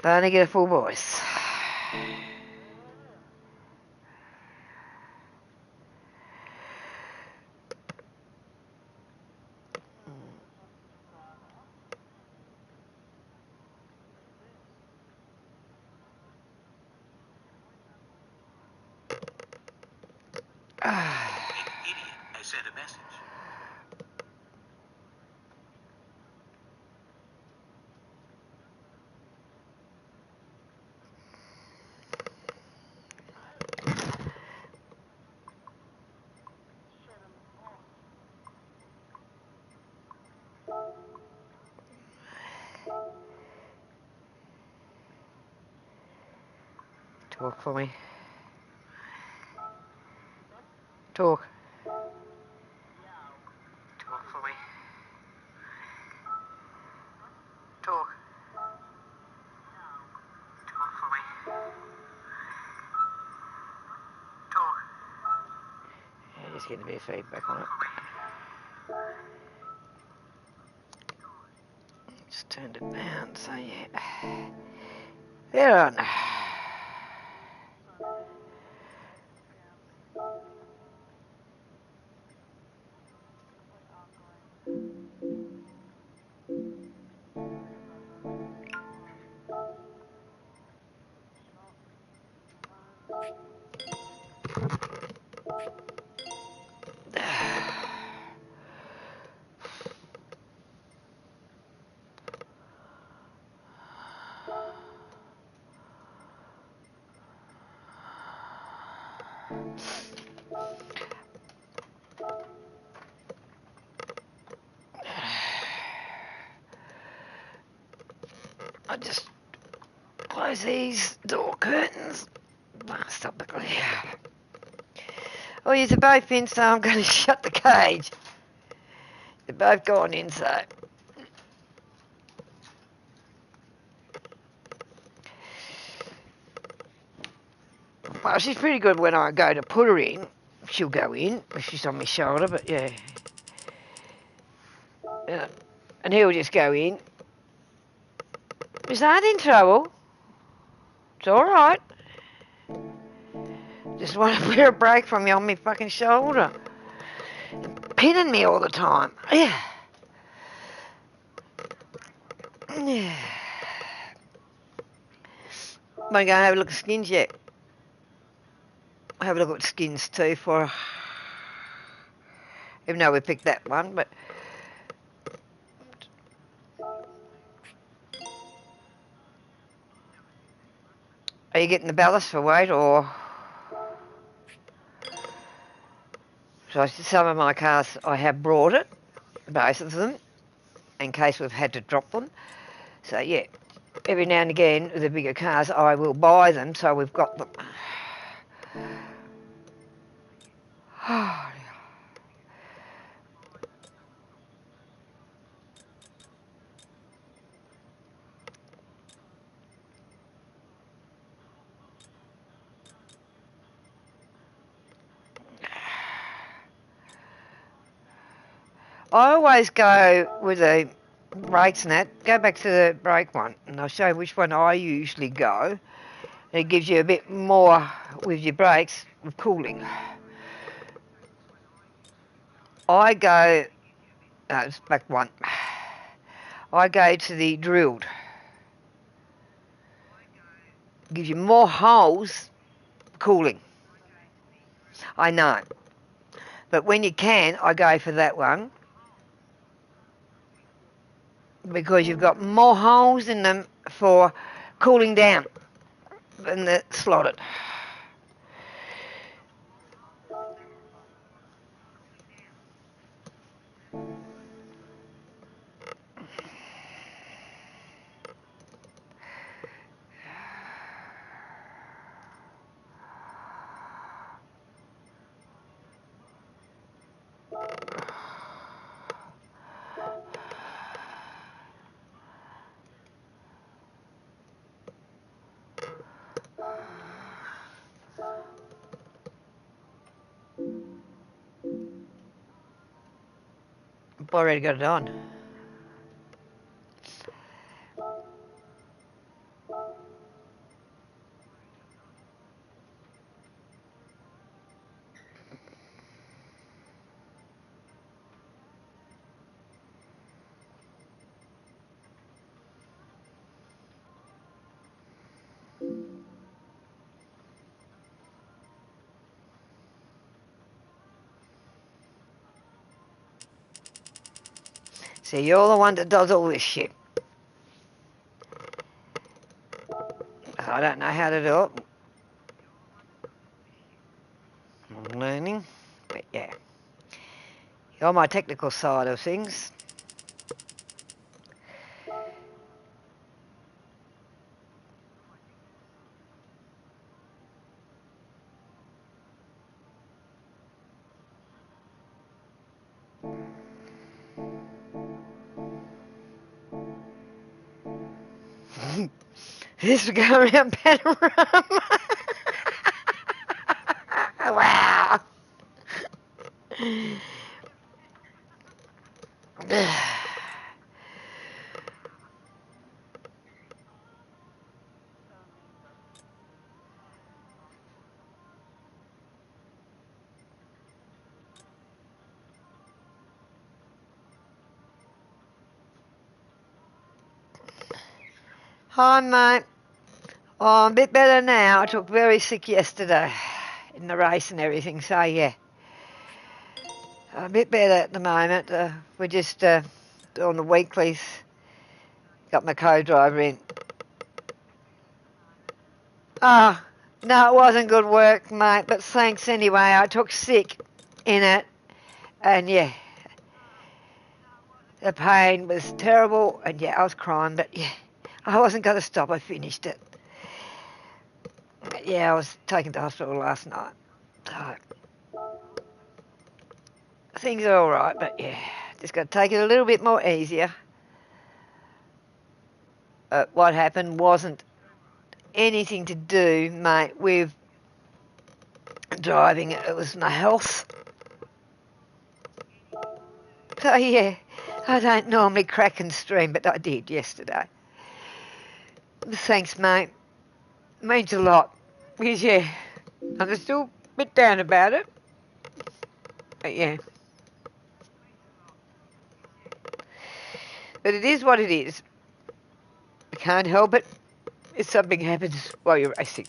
Finally get a full voice. I sent a message. Talk for me. Talk. Talk for me. Talk. Talk for me. Talk. Yeah, just getting a bit of feedback on it. Just turned it down, so yeah. There on. I just close these door curtains. Stop the glare. Oh, you're both in, so I'm going to shut the cage. They're both gone in, so. Well, she's pretty good when I go to put her in. She'll go in if she's on my shoulder, but yeah. And he'll just go in. Is that in trouble? It's alright. Just want to wear a break from you on my fucking shoulder. Pinning me all the time. Yeah. Yeah. Want to go and have a look at skins yet? Have a look at skins too for her. Even though we picked that one, but... Are you getting the ballast for weight, or... So some of my cars, I have brought it, both of them, in case we've had to drop them. So yeah, every now and again, with the bigger cars, I will buy them, so we've got them. I always go with the brakes and that. Go back to the brake one, and I'll show you which one I usually go. It gives you a bit more with your brakes of cooling. I go, it's back one. I go to the drilled. Gives you more holes cooling. I know. But when you can, I go for that one. Because you've got more holes in them for cooling down than the slotted. I've already got it on. See, you're the one that does all this shit. I don't know how to do it. I'm learning, but yeah. You're my technical side of things. This will go around Panorama. Wow. Hi, mate. Oh, I'm a bit better now. I took very sick yesterday in the race and everything, so yeah. A bit better at the moment. We're just doing the weeklies. Got my co-driver in. Oh, no, it wasn't good work, mate, but thanks anyway. I took sick in it, and yeah, the pain was terrible, and yeah, I was crying, but yeah, I wasn't going to stop. I finished it. But yeah, I was taken to hospital last night. So, things are all right, but yeah, just got to take it a little bit more easier. What happened wasn't anything to do, mate, with driving. It was my health. So yeah, I don't normally crack and stream, but I did yesterday. Thanks, mate. Means a lot. Because yeah, I'm still a bit down about it. But yeah. But it is what it is. You can't help it if something happens while you're racing.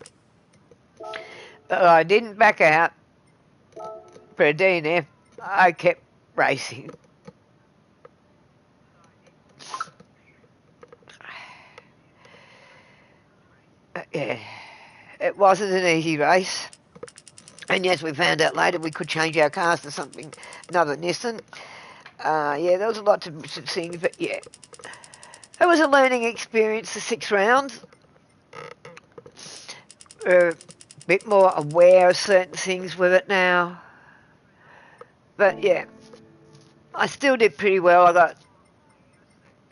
But I didn't back out for a DNF. I kept racing. Yeah, it wasn't an easy race. And yes, we found out later we could change our cars to something, another Nissan. Yeah, there was a lot of things, but yeah. It was a learning experience, the 6 rounds. We're a bit more aware of certain things with it now. But yeah, I still did pretty well. I got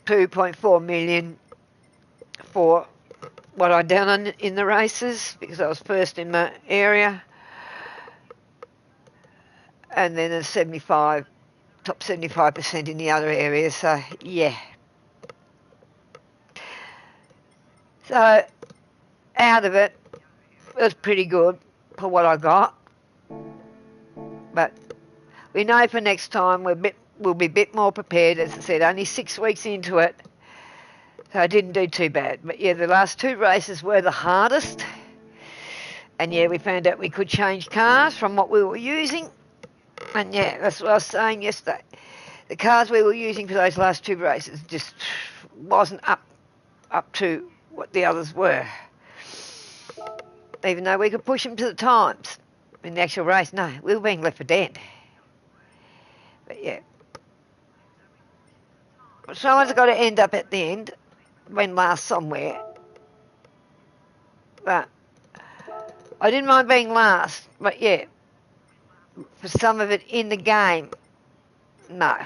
2.4 million for what I'd done in the races because I was first in my area. And then a 75, top 75% in the other areas. So yeah. So out of it, it was pretty good for what I got. But we know for next time we'll be a bit more prepared. As I said, only 6 weeks into it, so I didn't do too bad. But yeah, the last 2 races were the hardest. And yeah, we found out we could change cars from what we were using. And yeah, that's what I was saying yesterday. The cars we were using for those last 2 races just wasn't up to what the others were. Even though we could push them to the times in the actual race, no, we were being left for dead. But yeah. Someone's got to end up at the end, win last somewhere. But I didn't mind being last, but yeah, for some of it in the game, no.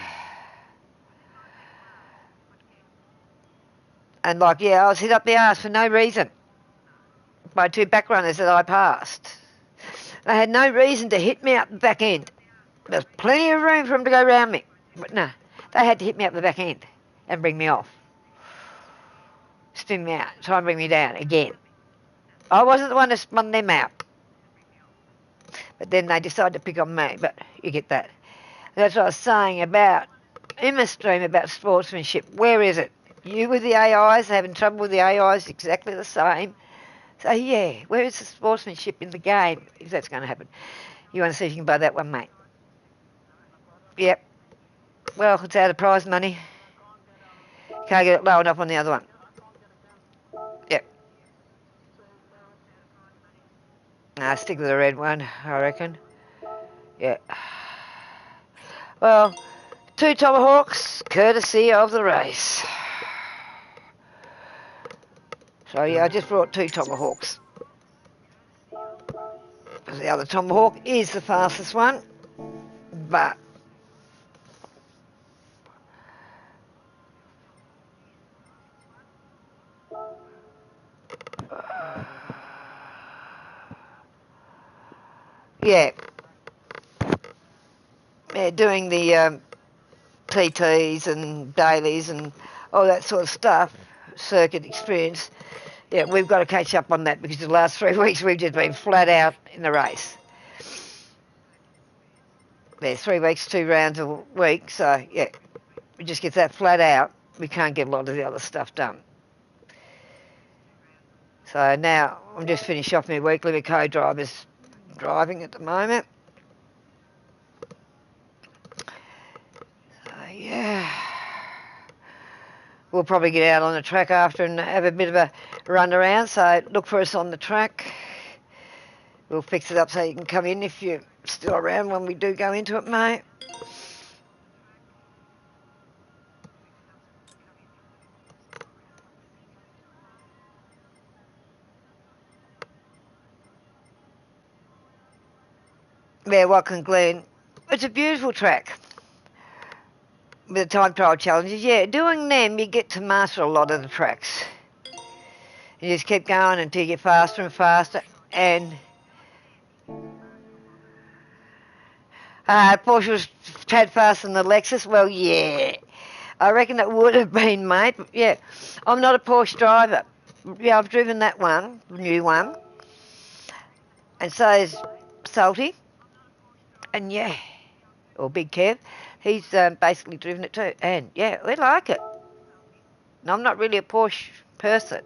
And like, yeah, I was hit up the arse for no reason by 2 back runners that I passed. They had no reason to hit me up the back end. There's plenty of room for them to go round me. But no, they had to hit me up the back end and bring me off. Spin me out, try and bring me down again. I wasn't the one that spun them out. But then they decided to pick on me, but you get that. That's what I was saying about, in my stream about sportsmanship. Where is it? You with the AIs, having trouble with the AIs, exactly the same. So yeah, where is the sportsmanship in the game, if that's going to happen? You want to see if you can buy that one, mate? Yep. Well, it's out of prize money. Can't get it low enough on the other one. Yep. Nah, stick with the red one, I reckon. Yeah. Well, 2 tomahawks, courtesy of the race. So yeah, I just brought 2 tomahawks. The other tomahawk is the fastest one, but yeah, doing the TTs and dailies and all that sort of stuff, circuit experience. Yeah, we've got to catch up on that because the last 3 weeks we've just been flat out in the race. There's 3 weeks, 2 rounds a week, so yeah, we just get that flat out. We can't get a lot of the other stuff done. So now I'm just finished off my weekly. My co-driver's driving at the moment. So yeah, we'll probably get out on the track after and have a bit of a run around. So look for us on the track. We'll fix it up so you can come in if you're still around when we do go into it, mate. Yeah, Watkin Glen. It's a beautiful track. With the time trial challenges, yeah, doing them you get to master a lot of the tracks. You just keep going until you get faster and faster. And Porsche was a tad faster than the Lexus. Well, yeah, I reckon it would have been, mate. But yeah, I'm not a Porsche driver. Yeah, I've driven that one, the new one. And so is Salty. And yeah, or Big Kev. He's basically driven it too. And yeah, we like it. And I'm not really a Porsche person,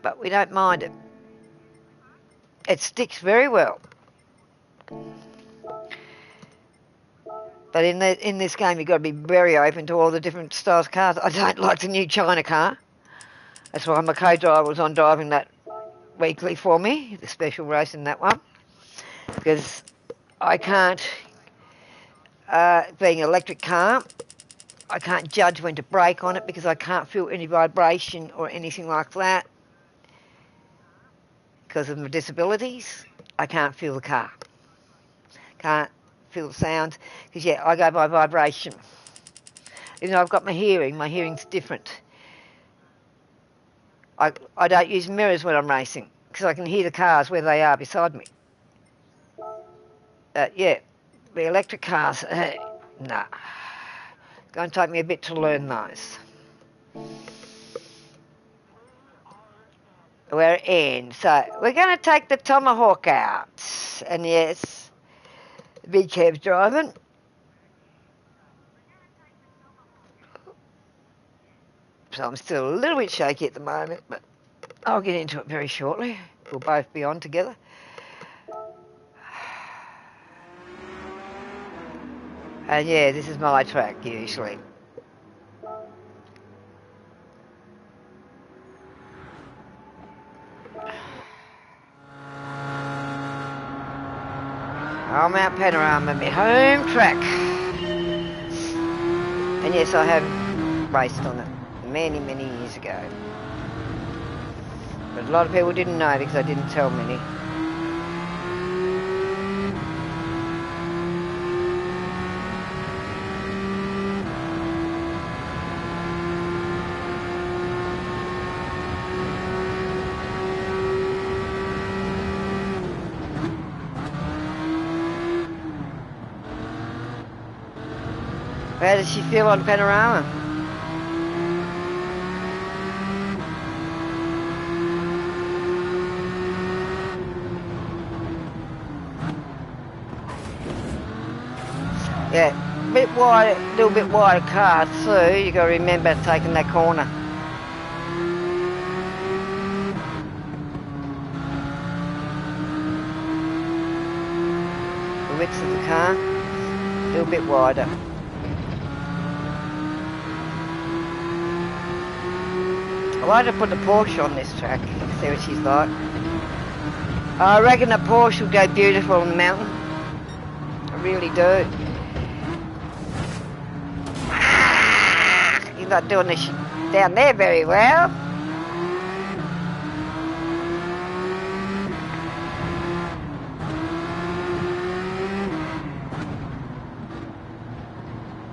but we don't mind it. It sticks very well. But in this game, you've got to be very open to all the different styles of cars. I don't like the new China car. That's why my co-driver was on driving that weekly for me, the special race in that one. Because I can't, being an electric car, I can't judge when to brake on it because I can't feel any vibration or anything like that. Because of my disabilities, I can't feel the car. Can't feel the sounds. Because, yeah, I go by vibration. Even though I've got my hearing's different. I don't use mirrors when I'm racing because I can hear the cars where they are beside me. Yeah, the electric cars, nah. It's going to take me a bit to learn those. We're in. So we're going to take the Tomahawk out. And yes, Big Kev's driving. So I'm still a little bit shaky at the moment, but I'll get into it very shortly. We'll both be on together. And yeah, this is my track usually. Oh, Mount Panorama, my home track. And yes, I have raced on it many, many years ago. But a lot of people didn't know because I didn't tell many. How does she feel on Panorama? Yeah, bit wide, a little bit wider car too. You got to remember taking that corner. The width of the car, a little bit wider. Why did I put the Porsche on this track? See what she's like. I reckon the Porsche will go beautiful on the mountain. I really do. You're not doing this down there very well.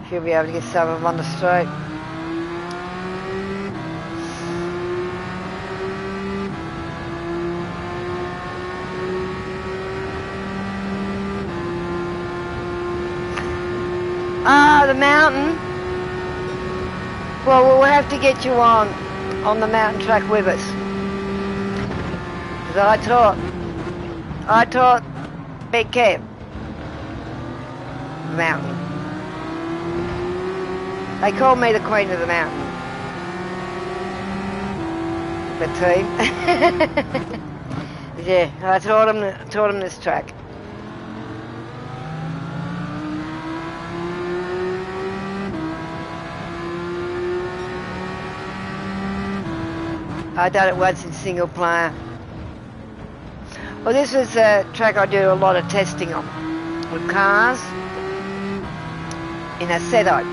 She'll be able to get some of them on the straight. Ah, the mountain. Well, we'll have to get you on the mountain track with us. Because I taught Big Kev mountain. They call me the Queen of the Mountain. The team. Yeah, I taught him this track. I done it once in single player. Well, this was a track I do a lot of testing on with cars in a Seto.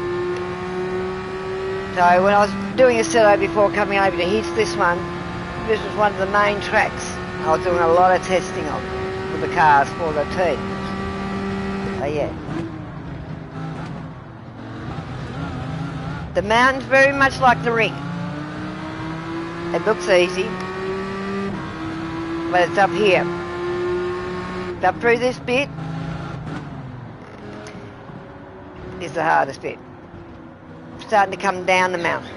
So when I was doing a Seto before coming over to hit this was one of the main tracks I was doing a lot of testing on with the cars for the team. So yeah. The mountain's very much like the ring. It looks easy, but it's up here. Up through this bit is the hardest bit. Starting to come down the mountain.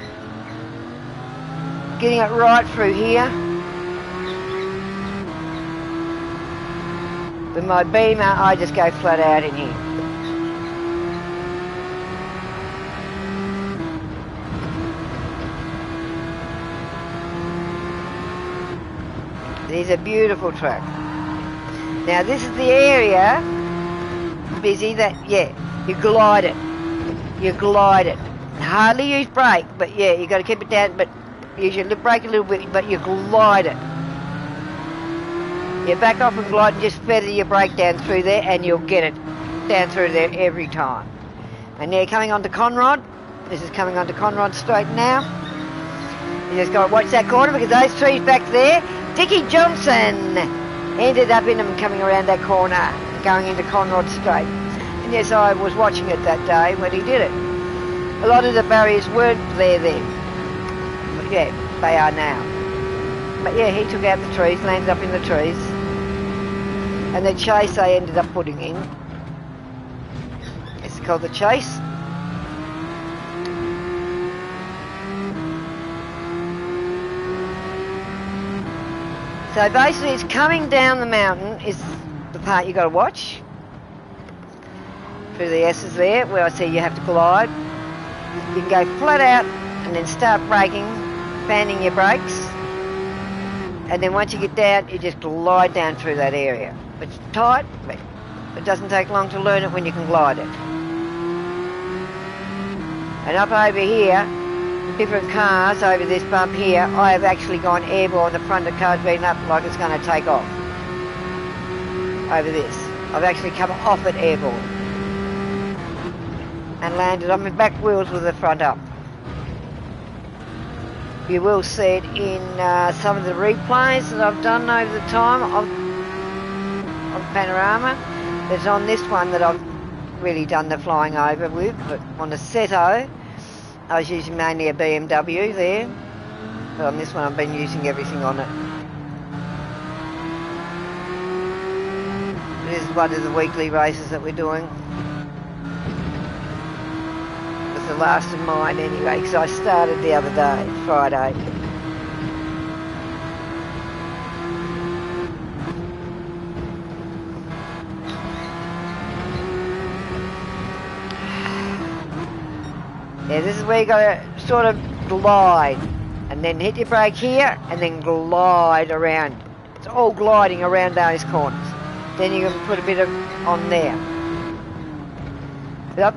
Getting it right through here. With my beamer, I just go flat out in here. It's a beautiful track. Now this is the area, busy, that, yeah, you glide it. You glide it. Hardly use brake, but yeah, you got to keep it down, but use your brake a little bit, but you glide it. You back off and glide and just feather your brake down through there and you'll get it down through there every time. And yeah, coming onto Conrod. This is coming onto Conrod straight now. You just got to watch that corner because those trees back there, Dickie Johnson ended up in them coming around that corner, going into Conrod Straight. And yes, I was watching it that day when he did it. A lot of the barriers weren't there then. But yeah, they are now. But yeah, he took out the trees, landed up in the trees. And the chase they ended up putting in. It's called the chase. So basically it's coming down the mountain is the part you got to watch. Through the S's there, where I see you have to glide. You can go flat out and then start braking, fanning your brakes. And then once you get down, you just glide down through that area. It's tight, but it doesn't take long to learn it when you can glide it. And up over here, different cars over this bump here, I have actually gone airborne. The front of the car's been up like it's going to take off. Over this. I've actually come off it airborne. And landed on my back wheels with the front up. You will see it in some of the replays that I've done over the time of Panorama. There's on this one that I've really done the flying over with, but on the Seto, I was using mainly a BMW there, but on this one I've been using everything on it. This is one of the weekly races that we're doing. It's the last of mine anyway, because I started the other day, Friday. Yeah, this is where you got to sort of glide and then hit your brake here and then glide around. It's all gliding around those corners. Then you can put a bit of on there. But up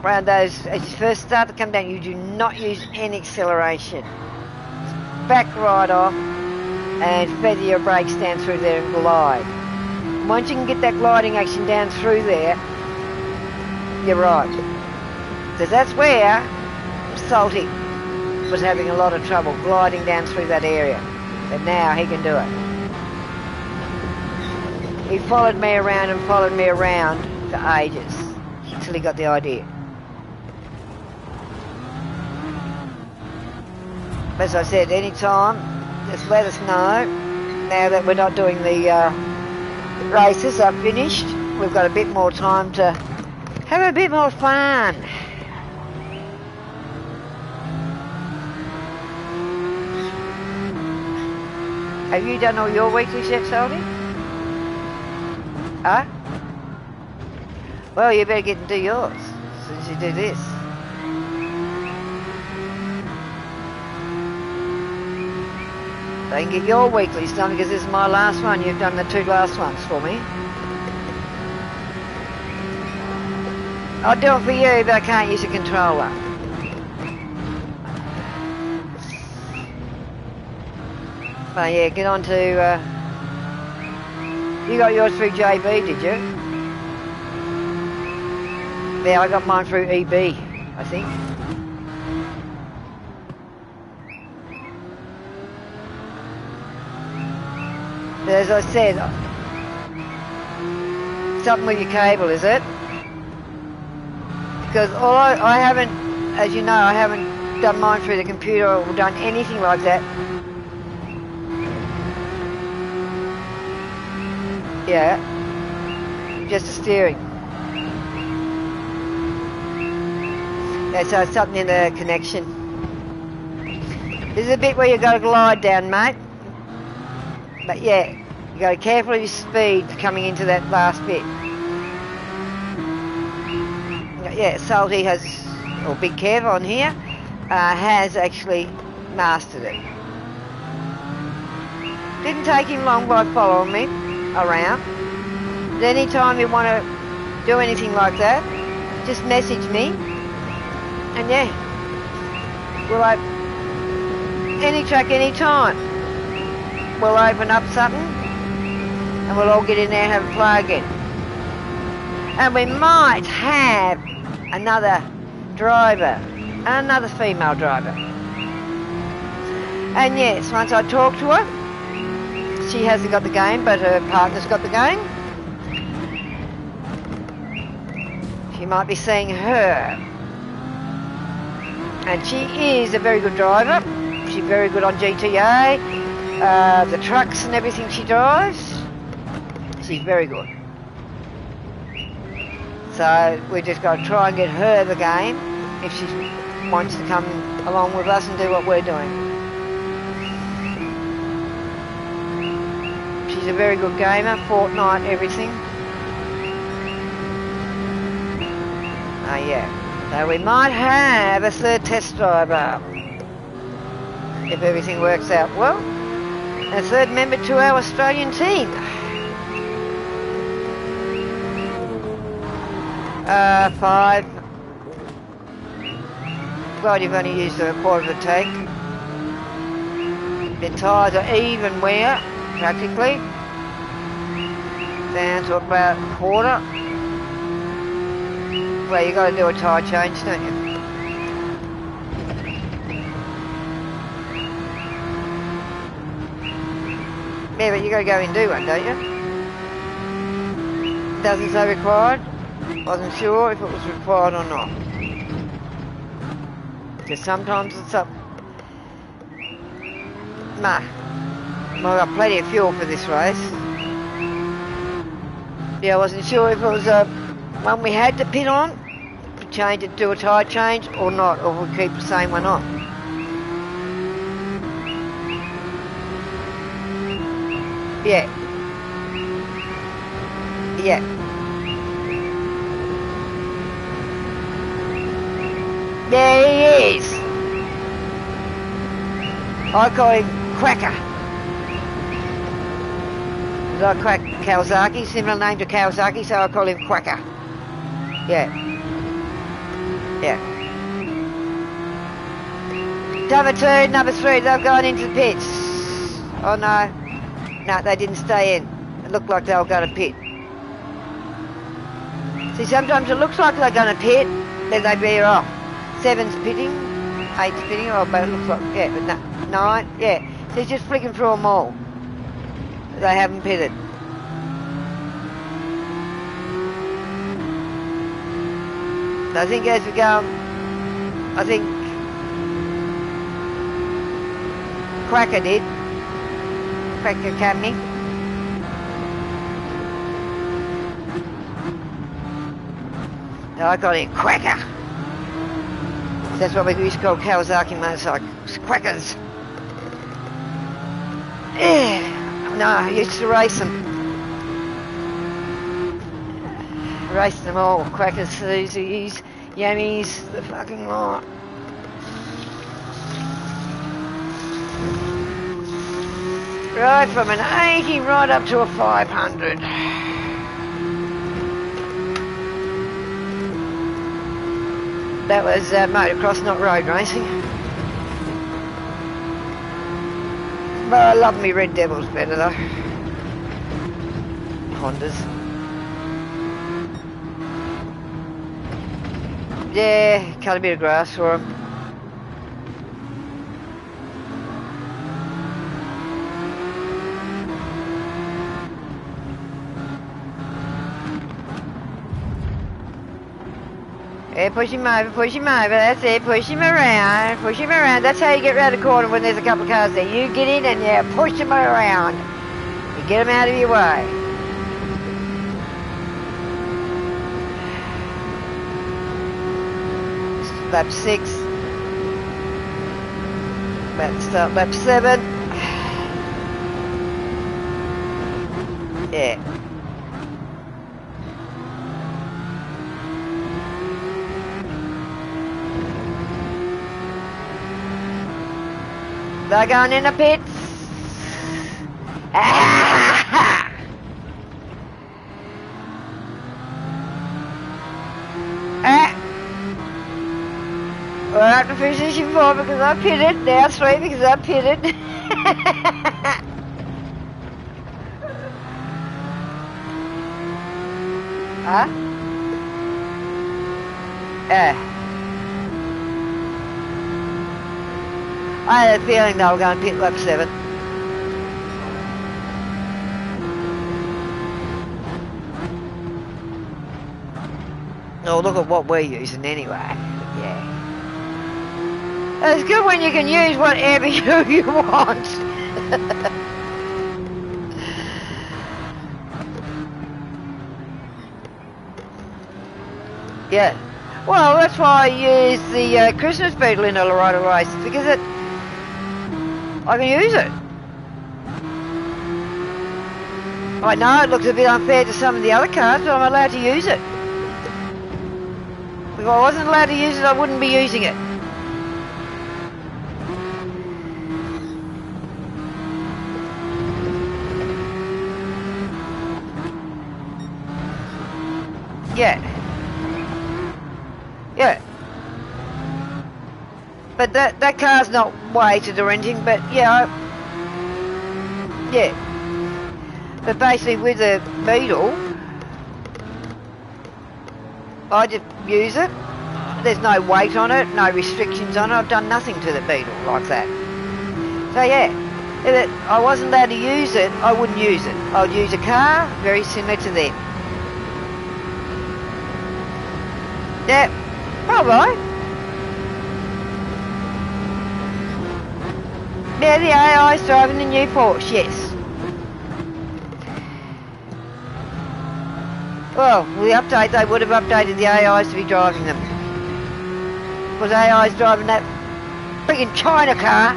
around those, as you first start to come down, you do not use any acceleration. back right off and feather your brakes down through there and glide. Once you can get that gliding action down through there, you're right. Because that's where Salty was having a lot of trouble gliding down through that area. But now he can do it. He followed me around and followed me around for ages until he got the idea. As I said, anytime, just let us know. Now that we're not doing the races are finished, we've got a bit more time to have a bit more fun. Have you done all your weeklies yet, Salty? Huh? Well, you better get and do yours as soon as you do this. So you can get your weeklies done because this is my last one. You've done the 2 last ones for me. I'll do it for you, but I can't use a controller. But yeah, get on to... you got yours through JB, did you? Yeah, I got mine through EB, I think. But as I said, something with your cable, is it? Because although I haven't, as you know, I haven't done mine through the computer or done anything like that. Yeah, just the steering. Yeah, so it's something in the connection. This is a bit where you got to glide down, mate. But yeah, you got to be careful of your speed coming into that last bit. Yeah, Salty has, or Big Kev on here, has actually mastered it. Didn't take him long by following me around. But anytime you want to do anything like that, just message me. And yeah, we'll open any track, anytime. We'll open up something and we'll all get in there and have a play again. And we might have another driver, another female driver. And yes, once I talk to her, she hasn't got the game, but her partner's got the game. She might be seeing her. And she is a very good driver. She's very good on GTA. The trucks and everything she drives. She's very good. So we just got to try and get her the game if she wants to come along with us and do what we're doing. She's a very good gamer, Fortnite, everything. Oh yeah. So we might have a third test driver if everything works out well. A third member to our Australian team. 5. Well, you've only used a quarter of a tank. The tyres are even wear, practically. Down to about a quarter. Well, you got to do a tyre change, don't you? Yeah, but you got to go and do one, don't you? Doesn't say required. Wasn't sure if it was required or not. Because sometimes it's up. Nah. Well, I've got plenty of fuel for this race. Yeah, I wasn't sure if it was one we had to pit on, to change it, do a tyre change, or not, or we'll keep the same one on. Yeah. Yeah. There he is. I call him Cracker. I crack Kawasaki, similar name to Kawasaki, so I call him Cracker. Yeah. Yeah. Number 2, number 3, they've gone into the pits. Oh no. No, they didn't stay in. It looked like they were going to pit. See, sometimes it looks like they're going to pit, then they veer off. 7's pitting, 8's pitting, oh, but it looks like, yeah, but no, 9, yeah. So he's just flicking through them all. They haven't pitted. I think as we go, I think Cracker did. Cracker coming. No, I got it, Cracker. That's what we used to call Kawasaki motorcycles, Crackers. Yeah. No, I used to race them. Raced them all, Crackers, Susie's, Yummies, the fucking lot. Right from an 80 right up to a 500. That was motocross, not road racing. But I love me Red Devils better though. Hondas. Yeah, cut a bit of grass for them. Yeah, push him over, that's it, push him around, That's how you get round the corner when there's a couple of cars there. You get in and you push them around. You get them out of your way. Lap 6. About to start lap 7. Yeah. They're going in the pits. Ah! Ah! We're out to position 4 because I pitted. Now 3 because I pitted. Huh? I had a feeling they were going to pit lap 7. Oh, look at what we're using anyway. Yeah. It's good when you can use whatever you want. Yeah. Well, that's why I use the Christmas beetle in a lot of races, because I can use it. I know it looks a bit unfair to some of the other cars, but I'm allowed to use it. If I wasn't allowed to use it, I wouldn't be using it. Yeah. Yeah. But that car's not weighted or anything, but yeah. Yeah. But basically with the beetle, I just use it. There's no weight on it, no restrictions on it. I've done nothing to the beetle like that. So yeah, if I wasn't allowed to use it, I wouldn't use it. I would use a car very similar to them. Yeah, probably. Yeah, the AI's driving the new Porsche, yes. Well, with the update, they would have updated the AIs to be driving them. Because AI's driving that friggin' China car,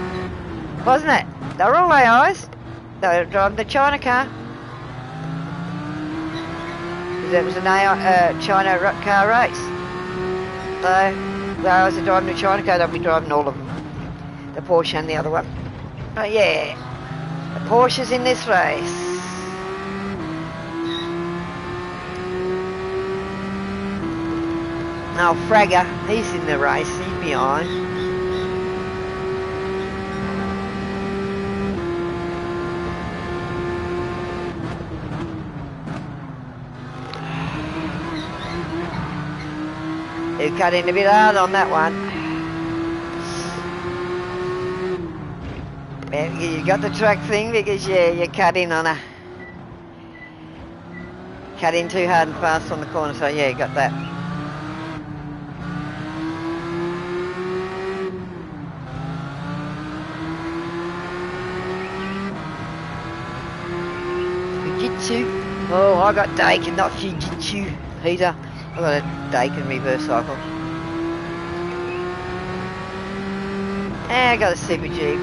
wasn't it? They were all AIs. They were driving the China car. Because it was an AI, China car race. So, the AIs are driving the China car, they'll be driving all of them. The Porsche and the other one. But yeah, the Porsche's in this race. Now Fragger, he's in the race, he's behind. You cut in a bit hard on that one. Yeah, you got the track thing because you cut in on a... Cut in too hard and fast on the corner, so yeah, you got that. Fujitsu. Oh, I got Dakin, not Fujitsu. Heater. I got a Dakin reverse cycle. And I got a Super Jeep.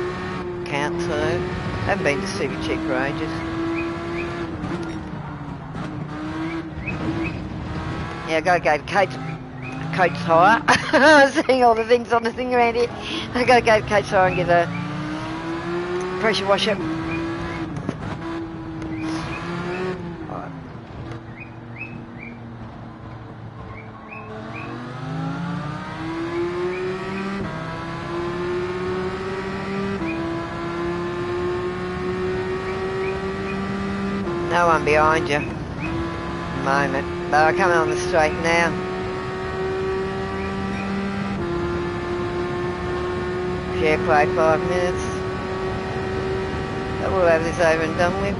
Count too. Haven't been to Super Jeep for ages. Yeah, I gotta go to Coach Hire. I was seeing all the things on the thing around here. I gotta go to Coach Hire and get a pressure washer. No one behind you. Moment. But I'm coming on the straight now. Fair play, 5 minutes. But we'll have this over and done with.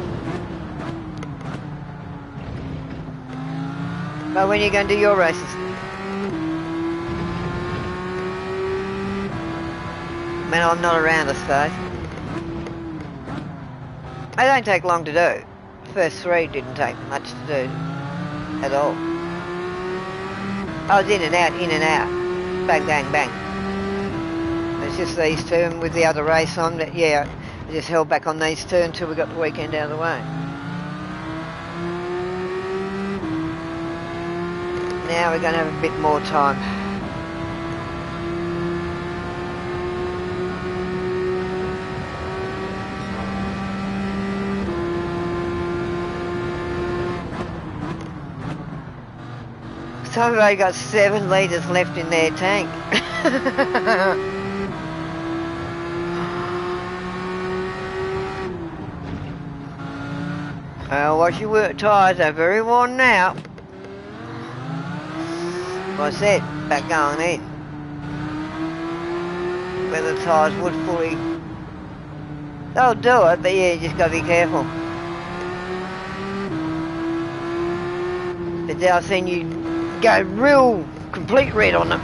But when are you going to do your races? Man, I'm not around, I suppose. They don't take long to do. The first 3 didn't take much to do. At all. I was in and out, bang, bang, bang. It's just these 2, and with the other race on, that yeah, I just held back on these 2 until we got the weekend out of the way. Now we're going to have a bit more time. Some of they got 7 litres left in their tank. Well, watch your work tyres, they're very worn now. Like I said, back going in. Where the tyres would fully... They'll do it, but yeah, you just got to be careful. But then I've seen you go real complete red on them.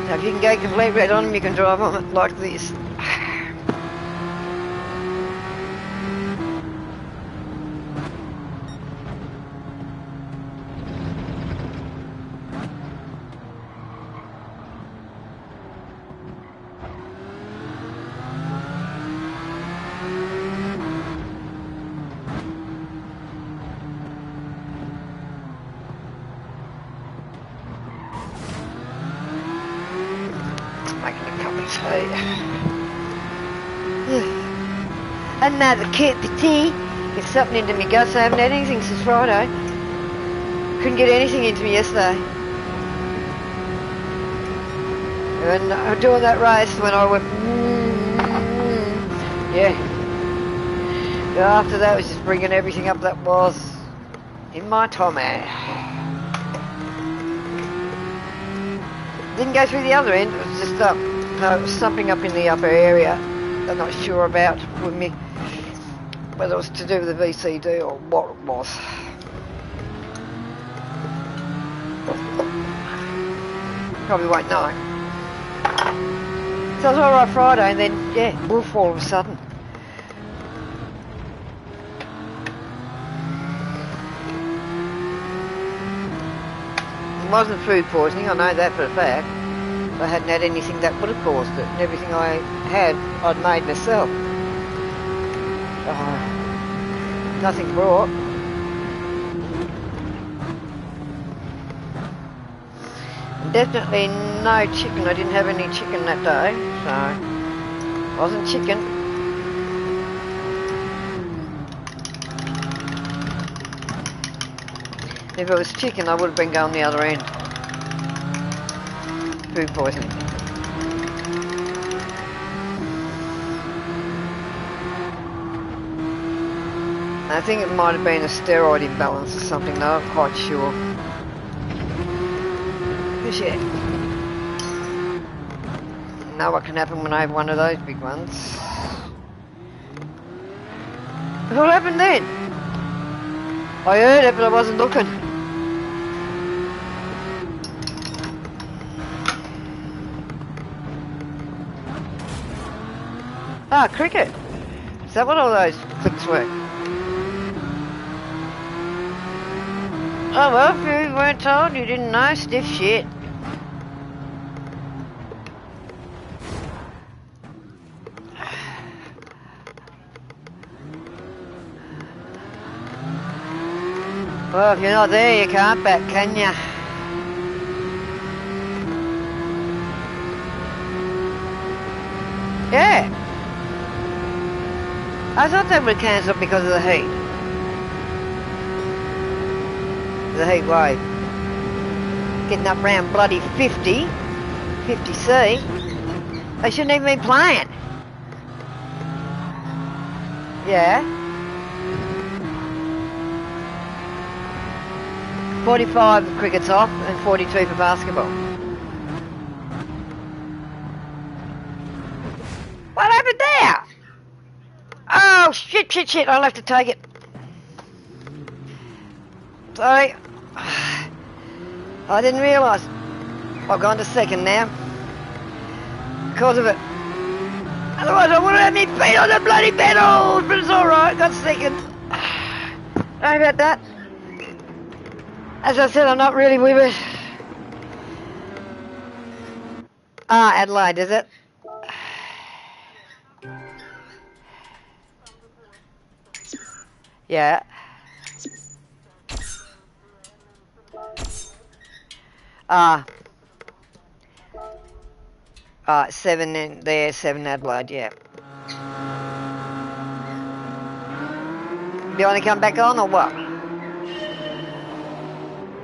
So if you can go complete red on them, you can drive on it like this. Another cup of tea. Get something into me guts. I haven't had anything since Friday. Couldn't get anything into me yesterday. And doing that race when I went, yeah. But after that was just bringing everything up that was in my tummy. Didn't go through the other end. It was just up. No, it was something up in the upper area. I'm not sure about with me. Whether it was to do with the VCD or what it was. Probably won't know. So I was alright Friday and then, yeah, woof all of a sudden. It wasn't food poisoning, I know that for a fact. I hadn't had anything that would have caused it. And everything I had, I'd made myself. Nothing brought. Definitely no chicken. I didn't have any chicken that day, so wasn't chicken. If it was chicken, I would have been going the other end. Food poisoning. I think it might have been a steroid imbalance or something, though, I'm quite sure. Shit. Know what can happen when I have one of those big ones. What happened then? I heard it, but I wasn't looking. Ah, cricket. Is that what all those clicks were? Oh well, if you weren't told, you didn't know, stiff shit. Well, if you're not there, you can't back, can you? Yeah. I thought they would cancel because of the heat. The heat wave. Getting up round bloody 50C. They shouldn't even be playing. Yeah. 45 for cricket's off and 42 for basketball. What happened there? Oh, shit, I'll have to take it. Sorry. I didn't realise. I've gone to second now. Because of it. Otherwise I would have had me feet on the bloody pedals, but it's alright, got second. Sorry about that. As I said, I'm not really with it. Ah, Adelaide, is it? Yeah. Ah. 7 in there, 7 Adelaide, yeah. Do you want to come back on or what?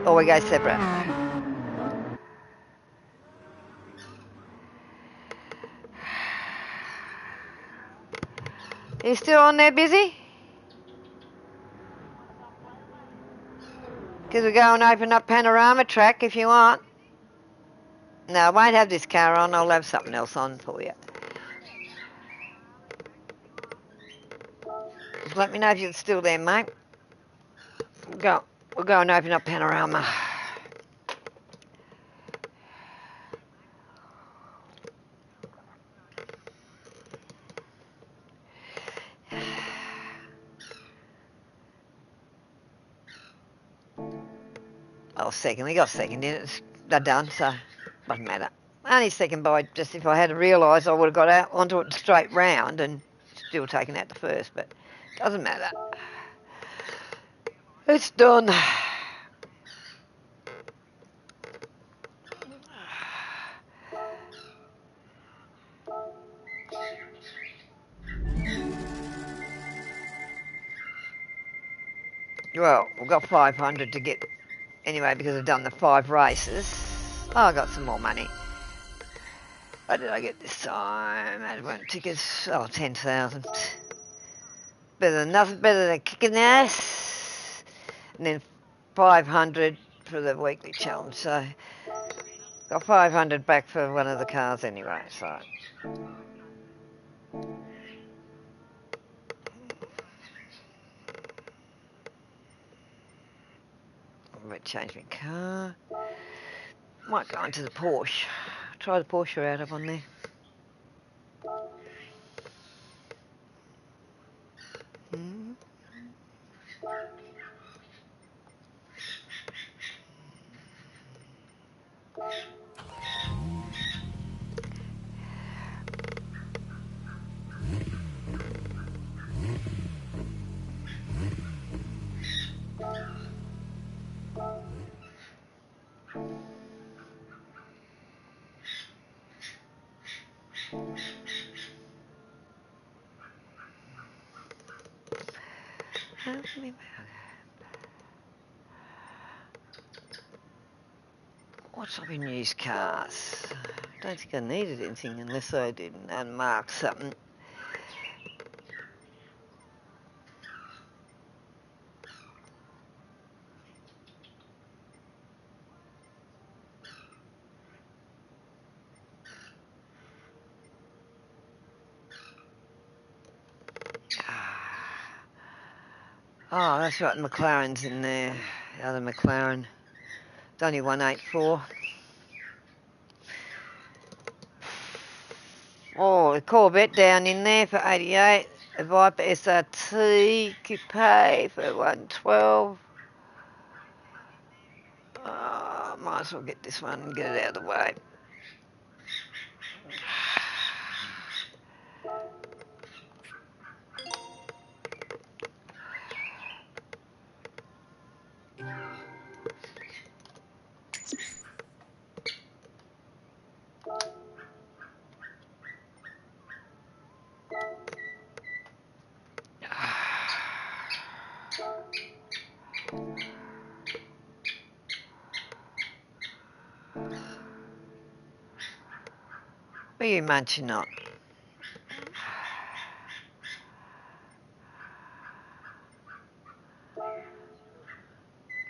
Or we go separate? You still on there busy? Because we go and open up Panorama Track if you want. No, I won't have this car on, I'll have something else on for you. Just let me know if you're still there, mate. We'll go and open up Panorama. Oh, second. We got second in it. They're done, so doesn't matter. Only second by just if I had realised I would have got out onto it straight round and still taken out the first, but doesn't matter. It's done. Well, we've got 500 to get anyway because I've done the 5 races. Oh, I got some more money. What did I get this time? I went tickets. Oh, 10,000. Better than nothing. Better than kicking ass. And then 500 for the weekly challenge. So got 500 back for one of the cars anyway. So I might change my car. Might go into the Porsche. Try the Porsche out up on there. What's up in used cars? Don't think I needed anything unless I didn't unmark something. Oh, that's right, McLaren's in there. The other McLaren. It's only 184. Oh, the Corvette down in there for 88. A Viper SRT Coupe for 112. Might as well get this one and get it out of the way. What are you munching on?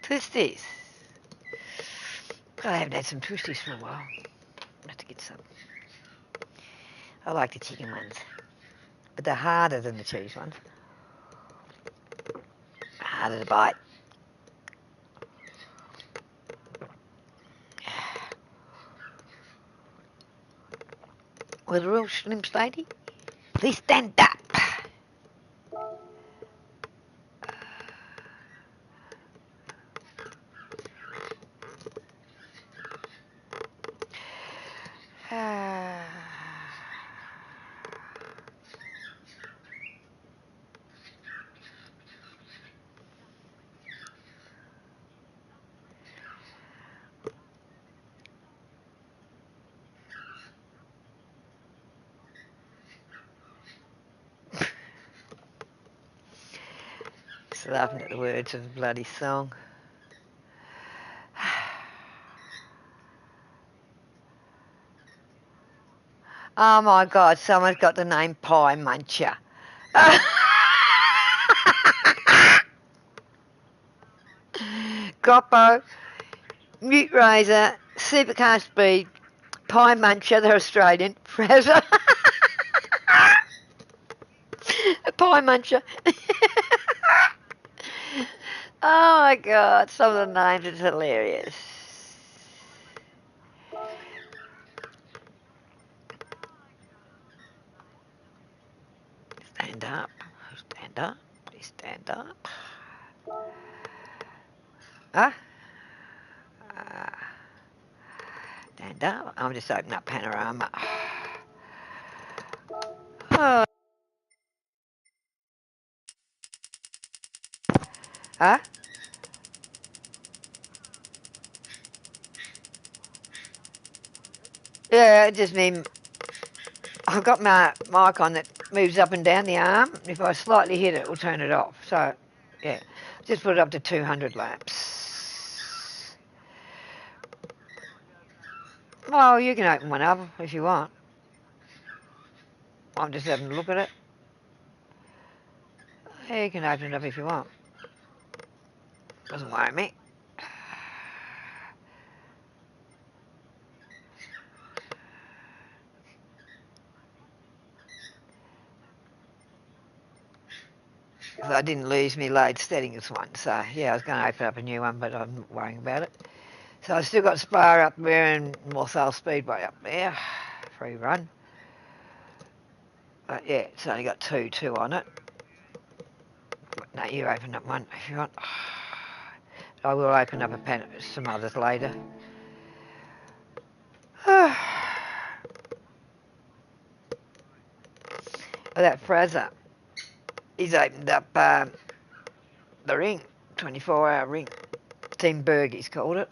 Twisties. God, I haven't had some twisties for a while. I'll have to get some. I like the chicken ones, but they're harder than the cheese ones. Harder to bite. With a real slim lady, please stand up. Just laughing at the words of the bloody song. Oh my God, someone's got the name Pie Muncher. Goppo, Mute Razor, Supercar Speed, Pie Muncher, they're Australian, Fraser. Pie Muncher. Oh my God, some of the names are hilarious. Stand up, stand up, stand up. Huh? Stand up. I'm just opening up Panorama. Oh. Huh? Yeah, it just means I've got my mic on that moves up and down the arm. If I slightly hit it, it will turn it off. So, yeah, just put it up to 200 laps. Well, you can open one up if you want. I'm just having a look at it. Yeah, you can open it up if you want. Doesn't worry me. I didn't lose my load settings one, so yeah, I was going to open up a new one, but I'm not worrying about it. So I've still got Spa up there and Morsale Speedway up there, free run. But yeah, it's only got two on it. But no, you open up one if you want. I will open up some others later. Well, that Fraser, he's opened up the ring, 24-hour ring. Team Berg, he's called it.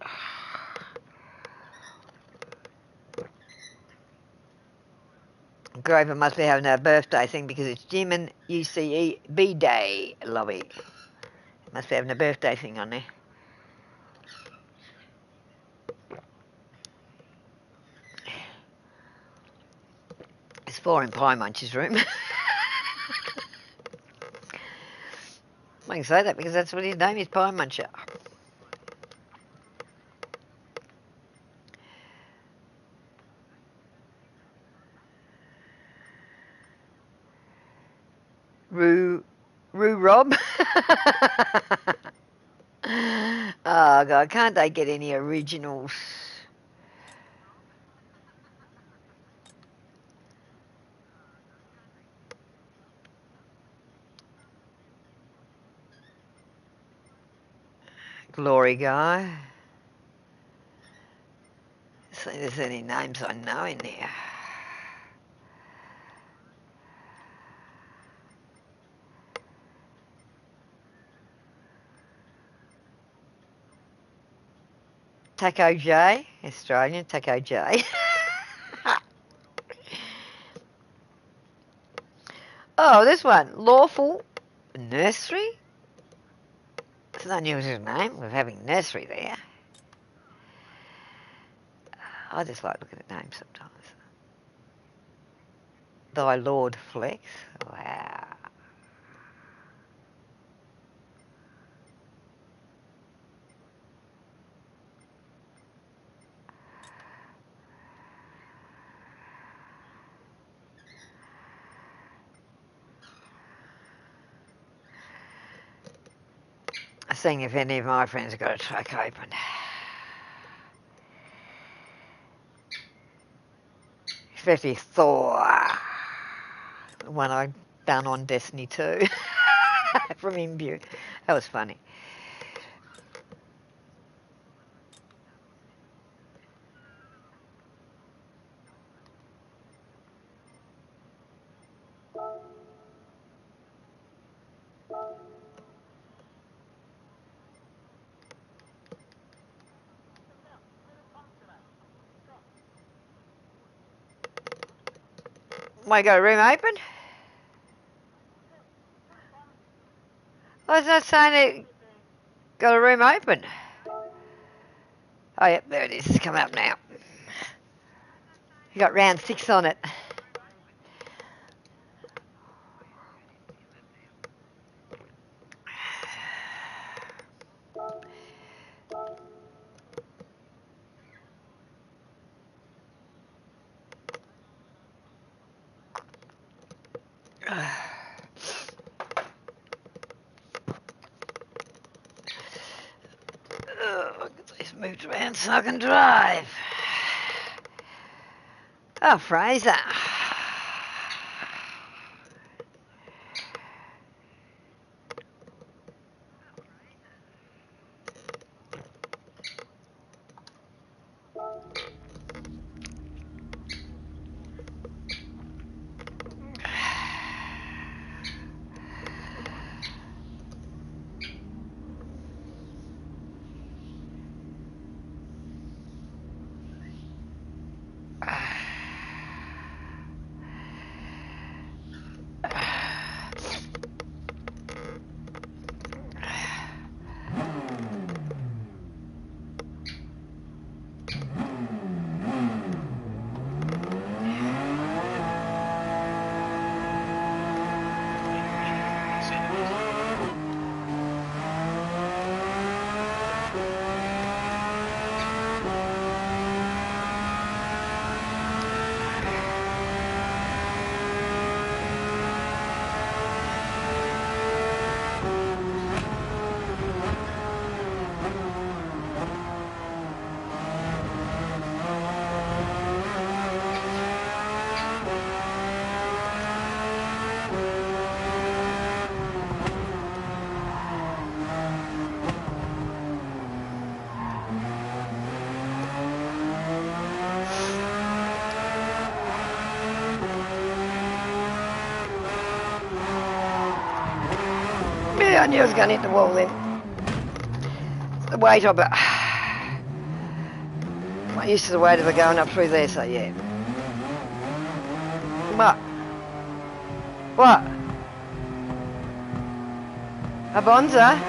Grover must be having a birthday thing because it's Jim and UCE B-Day, Lobby. Must be having a birthday thing on there. It's 4 in Pie Munch's room. I can say that because that's what his name is, Pie Muncher. Roo Rob. Oh God, can't they get any originals? Glory guy. See if there's any names I know in there. Taco J, Australian Taco J. Oh, this one, Lawful Nursery. It's an unusual name. We're having nursery there. I just like looking at names sometimes. Thy Lord Flex. Wow. Seeing if any of my friends have got a truck open. Especially Thor. The one I done on Destiny 2 from Imbue. That was funny. Why, got a room open? I was not saying it got a room open. Oh, yep, there it is. It's coming up now. You got round 6 on it. Get these moved around so I can drive. Oh, Fraser. Yeah, I knew I was going to hit the wall then. It's the weight of it. I'm not used to the weight of it going up through there, so yeah. What? What? A bonza?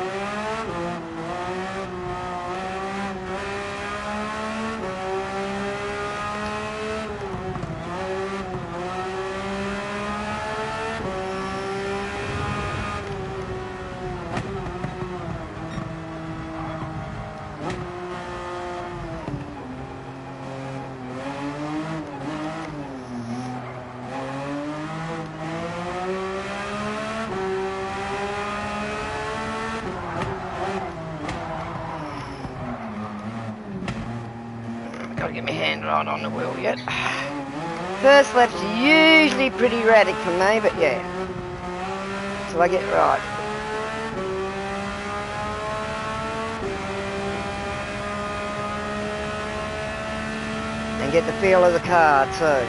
get my hand right on the wheel yet. First laps are usually pretty erratic for me, but yeah. Till I get right. And get the feel of the car too.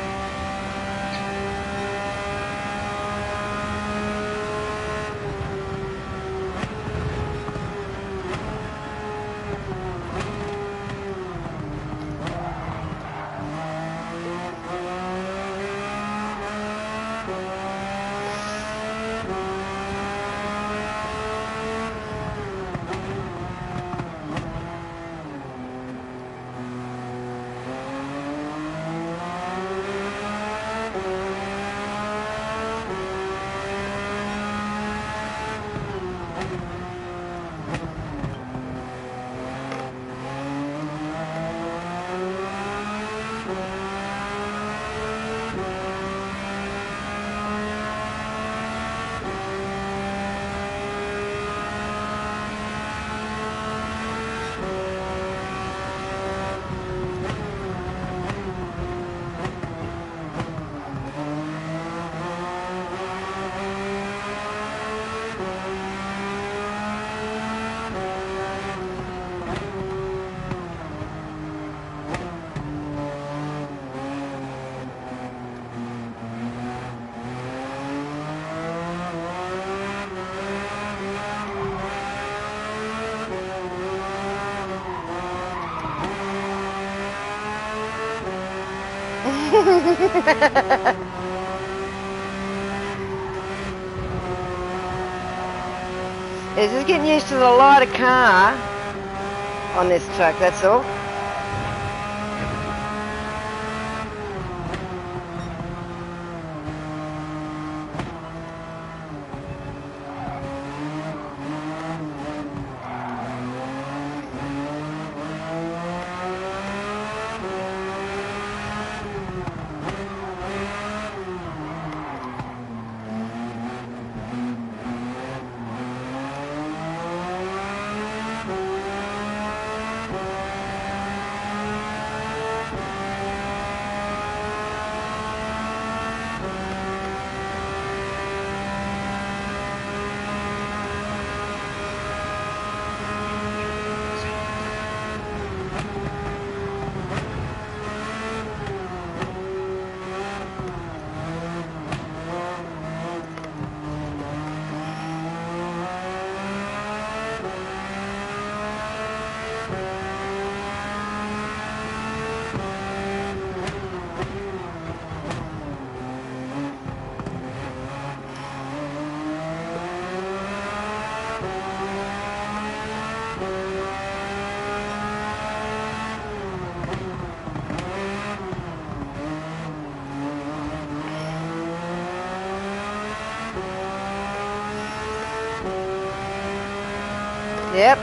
It's just getting used to the lighter car on this track, that's all. Yep.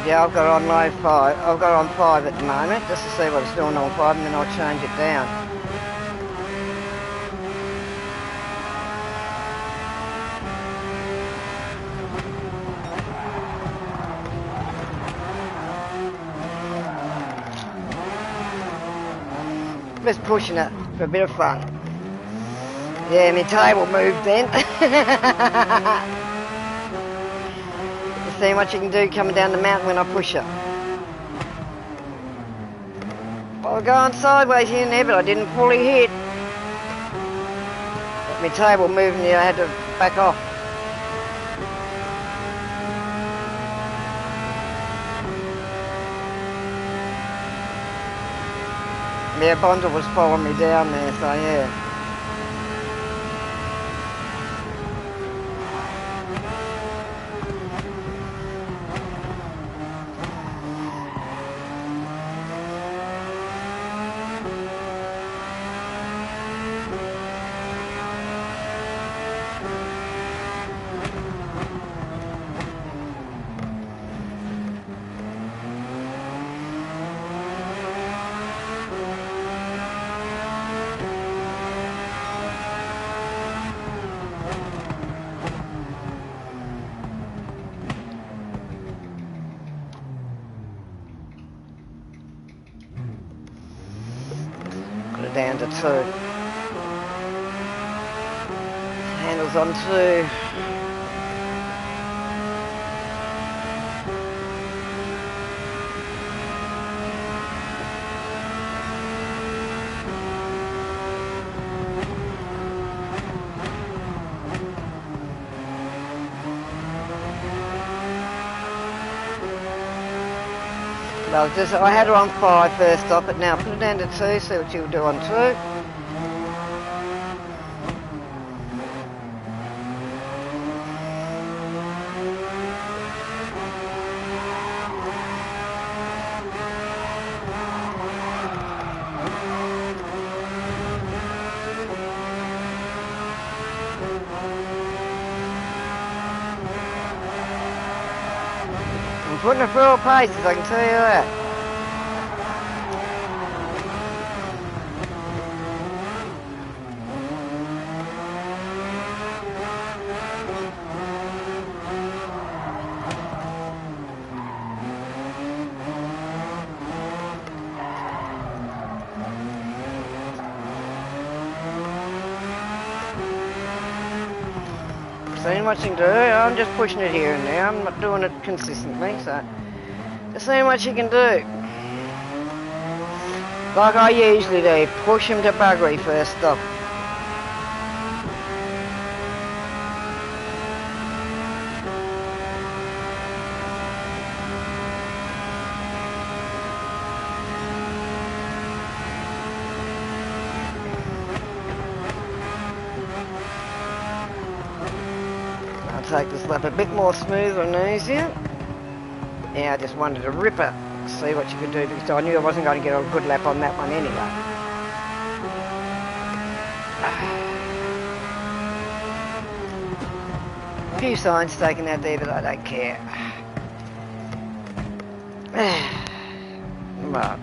Yeah, I've got it on low 5. I've got it on 5 at the moment, just to see what it's doing on 5, and then I'll change it down. Just pushing it for a bit of fun. Yeah, my table moved then. See what you can do coming down the mountain when I push it. I was going sideways here and there, but I didn't fully hit. But my table moved and I had to back off. Yeah, Bondle was following me down there, so yeah. down to 2. Handles on 2. I had her on 5 first off, but now put it down to 2, see what she'll do on 2. I'm putting her through all paces, I can tell you that. Seeing what she can do. I'm just pushing it here and there. I'm not doing it consistently, so just seeing what she can do. Like I usually do, push him to buggery first stop. Take this lap a bit more smoother and easier. Yeah, I just wanted to rip her, see what she could do, because I knew I wasn't going to get a good lap on that one anyway. A few signs taken out there, but I don't care. Right.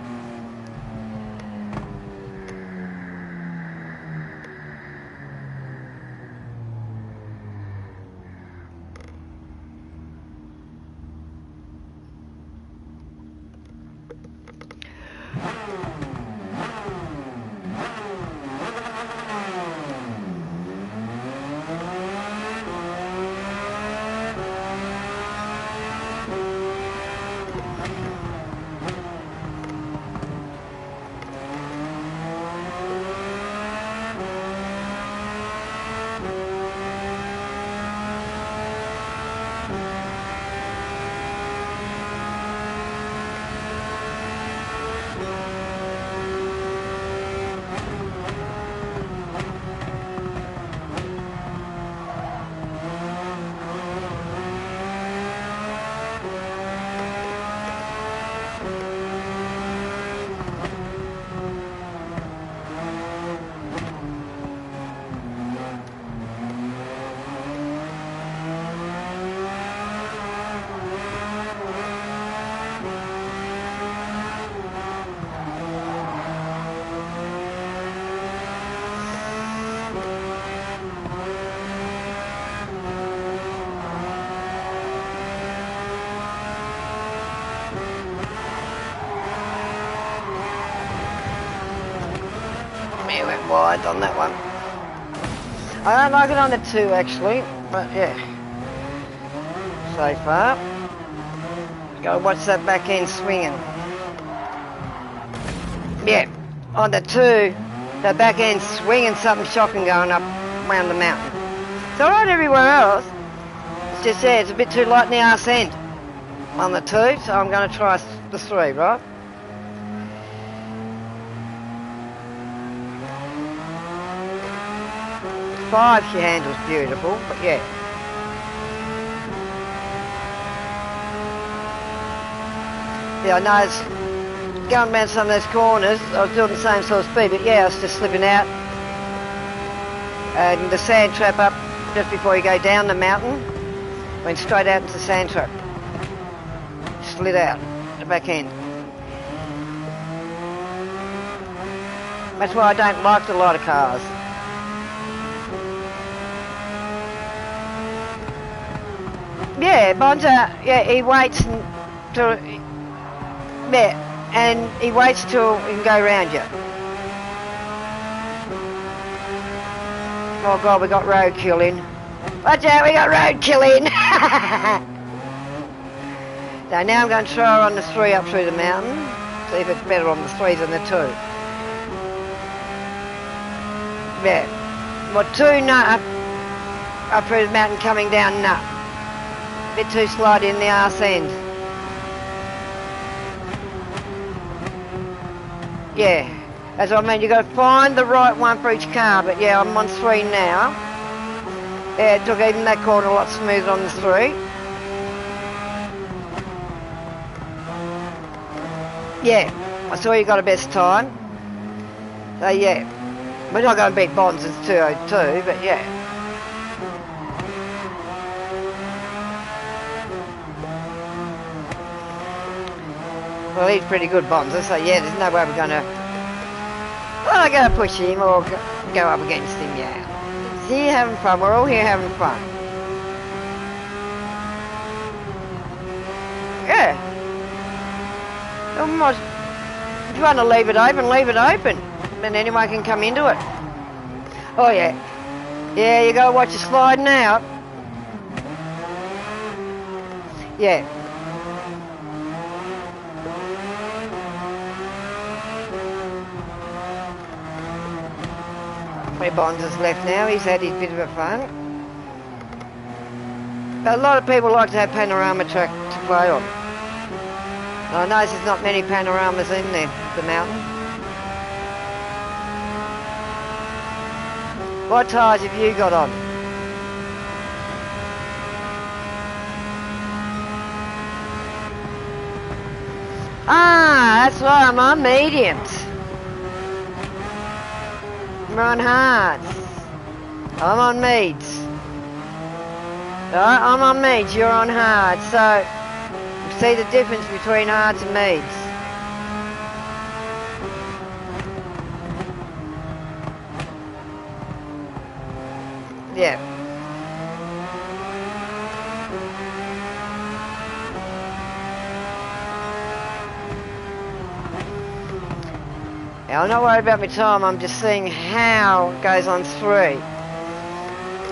Went wide on that one. I don't like it on the 2 actually, but yeah. So far. Go watch that back end swinging. Yeah, on the 2, the back end swinging, something shocking going up around the mountain. It's alright everywhere else. It's just it's a bit too light in the arse end on the 2, so I'm going to try the 3, right? 5 she handles beautiful, but yeah. Yeah, I know it's going around some of those corners, I was doing the same sort of speed, but yeah, I was just slipping out. And the sand trap up just before you go down the mountain, went straight out into the sand trap. Slid out, the back end. That's why I don't like a lot of cars. Yeah, Bonza, yeah, he waits until, yeah, and he waits till he can go around you. Oh God, we got roadkill in. Watch out, we got roadkill in! So now I'm going to try on the 3 up through the mountain. See if it's better on the 3 than the 2. Yeah. Well, 2 nut up through the mountain coming down nut. Bit too slidey in the arse end. Yeah. That's what I mean, you got to find the right one for each car, but yeah, I'm on 3 now. Yeah, it took even that corner a lot smoother on the 3. Yeah, I saw you got a best time. So yeah, we're not going to beat Bonds, it's 2:02, but yeah. Well, he's pretty good, Bonds, so yeah, there's no way we're going to... Well, I'm going to push him or go up against him, yeah. He's here having fun, we're all here having fun. Yeah. If you want to leave it open, leave it open. Then anyone can come into it. Oh yeah. Yeah, you gotta watch it sliding out. Yeah. 3 Bonds is left now, he's had his bit of a fun. But a lot of people like to have panorama track to play on. I notice there's not many panoramas in there, the mountain. What tyres have you got on? Ah, that's why I'm on mediums. I'm on hards. I'm on meads. Alright, I'm on meads, you're on hards, so see the difference between hards and meads. Yeah. Now, I'm not worried about my time, I'm just seeing how it goes on 3.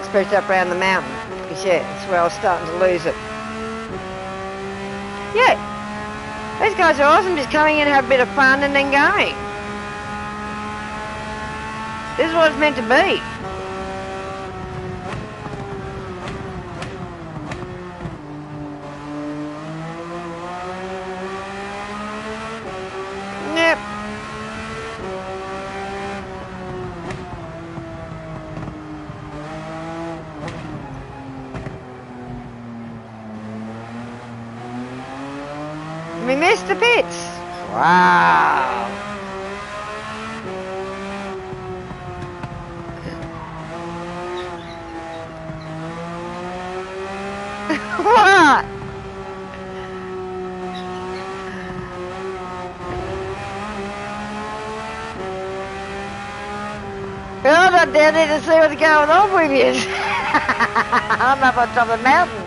Especially up around the mountain. Because yeah, that's where I was starting to lose it. Yeah, these guys are awesome, just coming in, have a bit of fun and then going. This is what it's meant to be. Yep. We missed the pits. Wow. What? Well, I'm not down there to see what's going on with you. I'm up on top of the mountain.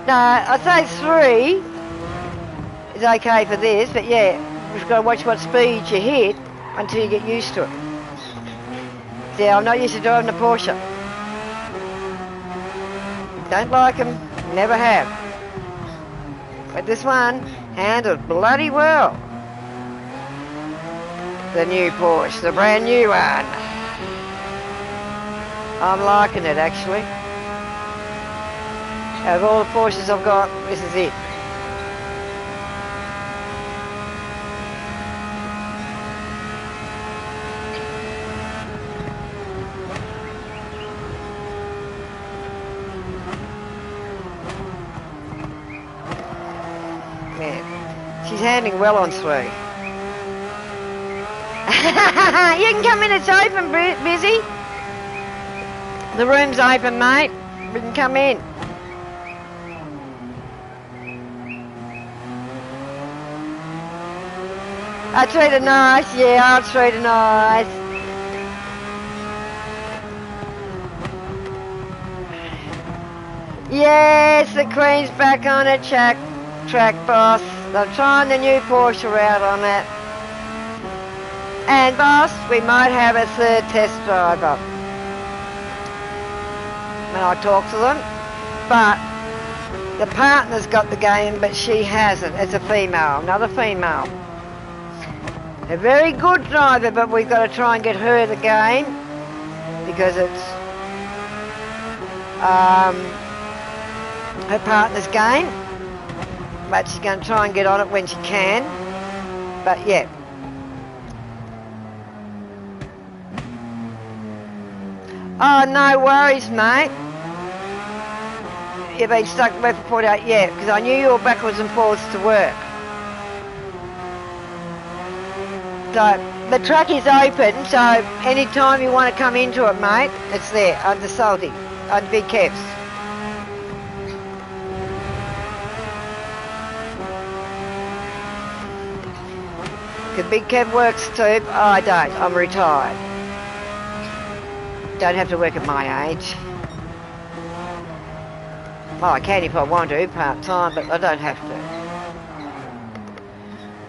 No, I'd say 3 is okay for this, but yeah, we've got to watch what speed you hit until you get used to it. See, I'm not used to driving a Porsche. Don't like them, never have. But this one handled bloody well. The new Porsche, the brand new one. I'm liking it actually. Out of all the Porsches I've got, this is it. Yeah. She's handling well on 3. You can come in, it's open, Busy. The room's open, mate. We can come in. I treat her nice, yeah, I'll treat her nice. Yes, the Queen's back on her track, boss. I'm trying the new Porsche out on that. And boss, we might have a third test driver when I talk to them, but the partner's got the game, but she hasn't. It's a female, another female. A very good driver, but we've got to try and get her the game because it's her partner's game, but she's going to try and get on it when she can. But yeah. Oh, no worries, mate. You've been stuck to work for 48, yeah, because I knew you were backwards and forwards to work. So, the track is open, so any time you want to come into it, mate, it's there, under Salty, under Big Kev's. Because Big Kev works too, I don't, I'm retired. Don't have to work at my age. Well, I can if I want to, part-time, but I don't have to.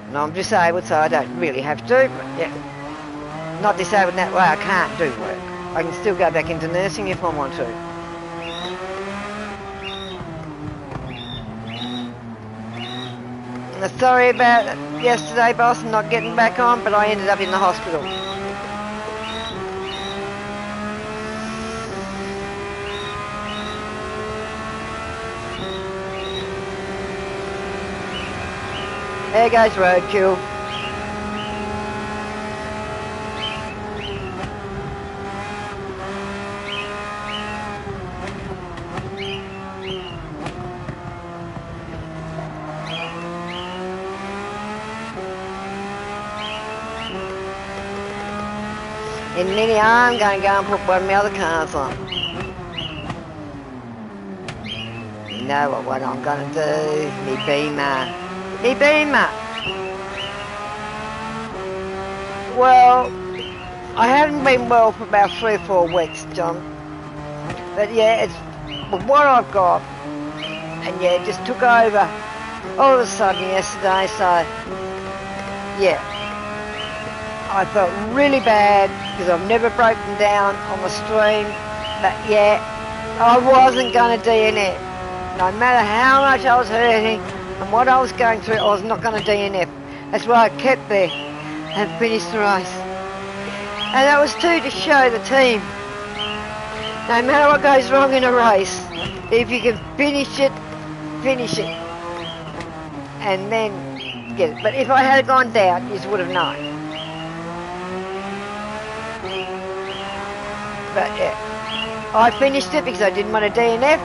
And I'm disabled, so I don't really have to, but yeah. Not disabled in that way, I can't do work. I can still go back into nursing if I want to. And sorry about yesterday, boss, and not getting back on, but I ended up in the hospital. There goes roadkill. In a minute, I'm going to go and put one of my other cars on. You know what I'm going to do? Me Beamer. Me Beamer. Well, I haven't been well for about 3 or 4 weeks, John. But yeah, it's what I've got. And yeah, it just took over all of a sudden yesterday, so yeah. I felt really bad because I've never broken down on the stream. But yeah, I wasn't going to DNF. No matter how much I was hurting and what I was going through, I was not going to DNF. That's why I kept there and finished the race. And that was too to show the team. No matter what goes wrong in a race, if you can finish it, finish it. And then get it. But if I had gone down, you would have known. But yeah, I finished it because I didn't want to DNF.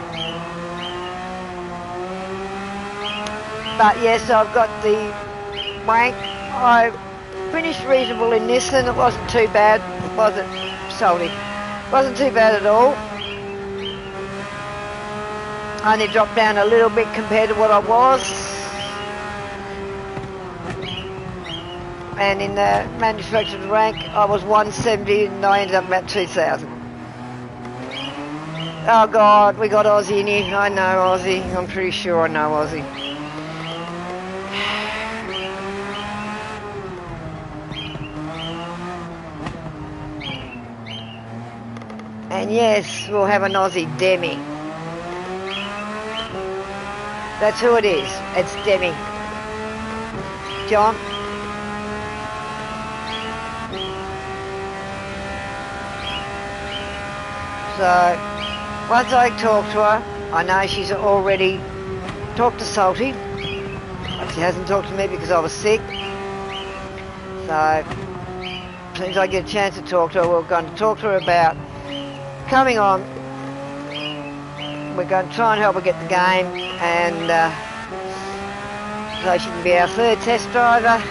But yes, I've got the rank. I finished reasonable in this and it wasn't too bad. It wasn't salty. It wasn't too bad at all. I only dropped down a little bit compared to what I was. And in the manufactured rank, I was 170 and I ended up about 2,000. Oh God, we got Aussie in here. I know Aussie. I'm pretty sure I know Aussie. And yes, we'll have an Aussie Demi. That's who it is. It's Demi. John. So, once I talk to her, I know she's already talked to Salty. But she hasn't talked to me because I was sick. So, as soon as I get a chance to talk to her, we're going to talk to her about coming on. We're going to try and help her get the game, and so she can be our third test driver.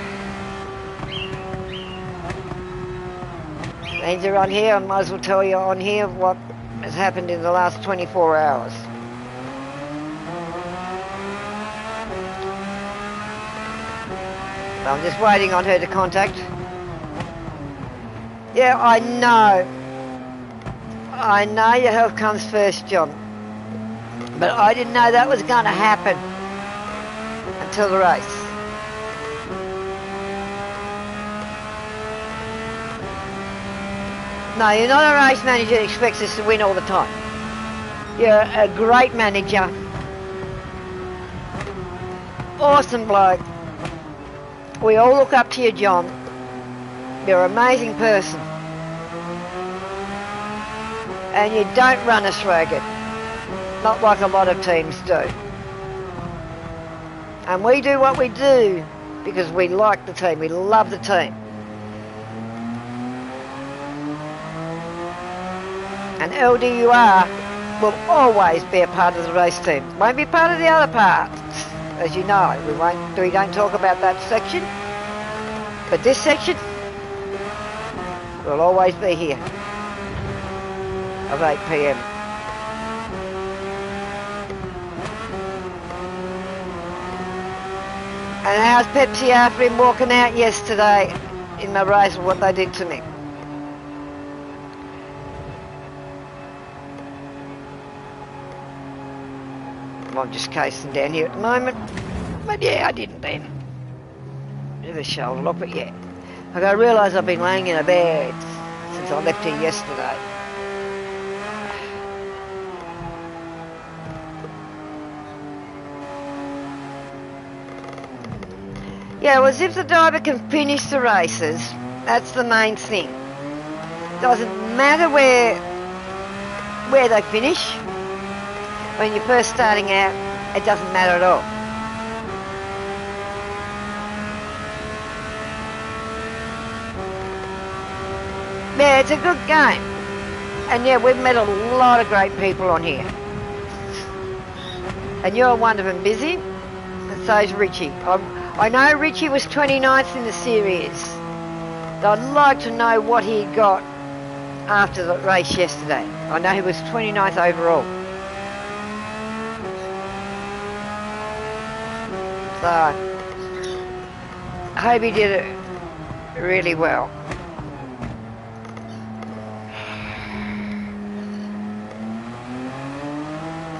Means you're on here, I might as well tell you on here what has happened in the last 24 hours. So I'm just waiting on her to contact. Yeah, I know. I know your health comes first, John. But I didn't know that was going to happen until the race. No, you're not a race manager that expects us to win all the time. You're a great manager. Awesome bloke. We all look up to you, John. You're an amazing person. And you don't run us ragged. Not like a lot of teams do. And we do what we do because we like the team. We love the team. And LDUR will always be a part of the race team. Won't be part of the other parts. As you know, we don't talk about that section. But this section will always be here of 8 p.m. And how's Pepsi after him walking out yesterday in my race with what they did to me? I'm just casing down here at the moment. But yeah, I didn't then. Bit of a shoulder lock, but yeah. I realise I've been laying in a bed since I left here yesterday. Yeah, well, if the driver can finish the races, that's the main thing. Doesn't matter where they finish. When you're first starting out, it doesn't matter at all. Yeah, it's a good game. And yeah, we've met a lot of great people on here. And you're one of them, Busy. And so's Richie. I know Richie was 29th in the series. But I'd like to know what he got after the race yesterday. I know he was 29th overall. So, I hope he did it really well.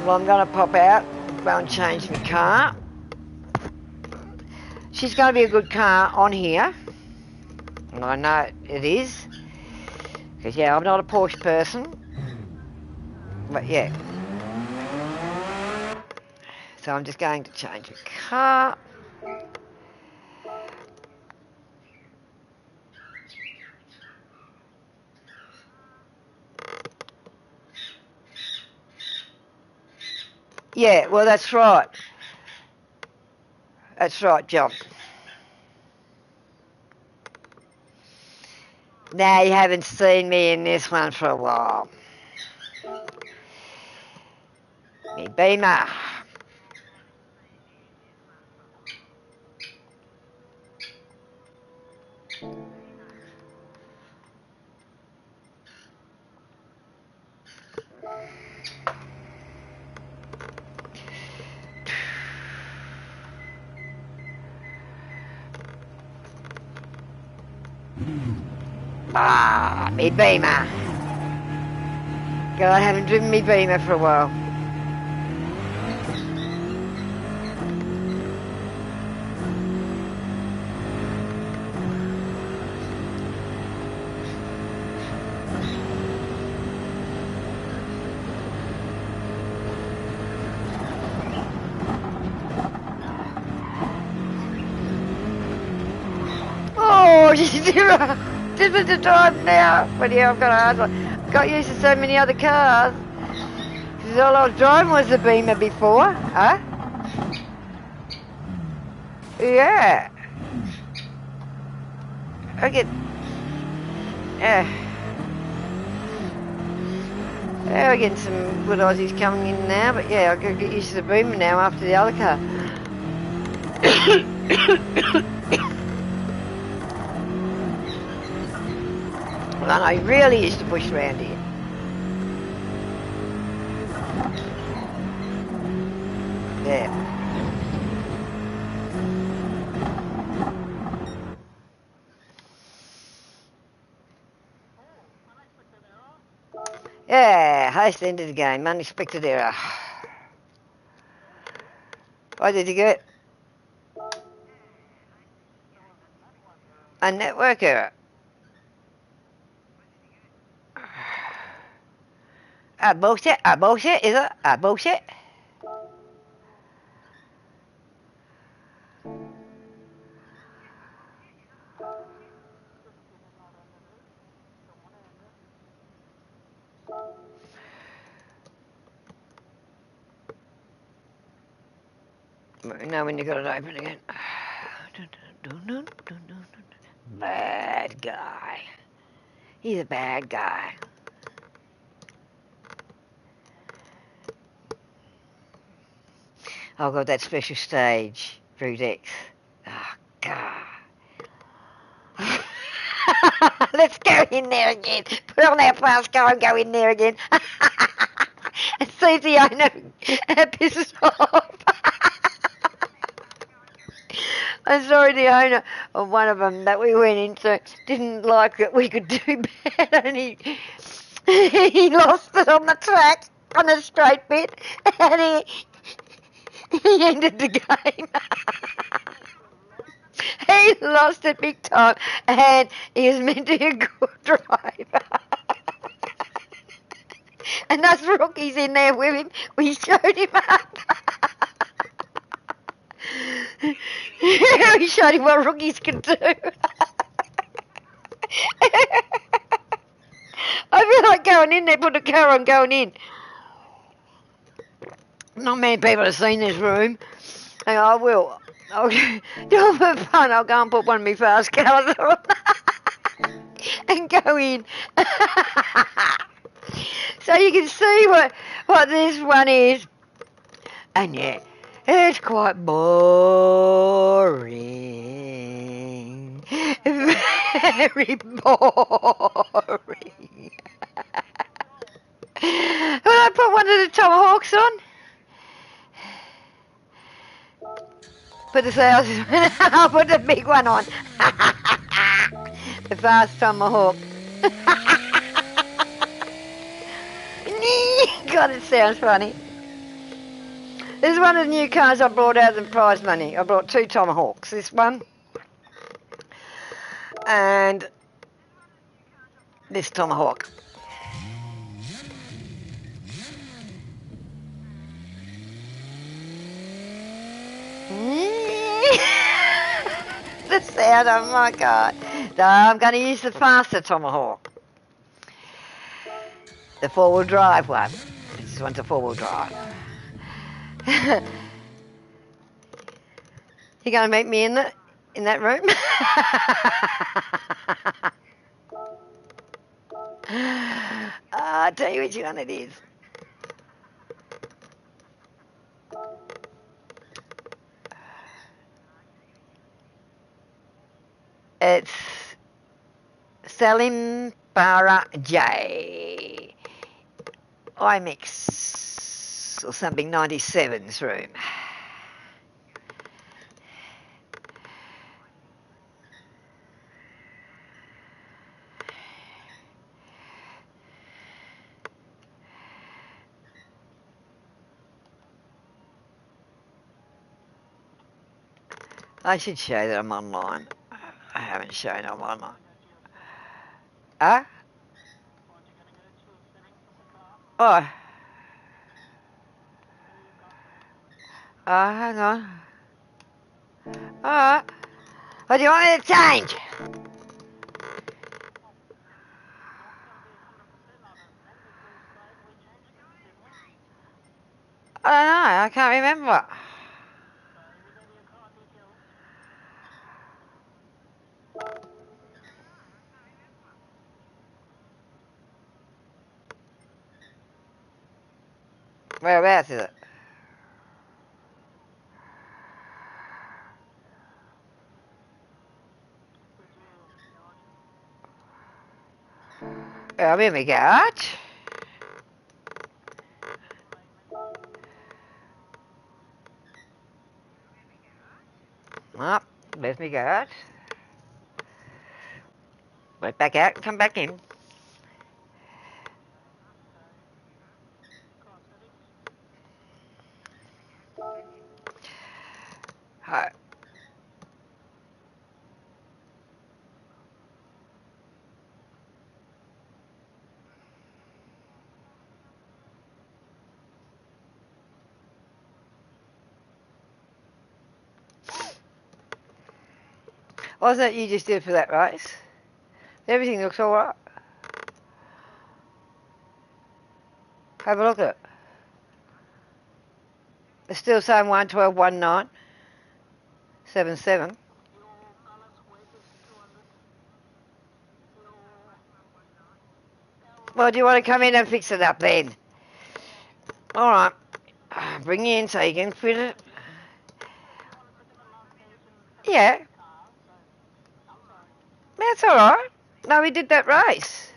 Well, I'm going to pop out, go and change my car. She's going to be a good car on here. And I know it is. Because, yeah, I'm not a Porsche person. But, yeah. So I'm just going to change my car. Yeah, well, that's right. That's right, John. Now you haven't seen me in this one for a while. Me Beamer. Me Beamer. God, I haven't driven me Beamer for a while. Oh, zero. Just with the drive now. But yeah, I've got used to so many other cars. Because all I was driving was the Beamer before. Huh? Yeah. I get... Yeah, we're getting some good Aussies coming in now. But yeah, I've got to get used to the Beamer now after the other car. Well, I really used to push around here. Yeah. Yeah, host ended the game. Unexpected error. What did you get? A network error. Bullshit. Bullshit. Is it? Bullshit. Now when you got it open again. Bad guy. He's a bad guy. I've got that special stage, Fruit X. Oh, God. Let's go in there again. Put on our fast car and go in there again. And see if the owner pisses off. I'm sorry, the owner of one of them that we went into didn't like that we could do better, and he lost it on the track on a straight bit, and he ended the game. He lost it big time, and he was meant to be a good driver. And those rookies in there with him, we showed him up. We showed him what rookies can do. I feel like going in there, put a car on going in. Not many people have seen this room. And I will. I'll do it for fun. I'll go and put one of my fast cars on and go in. So you can see what this one is. And yeah, it's quite boring. Very boring. Will I put one of the tomahawks on? Put the 1,000. I'll put the big one on. The fast tomahawk. God, it sounds funny. This is one of the new cars I brought out of the prize money. I brought 2 tomahawks. This one and this tomahawk. The sound, oh my God. So I'm going to use the faster tomahawk. The 4-wheel drive one. This one's a 4-wheel drive. You going to meet me in that room? I'll tell you which one it is. It's Salim Bara J. IMX or something 97's room. I should show that I'm online. I haven't shown I'm online. Huh? Oh. Hang on. Alright. What do you want me to change? I don't know. I can't remember. Whereabouts is it? I'm in my garage. Oh, there's my garage. Went back out, come back in. Hi. Wasn't that you just did for that race? Everything looks alright. Have a look at it. It's still saying 112.19.77. Well, do you want to come in and fix it up then? Alright. Bring you in so you can fit it. Yeah. That's alright. No, we did that race.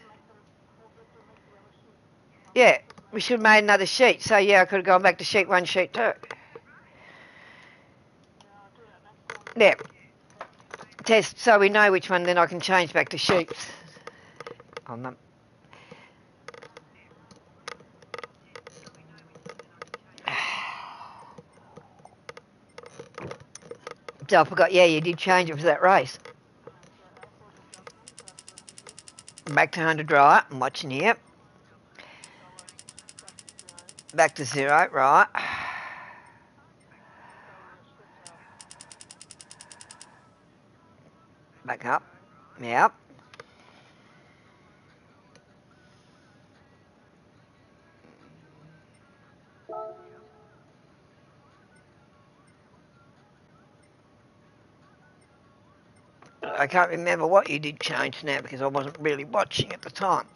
Yeah. We should have made another sheet. So, yeah, I could have gone back to sheet 1, sheet 2. Yeah. Test so we know which one, then I can change back to sheets on them. So I forgot, yeah, you did change it for that race. Back to 100, right? I'm watching here. Back to 0, right? Back up. Yep. I can't remember what you did change now because I wasn't really watching at the time.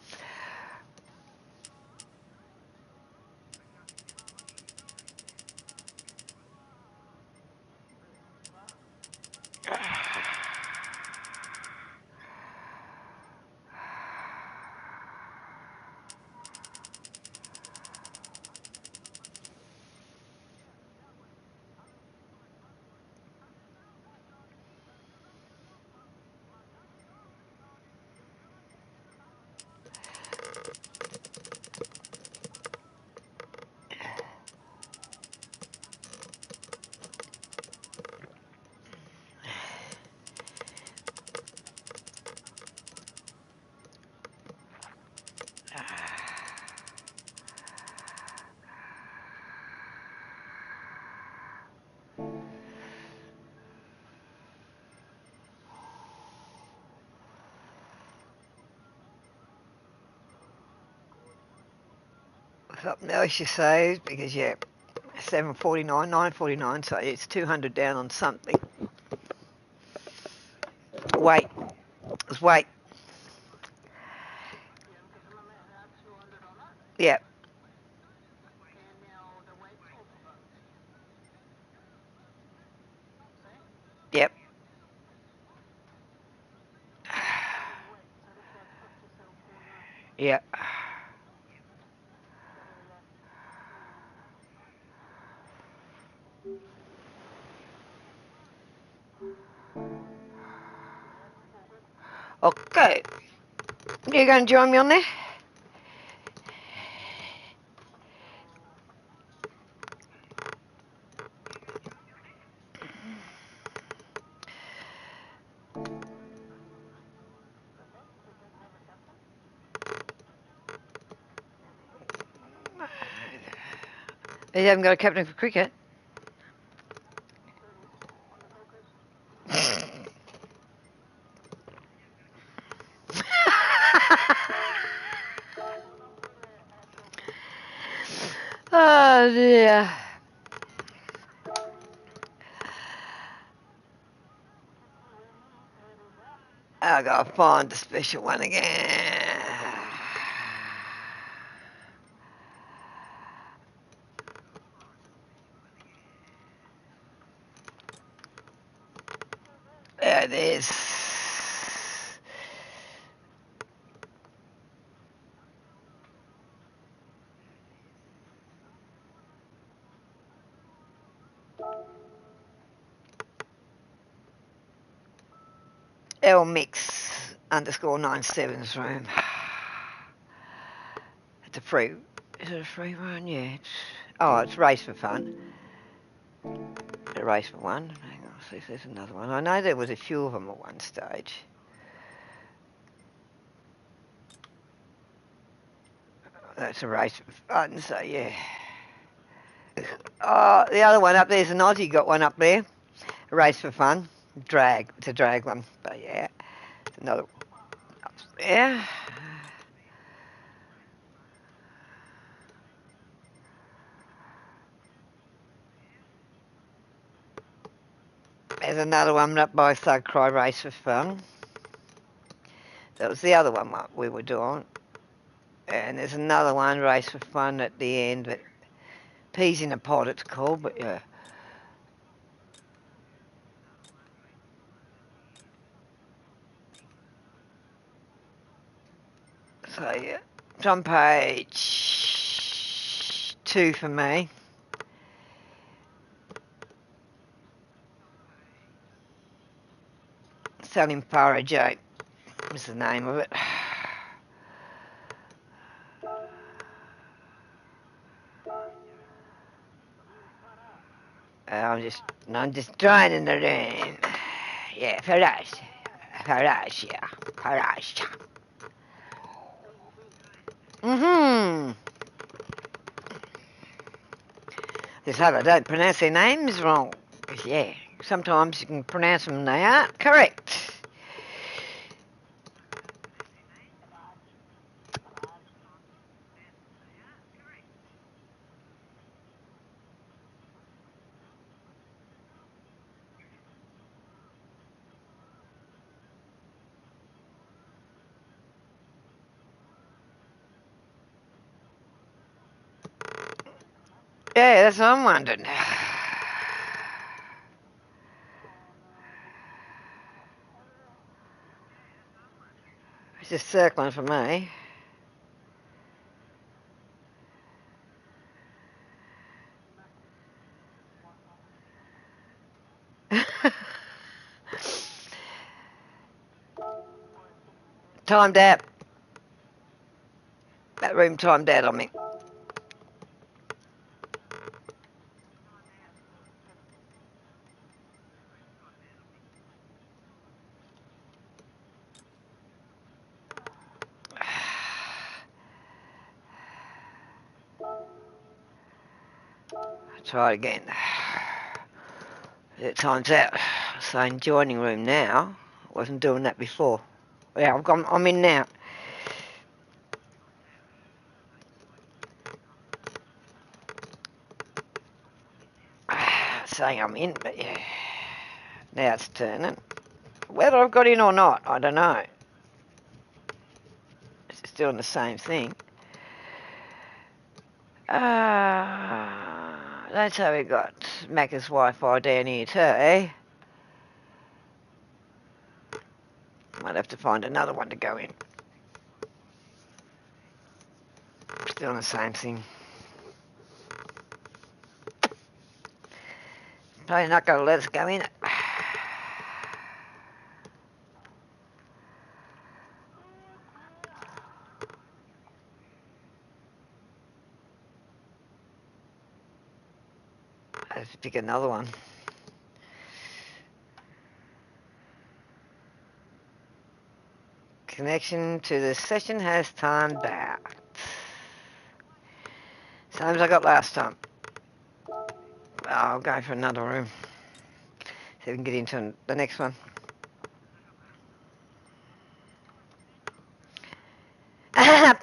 Something else you saved because, yeah, 7.49, 9.49, so it's 200 down on something. Wait. It's wait. Yeah. Yep. Yep. Okay. You going to join me on there? You haven't got a captain for cricket. Oh dear. I gotta find the special one again. There it is. L mix underscore 97's room. It's a free. Is it a free one? Yeah. It's race for fun. A race for one. Hang on, see if there's another one. I know there was a few of them at one stage. That's a race for fun, so yeah. Oh, the other one up there's an Aussie got one up there. A race for fun. Drag. It's a drag one. But yeah, another. Yeah. There's another one up by Thug Cry Race for Fun. That was the other one we were doing. And there's another one, Race for Fun, at the end. But Peas in a Pod it's called, but yeah. So yeah, it's on page 2 for me. Selling Porridge was the name of it. I'm just joining the room. Yeah, Farage. Farage, yeah. Farage. Mm-hmm. Just hope I don't pronounce their names wrong. 'Cause, yeah, sometimes you can pronounce them and they aren't correct. Yeah, that's what I'm wondering. It's just circling for me. Timed out. That room timed out on me. Try it again. It times out. Saying joining room now. I wasn't doing that before. Yeah, I'm in now. Saying I'm in, but yeah. Now it's turning. Whether I've got in or not, I don't know. It's doing the same thing. That's how we got Macca's Wi-Fi down here too, eh? Might have to find another one to go in. Still the same thing. Probably not going to let us go in. Let's pick another one. Connection to the session has timed out. Same as I got last time. I'll go for another room. So we can get into the next one.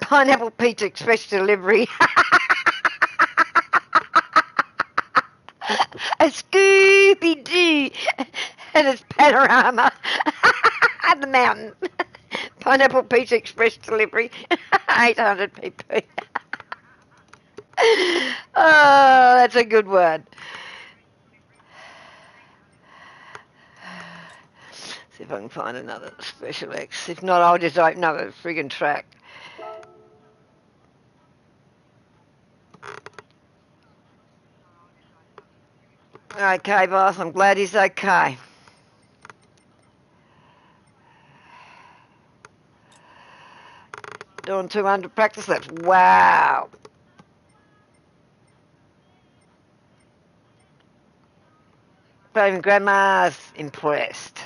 Pineapple Pizza Express delivery. A Scooby-Doo and its panorama at the mountain. Pineapple Pizza Express delivery. 800 pp. Oh, that's a good one. See if I can find another special X. If not, I'll just open up a friggin' track. Okay, boss, I'm glad he's okay. Doing 200 practice laps. Wow. But even Grandma's impressed.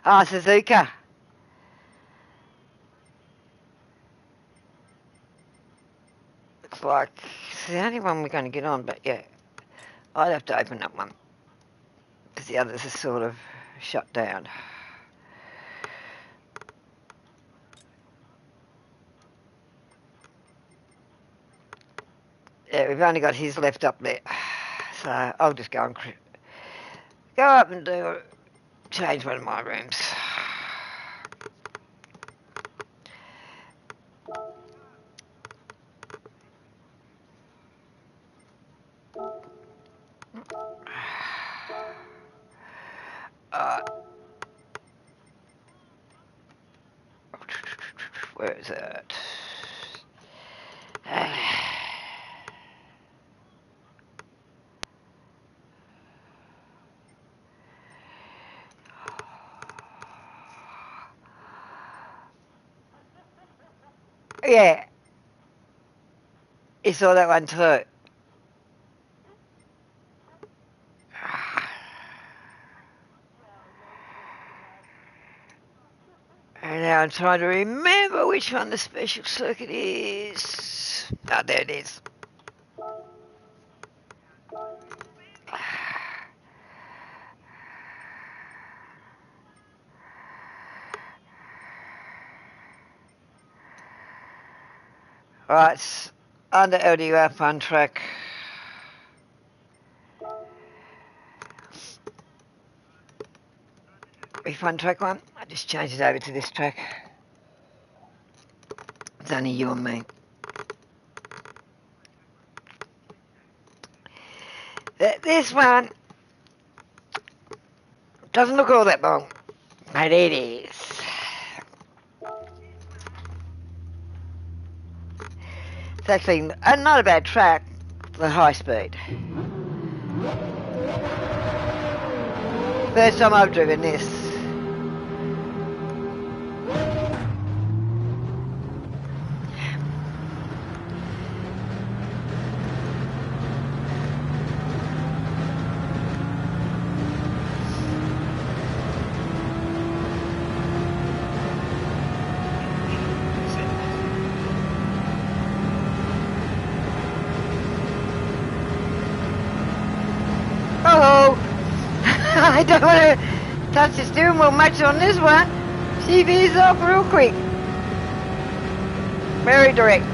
Ah, Suzuka. like it's the only one we're going to get on, but yeah, I'd have to open that one because the others are sort of shut down. Yeah, we've only got his left up there, so I'll just go and go up and change one of my rooms. Where is it? Yeah, you saw that one too. And now I'm trying to remember which one the special circuit is. Ah, there it is. Right, it's under LDUR fun track. Fun track one. I just changed it over to this track. It's only you and me. This one doesn't look all that long, but it is. It's actually not a bad track for high speed. First time I've driven this. Oh, I don't want to touch the steering wheel much on this one. She veers off real quick. Very direct.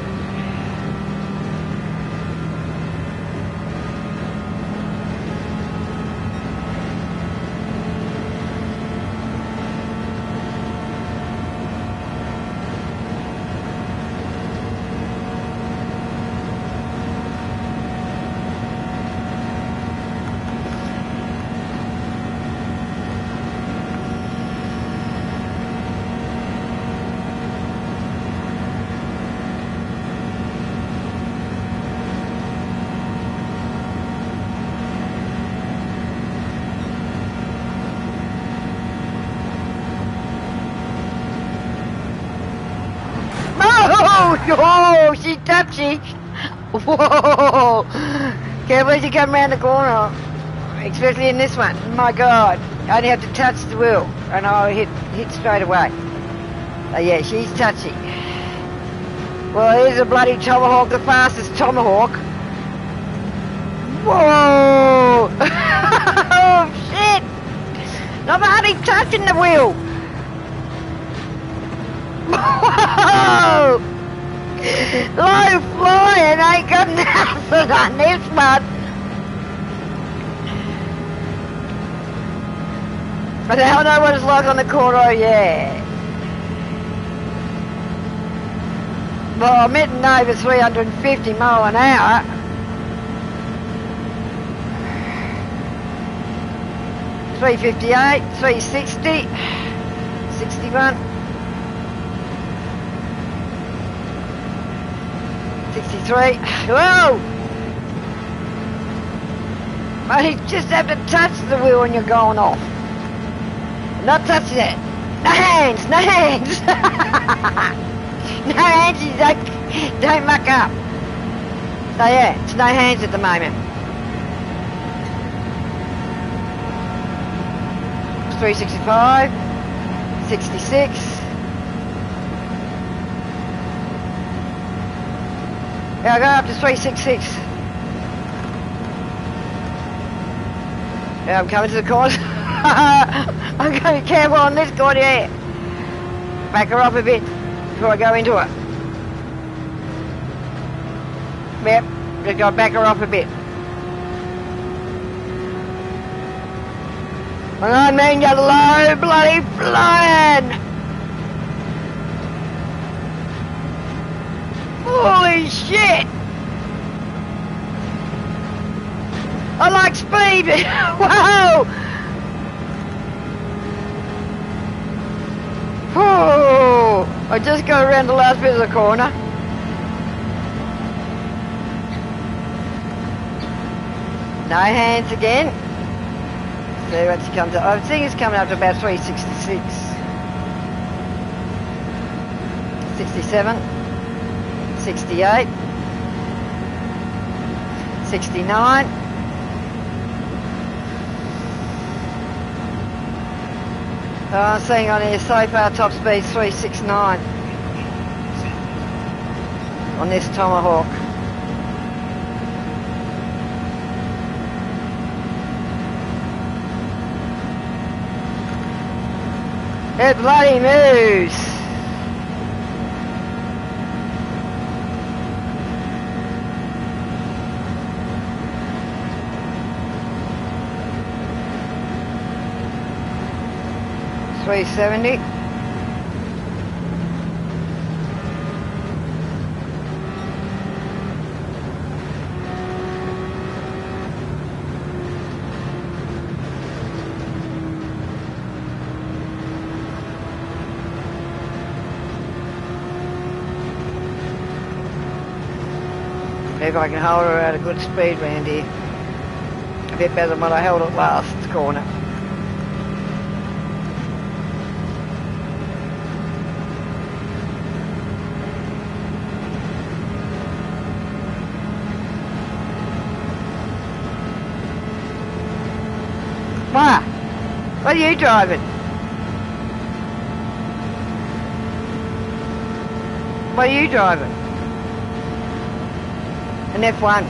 Oh, she's touchy. Whoa. Can't believe you come around the corner. Especially in this one. My God. I only have to touch the wheel and I'll hit straight away. So yeah, she's touchy. Well, here's a bloody tomahawk, the fastest tomahawk. Whoa. Oh, shit. I'm hardly touching the wheel. Whoa. Low flying, ain't got nothing on this one. But I know what it's like on the corner, yeah. Well, I'm hitting over 350 mile an hour. $358, $360, 61. 63. Whoa! But you just have to touch the wheel when you're going off. Not touching it. No hands, no hands. No hands, you don't muck up. So yeah, it's no hands at the moment. It's 365, 66. Yeah, I go up to 366. Yeah, I'm coming to the corner. I'm going to be careful on this corner here. Back her up a bit before I go into it. Yep, just got to back her up a bit. And I mean you're low bloody flying! Holy shit! I like speed! Wow! Oh, I just got around the last bit of the corner. No hands again. See what she comes up. I think it's coming up to about 366. 67. 68. 69. I'm seeing on here so far top speed 369 on this Tomahawk. It bloody moves. $370. If I can hold her at a good speed round here. A bit better than what I held at last corner. What? What are you driving? What are you driving? An F1.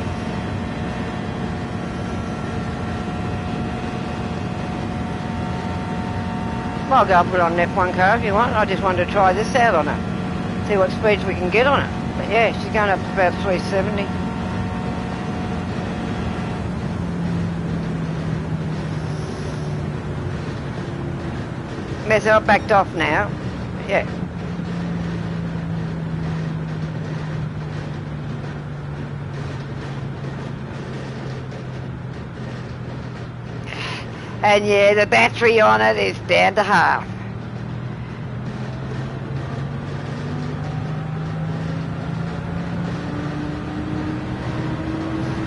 Well, I'll go and put on an F1 car if you want. I just wanted to try this out on it. See what speeds we can get on it. But yeah, she's going up to about 370. Yes, I've backed off now. Yeah. And yeah, the battery on it is down to half.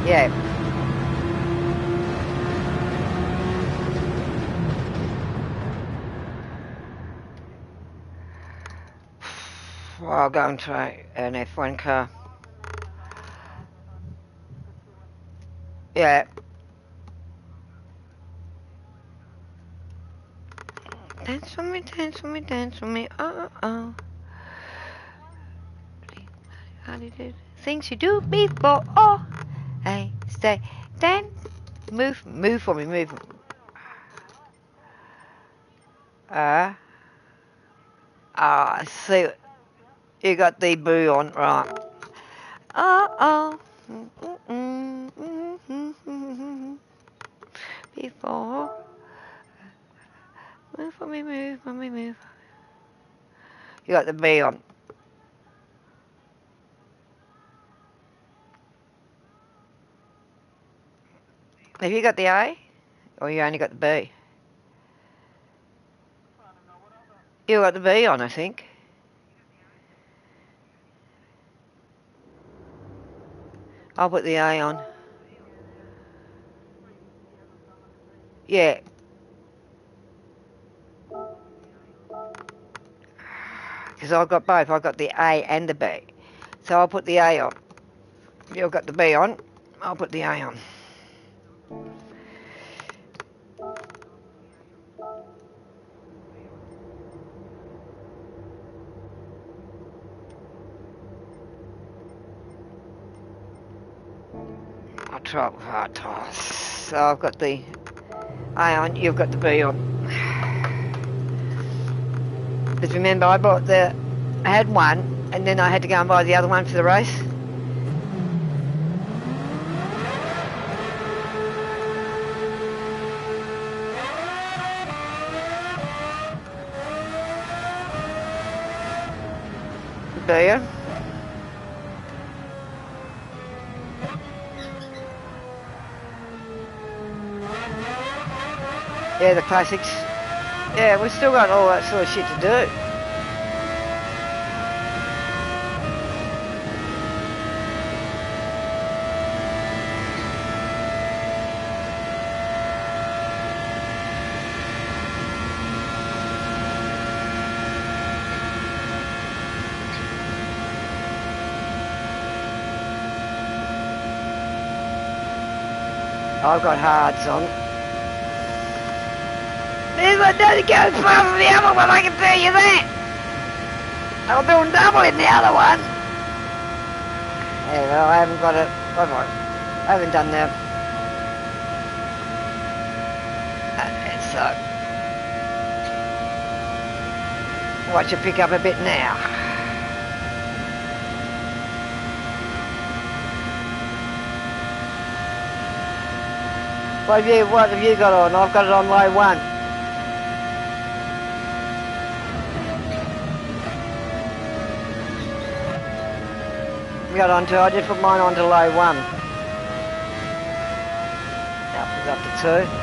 Yeah. Well, I'll go and try an F1 car. Yeah. Dance for me, dance for me, dance for me. Oh, oh. How do you do things you do before? Oh, I say, dance, move for me, move. I see. You got the boo on, right? Oh, oh. Before. Move for me, move for me, move. You got the B on. Have you got the A? Or you only got the B? You got the B on, I think. I'll put the A on. Yeah. Because I've got both. I've got the A and the B. So I'll put the A on. You've got the B on. I'll put the A on. hard tires. So I've got the A on, you've got the B on. Because remember, I had one, and then I had to go and buy the other one for the race. B on. Yeah, the classics. Yeah, we've still got all that sort of shit to do. I've got hards on. This one doesn't go as fast as the other one, I can tell you that. I'll do double in the other one. Yeah, well, I haven't got it. I haven't done that. So, watch it pick up a bit now. What have you got on? I've got it on low 1. I just put mine onto low 1. Now it's up to 2.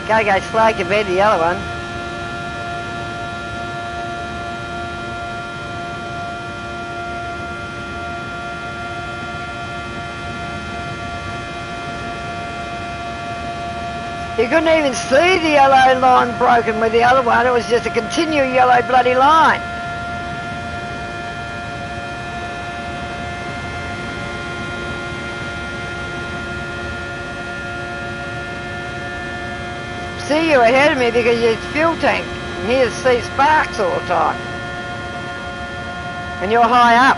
Gotta go slow compared to the other one. You couldn't even see the yellow line broken with the other one, it was just a continual yellow bloody line. See you ahead of me because your fuel tank. And here to see sparks all the time. And you're high up.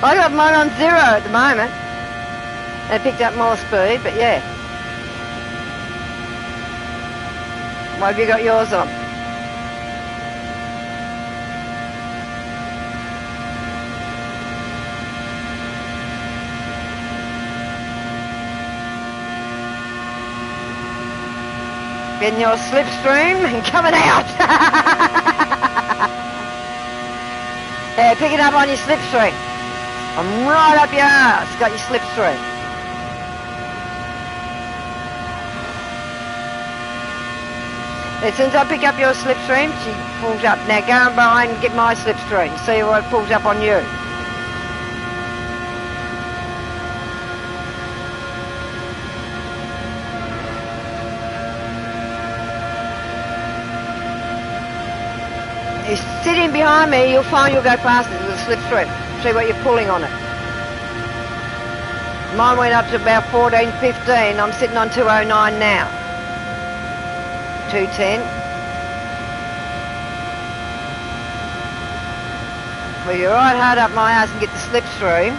I got mine on 0 at the moment. I picked up more speed, but yeah. What have you got yours on? Getting your slipstream and coming out. Yeah, pick it up on your slipstream. I'm right up your ass. Got your slipstream. As soon as I pick up your slipstream, she pulls up. Now go on behind and get my slipstream. See what pulls up on you. You're sitting behind me, you'll find you'll go faster to the slipstream. See what you're pulling on it. Mine went up to about 14.15. I'm sitting on 209 now. 210. Well, you're right hard up my ass and get the slipstream.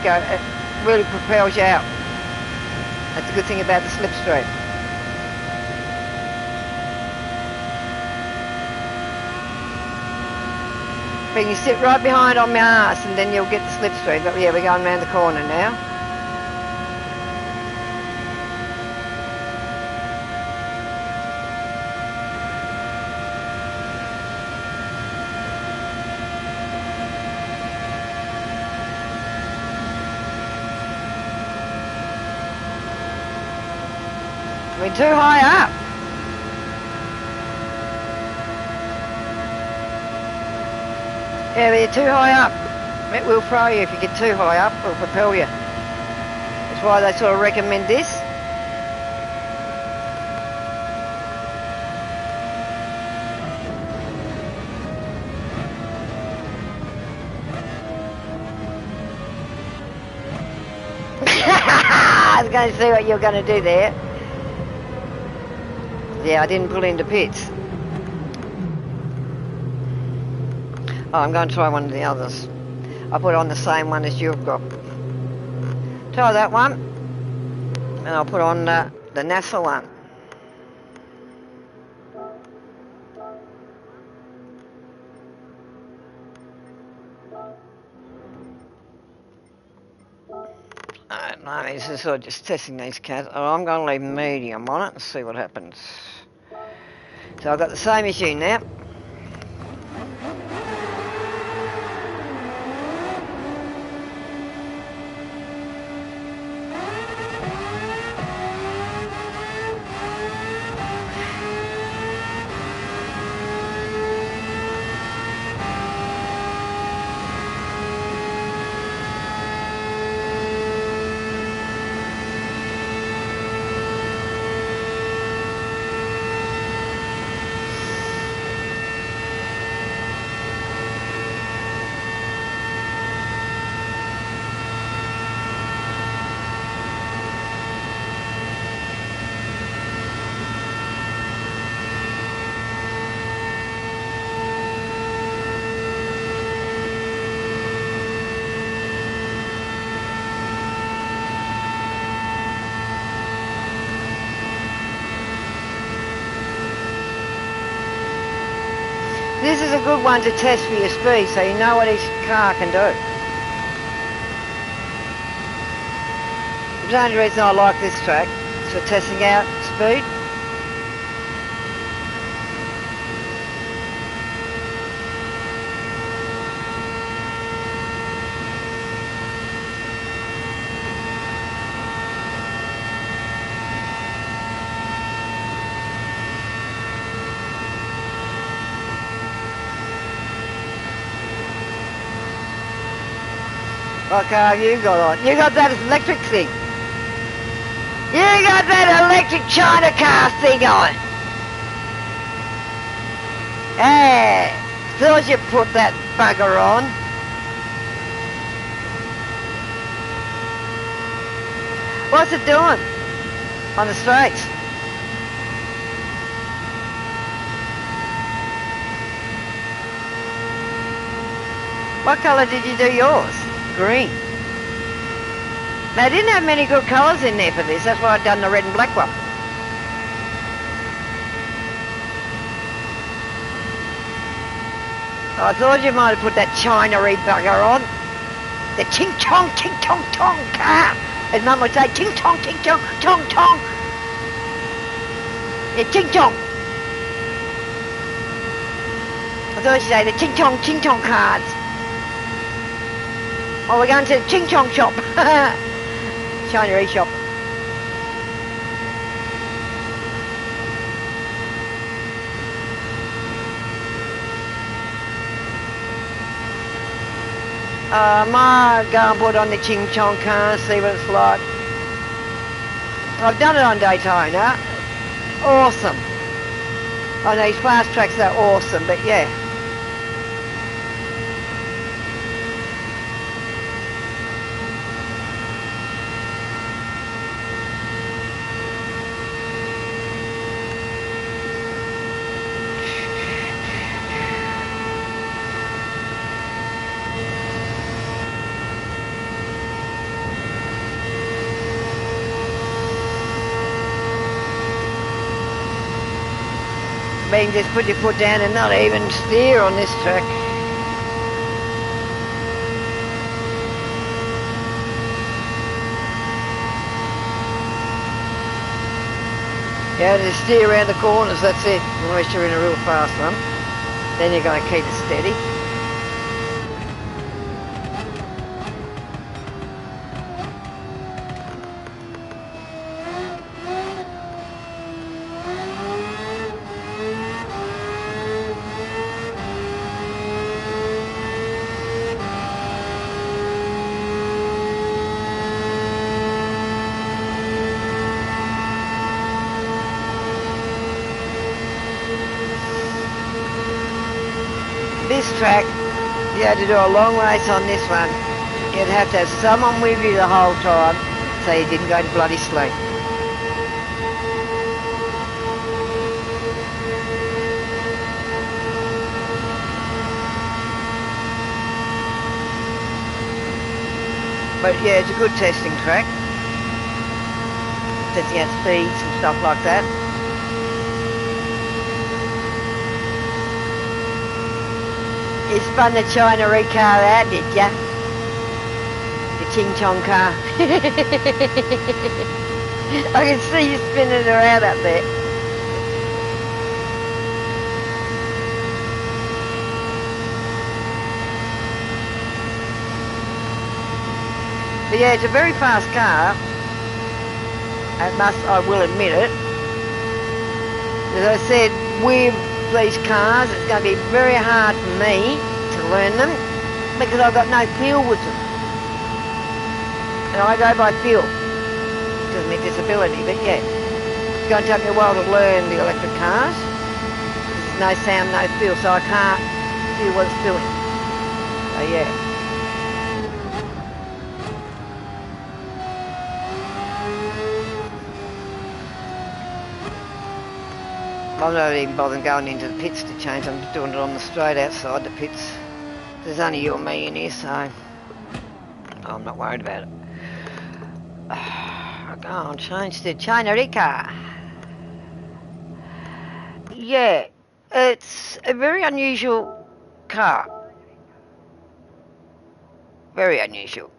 It really propels you out. That's a good thing about the slipstream. But you sit right behind on my ass and then you'll get the slipstream. But yeah, we're going round the corner now. We're too high up. Yeah, but you're too high up. It will throw you if you get too high up. It'll propel you. That's why they sort of recommend this. I was going to see what you were going to do there. Yeah, I didn't pull into pits. Oh, I'm going to try one of the others. I put on the same one as you've got. Try that one. And I'll put on the NASA one. I don't know, this is sort of just testing these cats. Oh, I'm going to leave medium on it and see what happens. So I've got the same as you now. This is a good one to test for your speed, so you know what each car can do. The only reason I like this track is for testing out speed. What car have you got on? You got that electric thing. You got that electric China car thing on. Hey, thought you put that bugger on. What's it doing on the straights? What colour did you do yours? Green. They didn't have many good colours in there for this, that's why I'd done the red and black one. I thought you might have put that China-y bugger on. The ting-tong car. As Mum would say, ting-tong, tong. Yeah, ting-tong. I thought she'd say the ting-tong cars. Oh, we're going to the Ching Chong shop. China shop. I might go and put on the Ching Chong car and see what it's like. I've done it on Daytona. Awesome. I know these fast tracks are awesome, but yeah. Mean just put your foot down and not even steer on this track. Yeah, just steer around the corners, that's it, unless you're in a real fast one. Then you're going to keep it steady. This track, you had to do a long race on this one. You'd have to have someone with you the whole time so you didn't go to bloody sleep. But yeah, it's a good testing track. Testing out speeds and stuff like that. You spun the China car out, did ya? The Ching Chong car. I can see you spinning around up there. But yeah, it's a very fast car. I will admit it. As I said, with these cars, it's going to be very hard for me to learn them because I've got no feel with them. And I go by feel because of my disability. But yeah, it's going to take me a while to learn the electric cars. There's no sound, no feel, so I can't feel what it's doing. So yeah. I'm not even bothering going into the pits to change. I'm just doing it on the straight outside the pits. There's only you and me in here, so I'm not worried about it. I'll go and change to China car. Yeah, it's a very unusual car. Very unusual.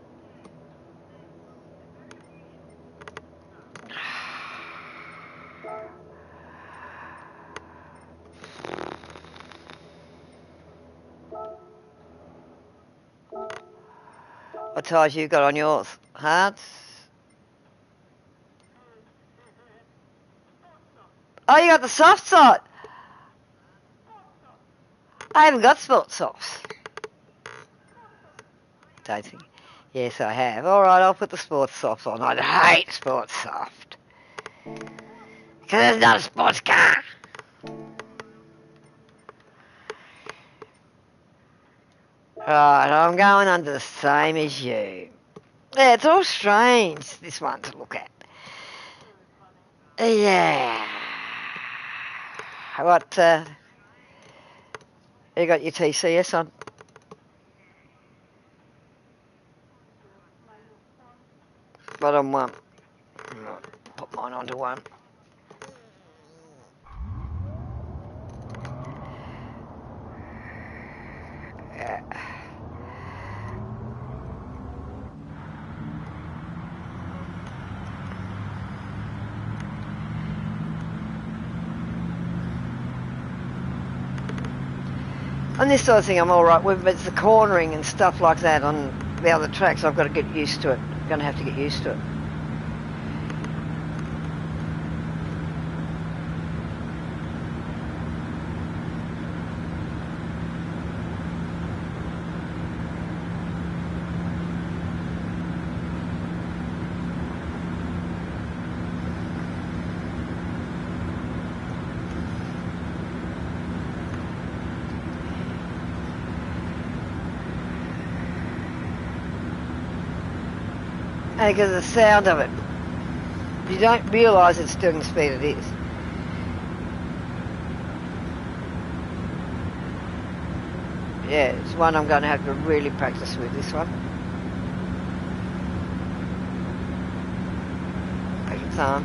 What tyres you got on yours? Hards? Oh, you got the soft side. I haven't got sports softs. Don't think. Yes, I have. All right, I'll put the sports softs on. I hate sports soft because it's not a sports car. Right, I'm going under the same as you. Yeah, it's all strange, this one to look at. Yeah. What, you got your TCS on? But on one. Put mine onto one. Yeah. On this sort of thing I'm alright with, but it's the cornering and stuff like that on the other tracks. I've got to get used to it. I'm going to have to get used to it. And because of the sound of it, you don't realise it's doing the speed it is. Yeah, it's one I'm going to have to really practice with, this one. Take your time.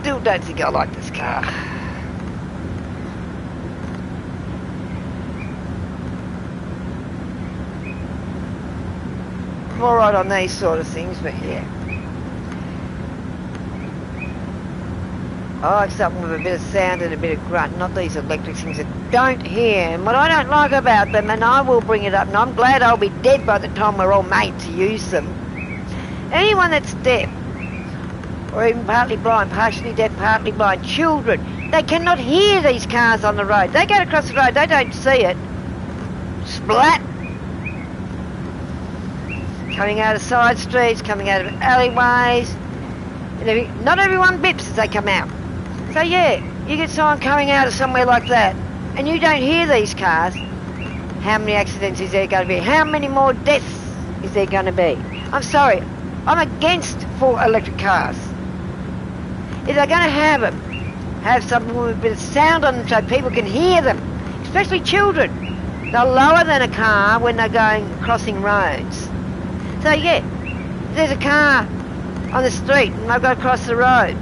still don't think I like this car. I'm alright on these sort of things, but yeah. I like something with a bit of sound and a bit of grunt, not these electric things that don't hear. And what I don't like about them, and I will bring it up, and I'm glad I'll be dead by the time we're all made to use them. Anyone that's deaf, or even partly blind, partially deaf, partly blind, children, they cannot hear these cars on the road. They go across the road, they don't see it. Splat! Coming out of side streets, coming out of alleyways. And not everyone bips as they come out. So yeah, you get someone coming out of somewhere like that, and you don't hear these cars. How many accidents is there going to be? How many more deaths is there going to be? I'm sorry, I'm against full electric cars. If they're going to have them, have something with a bit of sound on them so people can hear them, especially children. They're lower than a car when they're crossing roads. So yeah, if there's a car on the street and they've got to cross the road,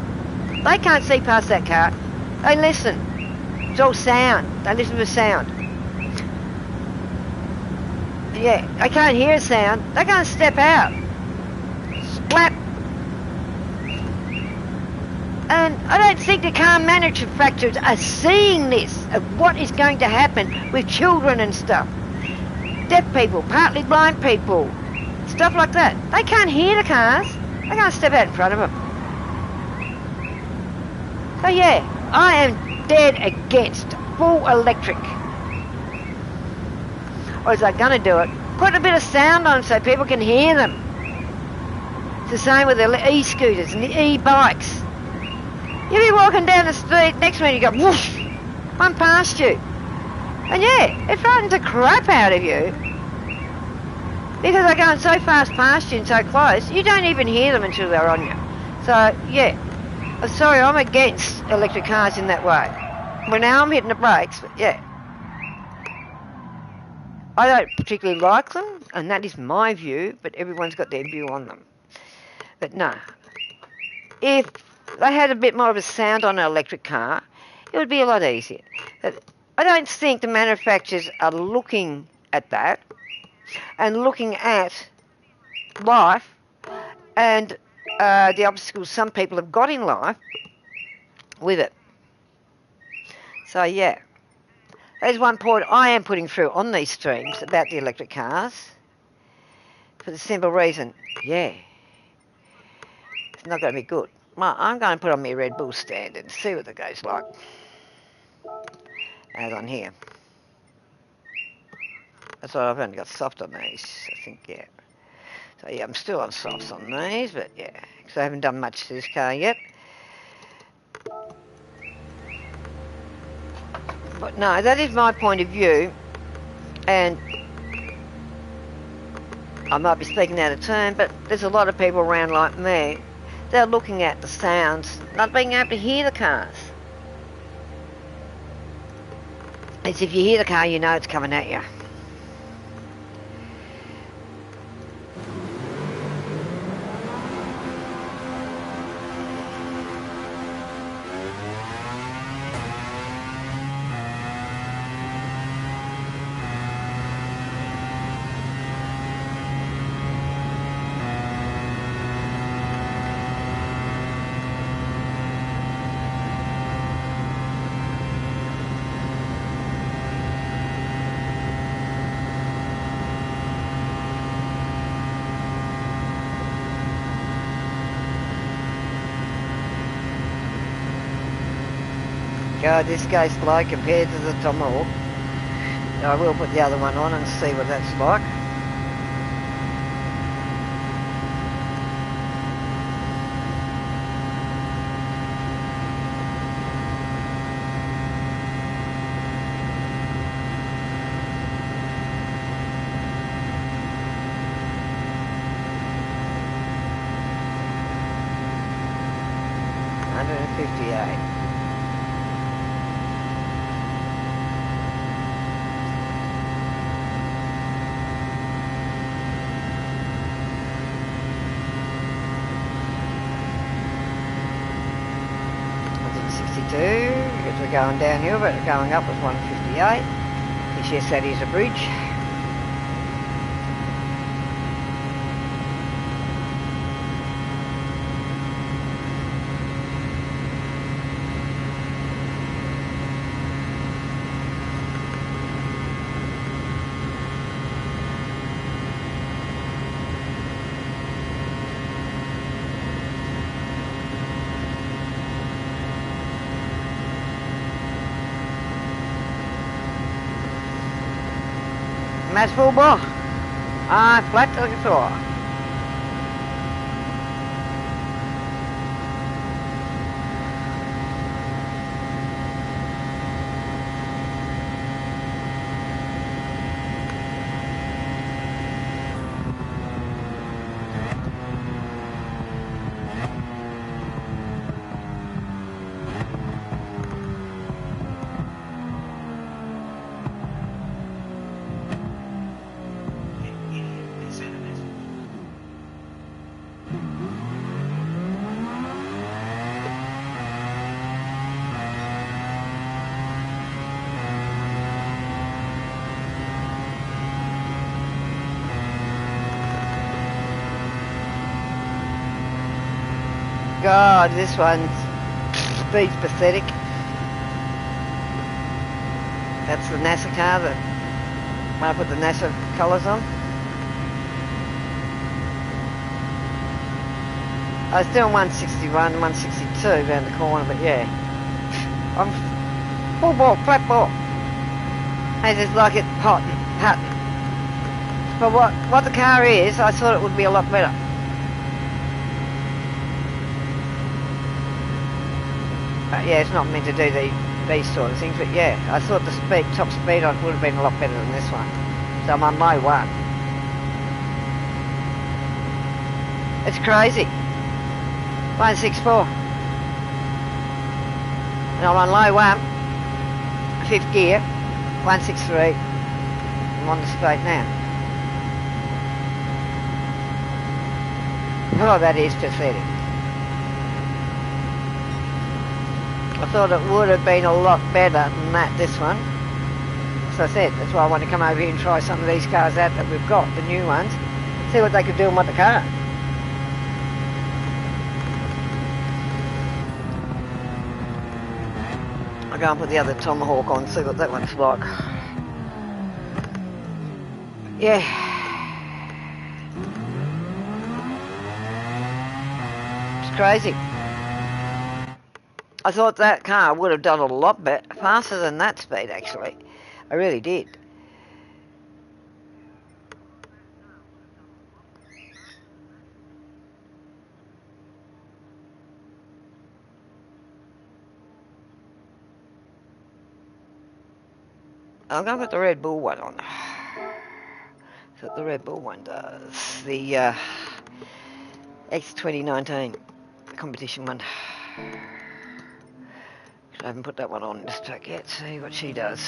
they can't see past that car. They listen. It's all sound. They listen to sound. Yeah, they can't hear a sound. They're going to step out. Slap. And I don't think the car manufacturers are seeing this, of what is going to happen with children and stuff. Deaf people, partly blind people, stuff like that. They can't hear the cars. They're going to step out in front of them. So yeah, I am dead against full electric. Or is they going to do it? Put a bit of sound on so people can hear them. It's the same with the e-scooters and the e-bikes. You'll be walking down the street, next minute you go whoosh, one past you. And yeah, it frightens the crap out of you. Because they're going so fast past you and so close, you don't even hear them until they're on you. So yeah, I'm sorry, I'm against electric cars in that way. Well, now I'm hitting the brakes, but yeah. I don't particularly like them, and that is my view, but everyone's got their view on them. But no, if they had a bit more of a sound on an electric car, it would be a lot easier. But I don't think the manufacturers are looking at that and looking at life and the obstacles some people have got in life with it. So yeah, there's one point I am putting through on these streams about the electric cars for the simple reason, yeah, it's not going to be good. Well, I'm going to put on my Red Bull stand and see what it goes like. As on here. That's why I've only got soft on these, I think, yeah. So yeah, I'm still on softs on these, but yeah, because I haven't done much to this car yet. But no, that is my point of view, and I might be speaking out of turn, but there's a lot of people around like me. They're looking at the sounds, not being able to hear the cars. It's if you hear the car, you know it's coming at you. God, this goes slow compared to the Tomahawk. I will put the other one on and see what that's like. $158. we're going downhill, but going up was 158. This yes, that is a bridge. And that's full bore. Flat like a floor. God, this one's speed's pathetic. That's the NASA car that when I put the NASA colours on. I was doing 161, 162 around the corner, but yeah. I'm full ball, flat ball. I just like it hot. But what the car is, I thought it would be a lot better. Yeah, it's not meant to do these sort of things, but yeah, I thought the top speed on it would have been a lot better than this one. So I'm on low one. It's crazy. 164. And I'm on low one, 5th gear, 163. I'm on the straight now. Oh, that is pathetic. I thought it would have been a lot better than this one. As I said, that's why I want to come over here and try some of these cars out that we've got, the new ones, see what they could do and what the car. I'll go and put the other Tomahawk on, see what that one's like. Yeah. It's crazy. I thought that car would have done a lot better, faster than that speed actually. I really did. I'm going to put the Red Bull one on. That's what the Red Bull one does. The X 2019 competition one. I haven't put that one on this track yet, see what she does.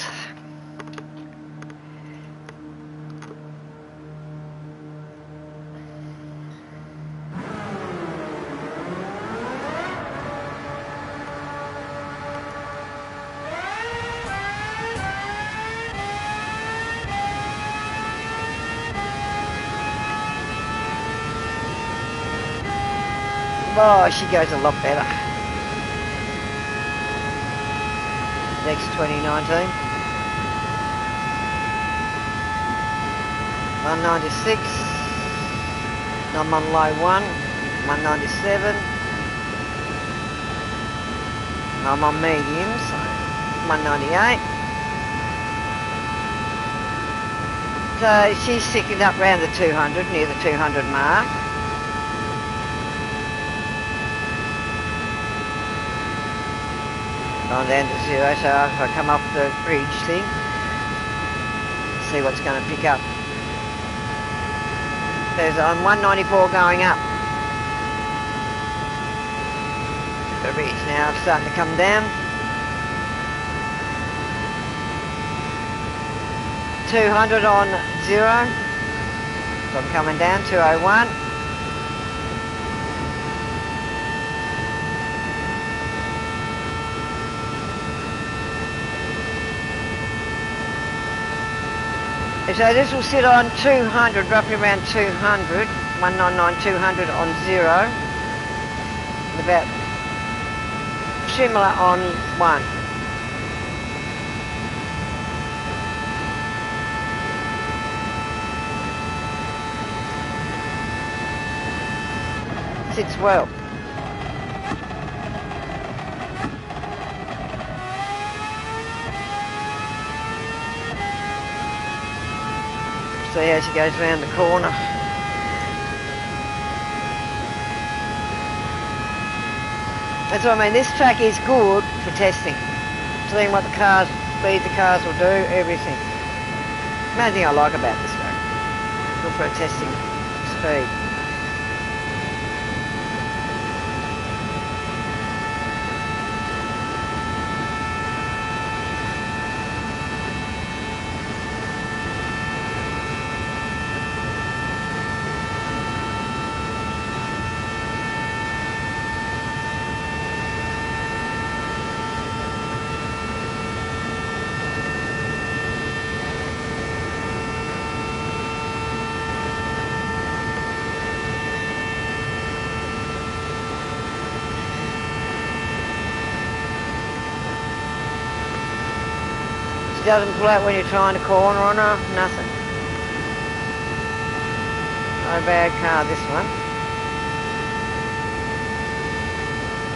Oh, she goes a lot better. Next 2019. 196. I'm on low 1. 197. I'm on medium, so 198. So she's sticking up around the 200, near the 200 mark. Gone down to 0, so if I come up the bridge thing, see what's going to pick up. There's on 194 going up. The bridge now starting to come down. 200 on 0. So I'm coming down, 201. So this will sit on 200, roughly around 200, 199, 200 on 0, and about similar on 1. Sits well. See how she goes round the corner. That's what I mean, this track is good for testing. Seeing what the cars, speed the cars will do, everything. Main thing I like about this track. Good for a testing speed. Doesn't pull out when you're trying to corner on her, nothing. Not a bad car, this one.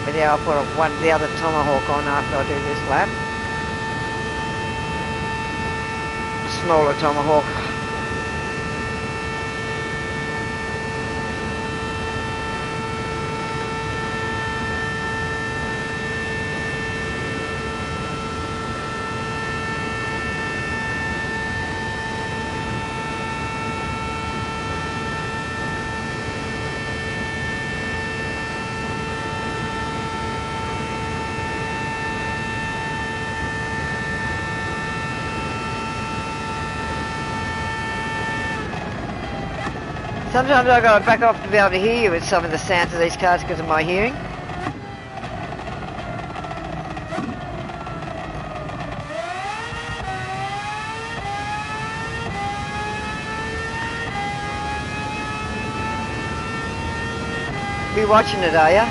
But yeah, I'll put the other Tomahawk on after I do this lap. Smaller Tomahawk. Sometimes I've got to back off to be able to hear you with some of the sounds of these cars because of my hearing. Be watching it, are ya?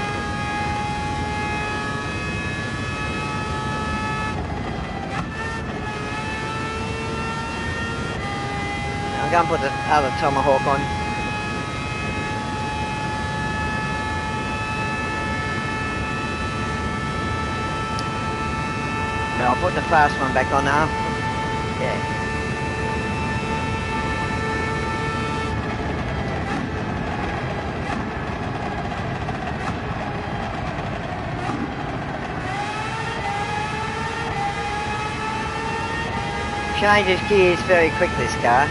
I'm going to put the other Tomahawk on. I'll put the fast one back on now. Yeah. Changes gears very quick, this car.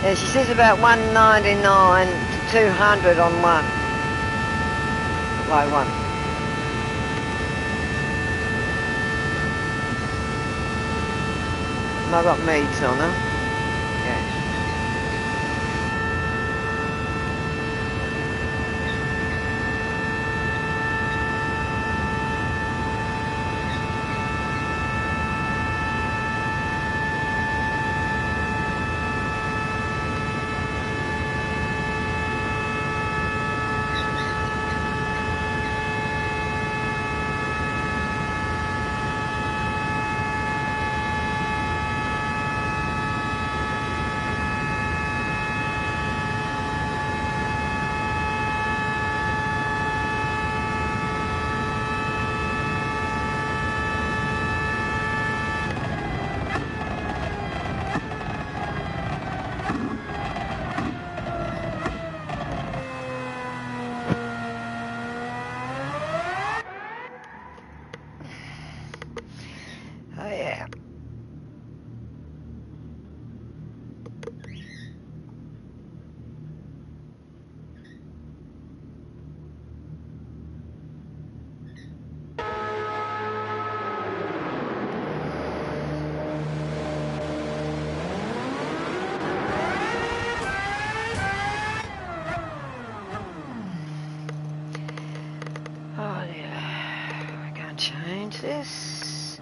Yeah, she says about 199 to 200 on 1. Like 1. I've got meads on them. Yeah. Oh yeah. What's this?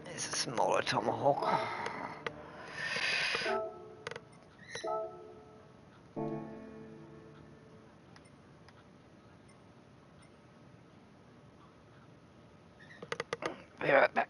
There's a smaller tomahawk. Be right back.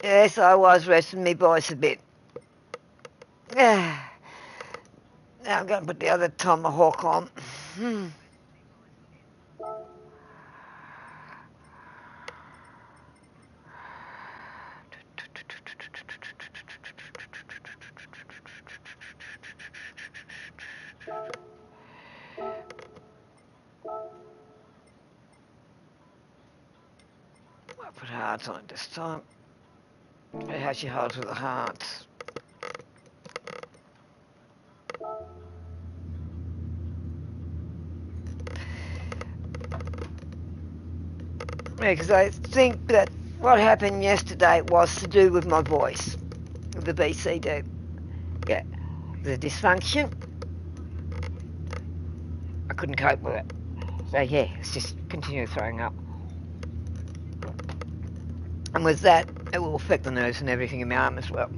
Yes, I was resting my voice a bit. Now I'm going to put the other tomahawk on. I'll put hearts on it this time. How she holds with the hearts. Yeah, because I think that what happened yesterday was to do with my voice, the BCD. Yeah, the dysfunction. I couldn't cope with it. So yeah, it's just continue throwing up. And with that, it will affect the nerves and everything in my arm as well.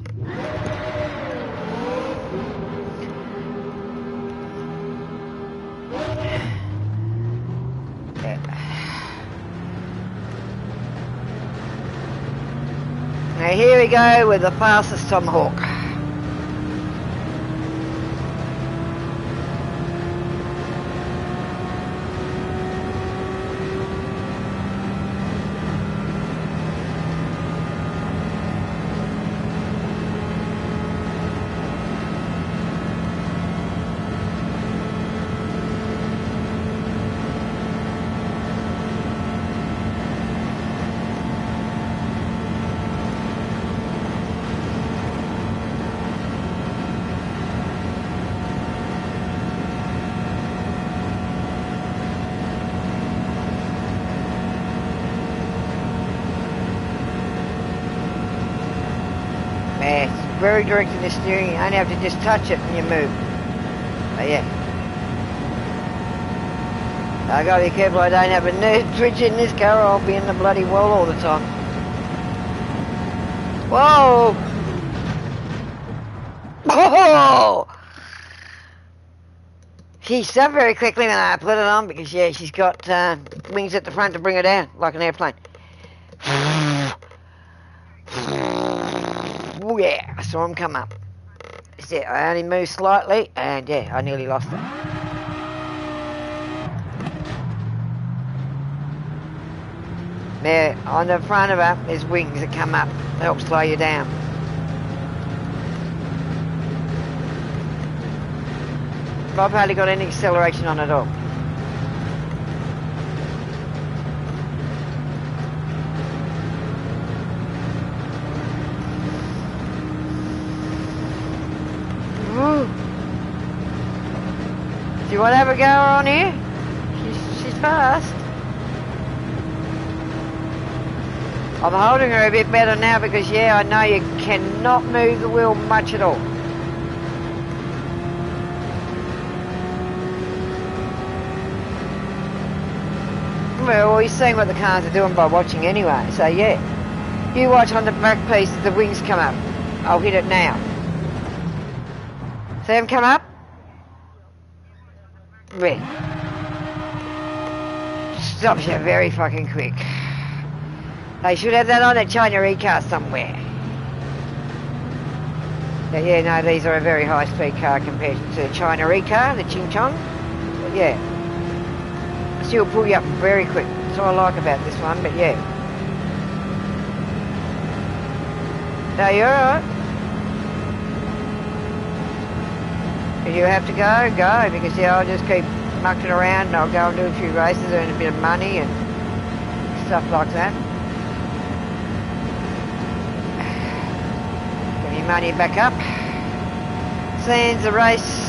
Now here we go with the fastest tomahawk. Yeah, it's very direct in the steering. You only have to just touch it and you move. But yeah. I gotta be careful I don't have a nerve twitch in this car or I'll be in the bloody wall all the time. Whoa! Oh! She stopped very quickly when I put it on because yeah, she's got wings at the front to bring her down like an airplane. Oh yeah, I saw him come up. That's it, I only moved slightly and yeah, I nearly lost it. There, on the front of her, there's wings that come up, help slow you down. I've hardly got any acceleration on at all. Ooh. Do you want to have a go on here? She's fast. I'm holding her a bit better now because yeah, I know you cannot move the wheel much at all. Well, you're seeing what the cars are doing by watching anyway, so yeah. You watch on the back piece as the wings come up. I'll hit it now. See them come up? Red. Stops you very fucking quick. They should have that on a China e-car somewhere. But yeah, no, these are a very high-speed car compared to the China e-car, the Ching Chong. But yeah. Still pull you up very quick. That's what I like about this one, but yeah. No, you're alright. If you have to go, go, because yeah, I'll just keep mucking around and I'll go and do a few races, earn a bit of money and stuff like that. Get your money back up. Sands the race.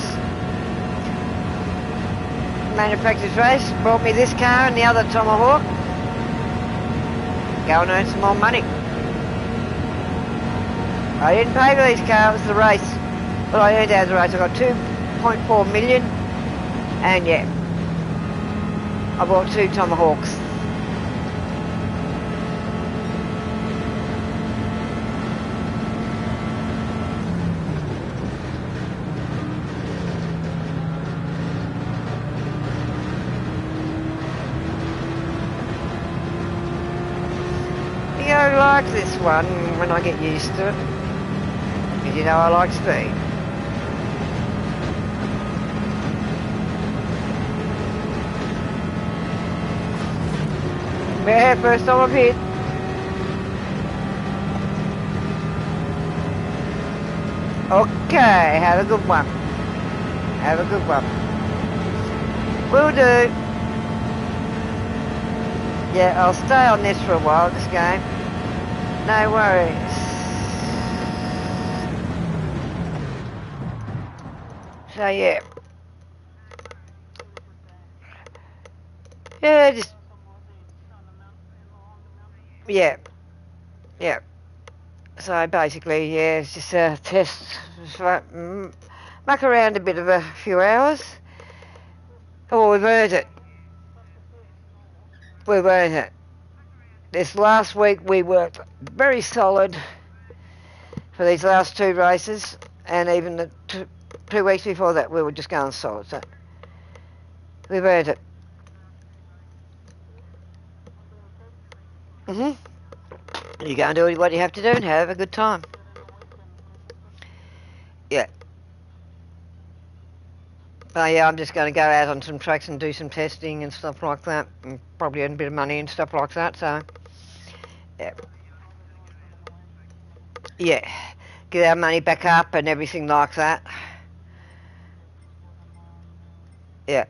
Manufacturer's race, brought me this car and the other Tomahawk. Go and earn some more money. I didn't pay for these cars, it was the race. Well, I earned out the race. I got 2.4 million and yeah, I bought 2 Tomahawks. like this one when I get used to it. Because you know I like speed. Yeah, first time I've hit. Okay, have a good one. Have a good one. Will do. Yeah, I'll stay on this for a while, this game. No worries. So yeah. Yeah, just... Yeah. Yeah. So basically, yeah, it's just a test. Just muck around a bit of a few hours. Oh, we've earned it. We've earned it. This last week we worked very solid for these last two races, and even the 2 weeks before that we were just going solid. So we've earned it. You go and do what you have to do and have a good time. Yeah. But yeah, I'm just going to go out on some tracks and do some testing and stuff like that, and probably earn a bit of money and stuff like that. So yeah. Yeah. Get our money back up and everything like that. Yeah.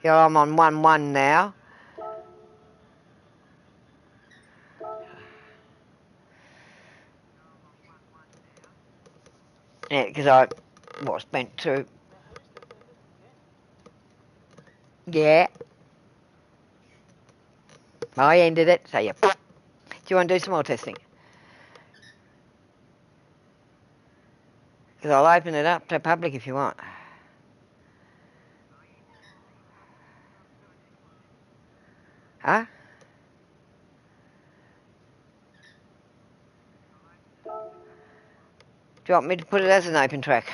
Yeah, I'm on 1-1 now. Yeah, because I spent 2. Yeah. I ended it, so yeah. Do you want to do some more testing? Because I'll open it up to public if you want. Huh? Do you want me to put it as an open track?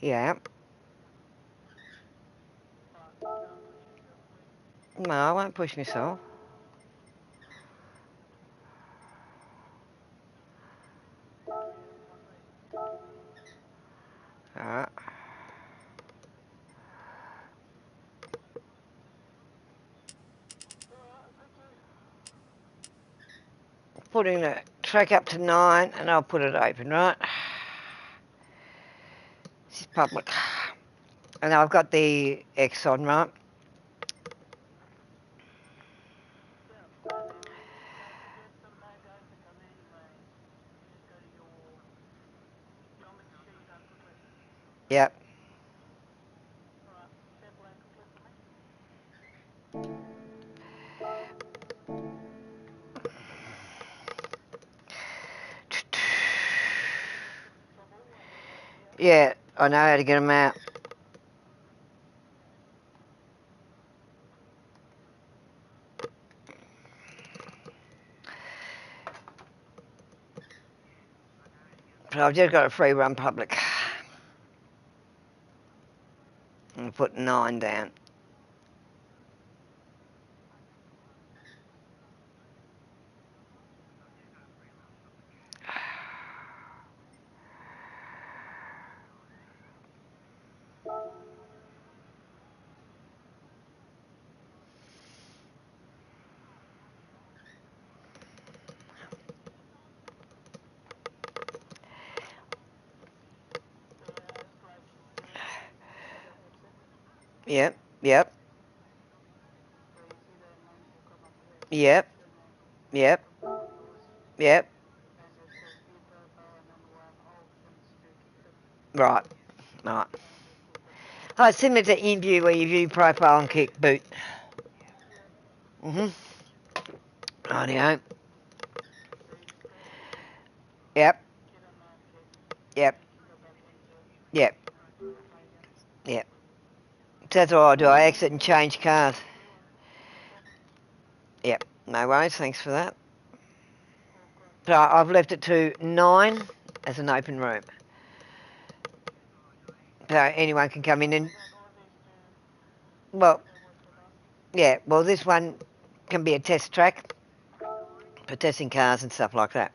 Yeah. No, I won't push myself. Alright. Putting the track up to 9 and I'll put it open, right? This is public. And I've got the X on, right? Yep. Yeah, I know how to get them out. So I've just got a free run public. And put 9 down. Yep, yep, yep, yep, yep. Right, right. Oh, it's similar to InView where you view profile and kick boot. Rightio. Yep, yep, yep, yep. So that's all I do. I exit and change cars. Yep, no worries. Thanks for that. So I've left it to 9 as an open room. So anyone can come in and, well, yeah, well, this one can be a test track for testing cars and stuff like that.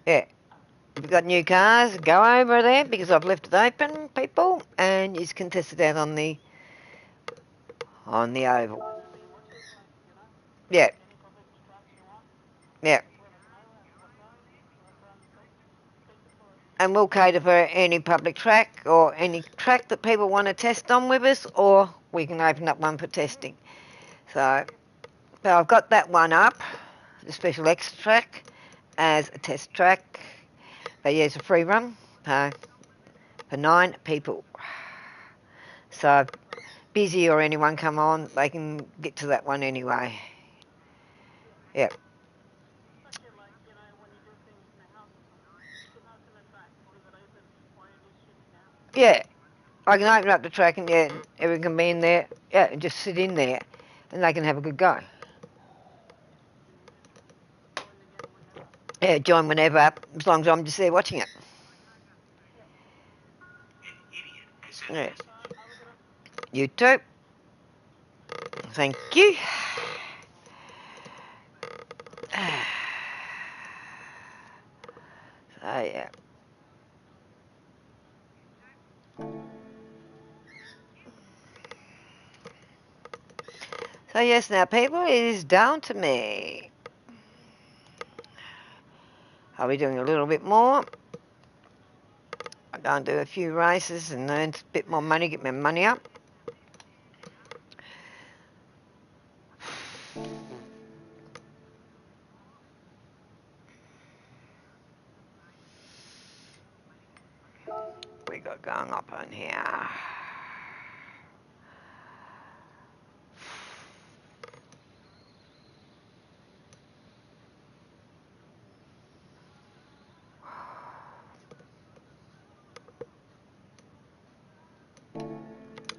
Yeah. If you've got new cars, go over there because I've left it open, people, and you can test it out on the oval. Yeah. Yeah. And we'll cater for any public track or any track that people want to test on with us, or we can open up one for testing. So I've got that one up, the special extra track, as a test track. But yeah, it's a free run for 9 people. So busy or anyone come on, they can get to that one anyway. Yeah. Yeah. I can open up the track and yeah, everyone can be in there, yeah, and just sit in there and they can have a good go. Yeah, join whenever, as long as I'm just there watching it. An idiot has sent a Yeah. message. You too. Thank you. So yeah. So yes, now people, it is down to me. I'll be doing a little bit more. I'll go and do a few races and earn a bit more money, get my money up. We got going up on here.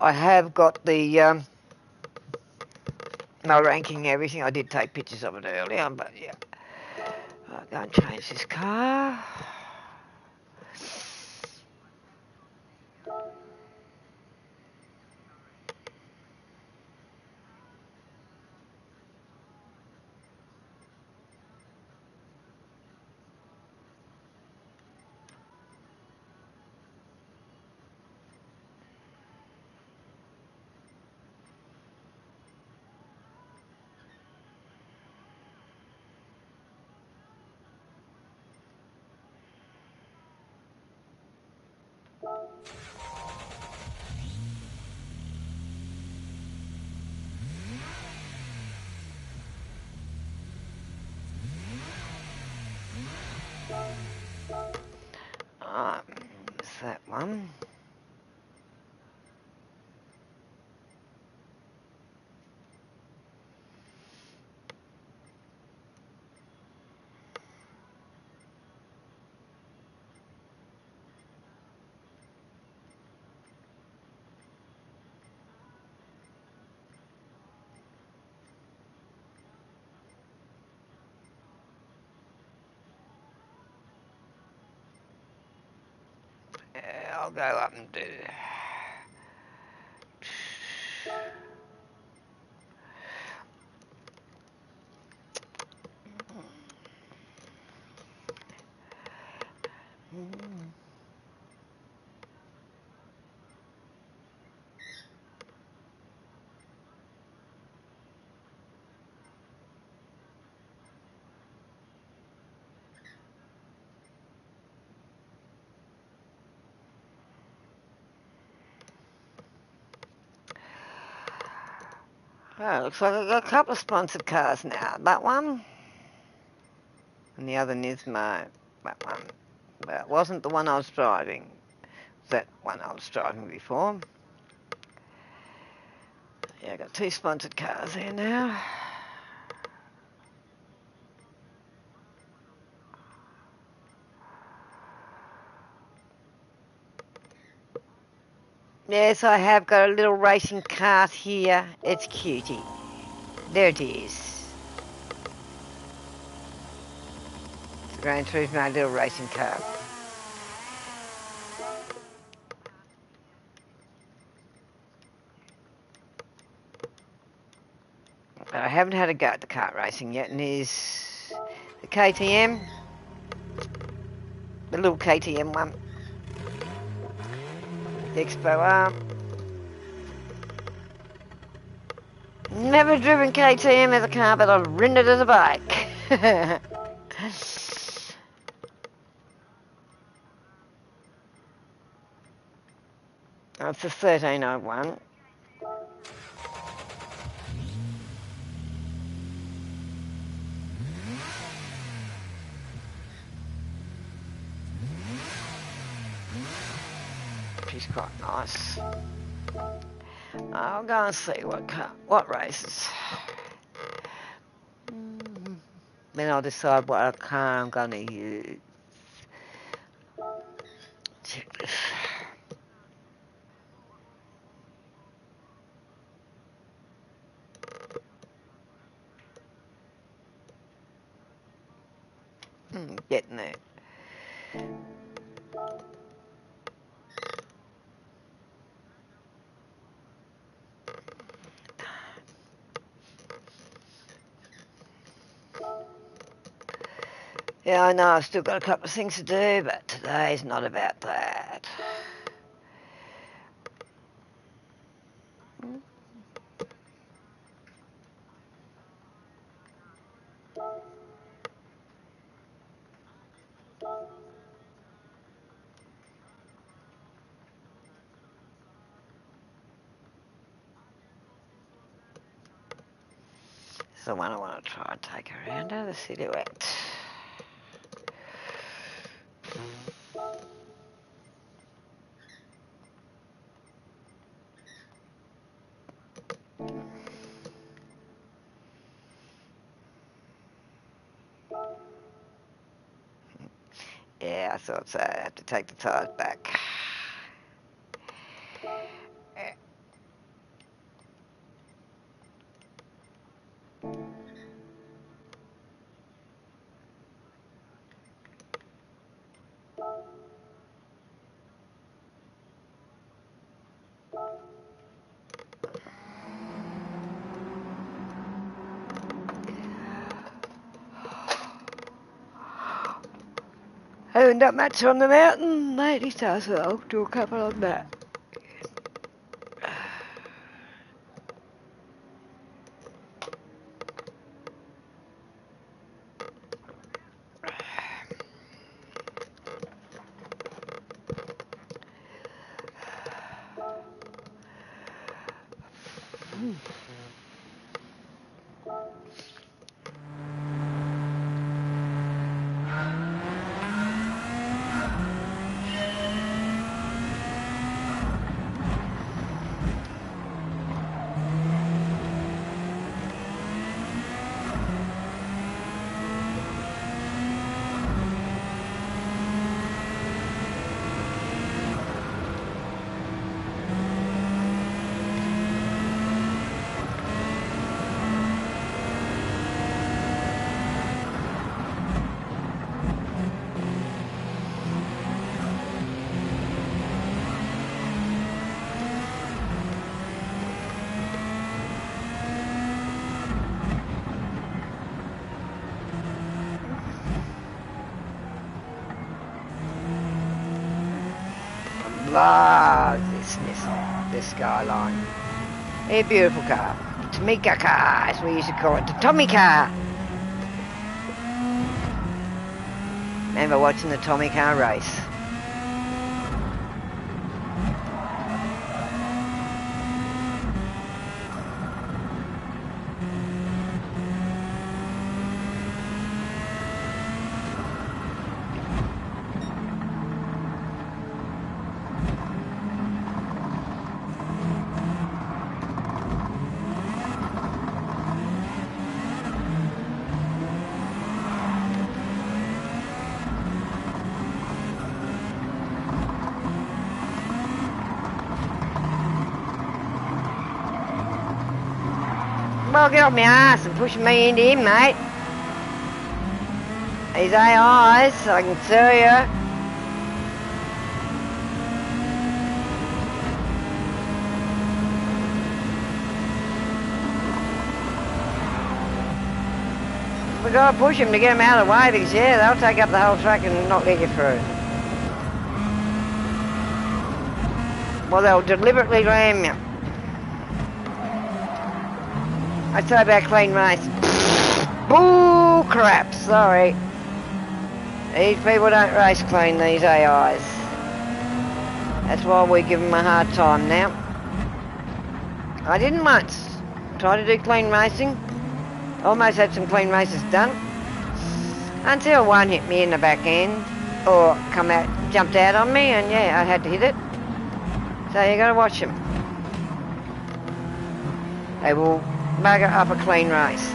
I have got the my ranking and everything. I did take pictures of it earlier, but yeah. I'll go and change this car. That's that one. Yeah, I'll go up and do. Oh, looks like I've got a couple of sponsored cars now. That one and the other Nismo. That one. But it wasn't the one I was driving. That one I was driving before. Yeah, I got 2 sponsored cars there now. Yes, I have got a little racing cart here. It's cutie. There it is. Gran Turismo, little racing car. But I haven't had a go at the kart racing yet, and there's the KTM, the little KTM one, the Expo arm. Never driven KTM as a car, but I've ridden it as a bike. It's the 1301. She's quite nice. I'll go and see what races. Then I'll decide what car I'm going to use. Check this. Getting there. Yeah, I know I've still got a couple of things to do, but today's not about that. It's the one I want to try and take around the silhouette. Yeah, I thought so. I have to take the tyres back. Haven't done much on the mountain lately, so I'll do a couple on that. Love this Skyline. A beautiful car. Tamika car, as we used to call it. The Tommy car. Remember watching the Tommy car race? Well, get off my ass and push me into him, mate. These AIs, I can tell you. We gotta push them to get them out of the way because, yeah, they'll take up the whole track and not let you through. Well, they'll deliberately ram you. I say about clean race. Bull crap, sorry. These people don't race clean, these AIs. That's why we give them a hard time now. I didn't once try to do clean racing. Almost had some clean races done. Until one hit me in the back end. Or jumped out on me, and yeah, I had to hit it. So you gotta watch them. They will bugger up a clean race.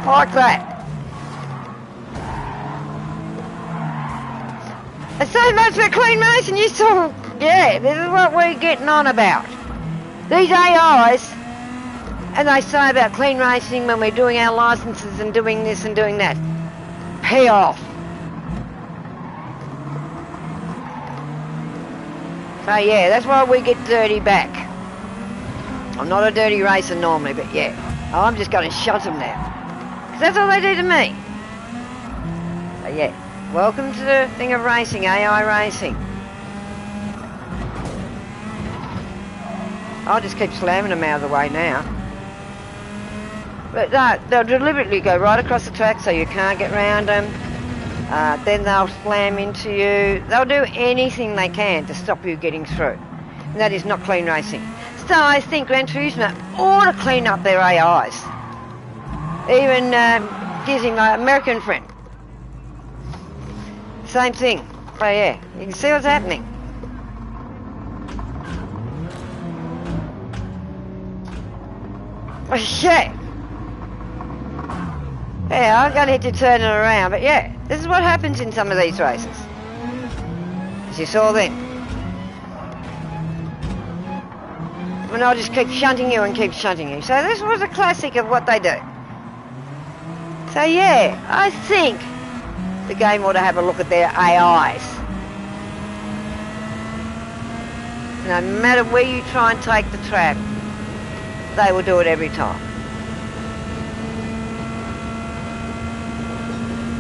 Like that. It's so much for clean racing, you saw. Yeah, this is what we're getting on about. These AIs, and they say about clean racing when we're doing our licenses and doing this and doing that. Pay off. So yeah, that's why we get dirty back. I'm not a dirty racer normally, but yeah, I'm just going to shut them now. That's all they do to me. So yeah, welcome to the thing of racing, AI racing. I'll just keep slamming them out of the way now. But no, they'll deliberately go right across the track so you can't get round them. Then they'll slam into you. They'll do anything they can to stop you getting through. And that is not clean racing. So I think Gran Turismo ought to clean up their AIs. Even using my American friend. Same thing. Oh yeah, you can see what's happening. Oh shit. Yeah, I'm gonna hit to turn it around, but yeah, this is what happens in some of these races. As you saw then. And I'll just keep shunting you and keep shunting you. So this was a classic of what they do. So yeah, I think the game ought to have a look at their AIs. No matter where you try and take the track, they will do it every time.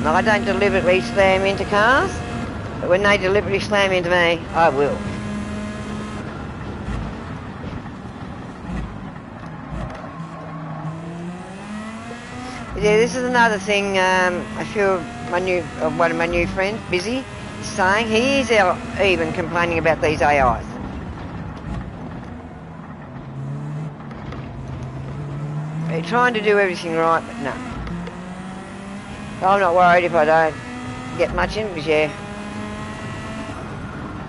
No, I don't deliberately slam into cars, but when they deliberately slam into me, I will. Yeah, this is another thing. I feel one of my new friends, Busy, is saying he is even complaining about these AIs. They're trying to do everything right, but no. I'm not worried if I don't get much in, because yeah.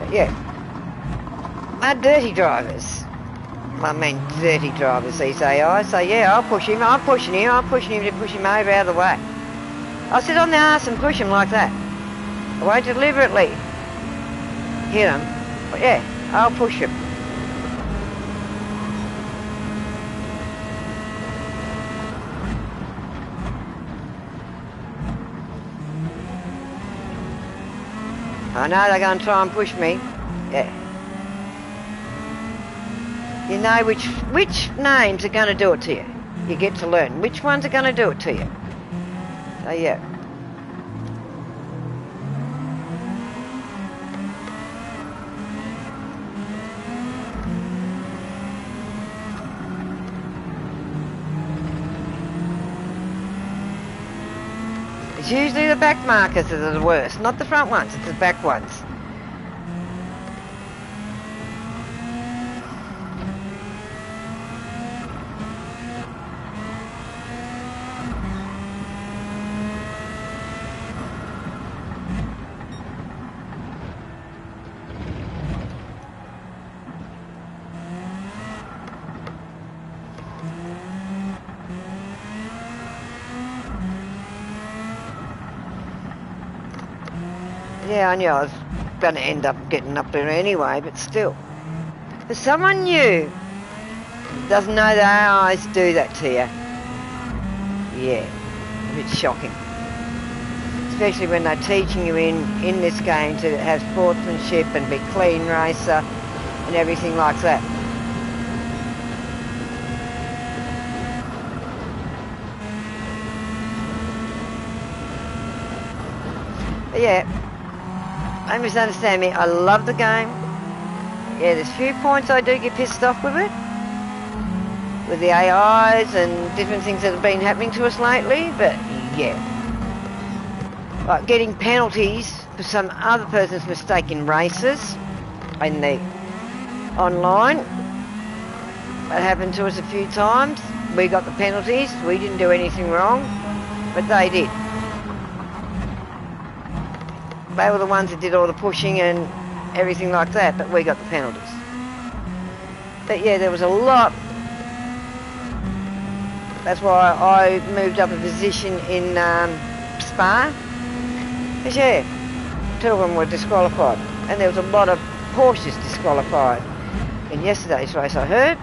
But yeah, they're dirty drivers. I mean, dirty drivers, these AIs. So yeah, I'll push him. I'm pushing him to push him over out of the way. I'll sit on the arse and push him like that. I won't deliberately hit him, but yeah, I'll push him. I know they're going to try and push me. Yeah. You know which names are going to do it to you. You get to learn which ones are going to do it to you. So yeah. It's usually the back markers that are the worst, not the front ones, it's the back ones. Yeah, I knew I was going to end up getting up there anyway, but still. For someone new, doesn't know the AIs do that to you. Yeah, a bit shocking. Especially when they're teaching you in this game to have sportsmanship and be clean racer and everything like that. But yeah, don't misunderstand me, I love the game. Yeah, there's a few points I do get pissed off with it. With the AIs and different things that have been happening to us lately, but yeah. Like getting penalties for some other person's mistake in races in the online. That happened to us a few times. We got the penalties. We didn't do anything wrong, but they did. They were the ones that did all the pushing and everything like that, but we got the penalties. But yeah, there was a lot. That's why I moved up a position in Spa. Because yeah, 2 of them were disqualified. And there was a lot of Porsches disqualified in yesterday's race, I heard.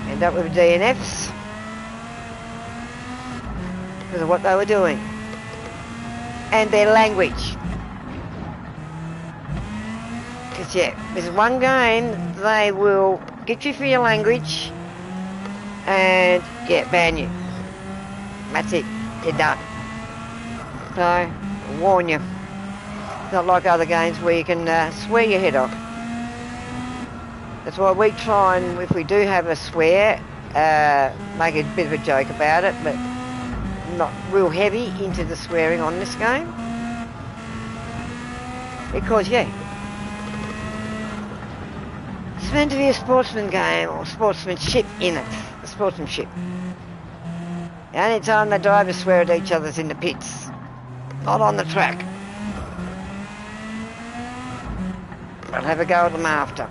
End up with DNFs because of what they were doing. And their language. Because yeah, there's one game they will get you for your language and yeah, ban you. That's it. You're done. So, I warn you. It's not like other games where you can swear your head off. That's why we try and, if we do have a swear, make a bit of a joke about it, but not real heavy into the swearing on this game. Because, yeah, it's meant to be a sportsman game, or sportsmanship in it. A sportsmanship. The only time the drivers swear at each other's in the pits, not on the track. I'll have a go at them after.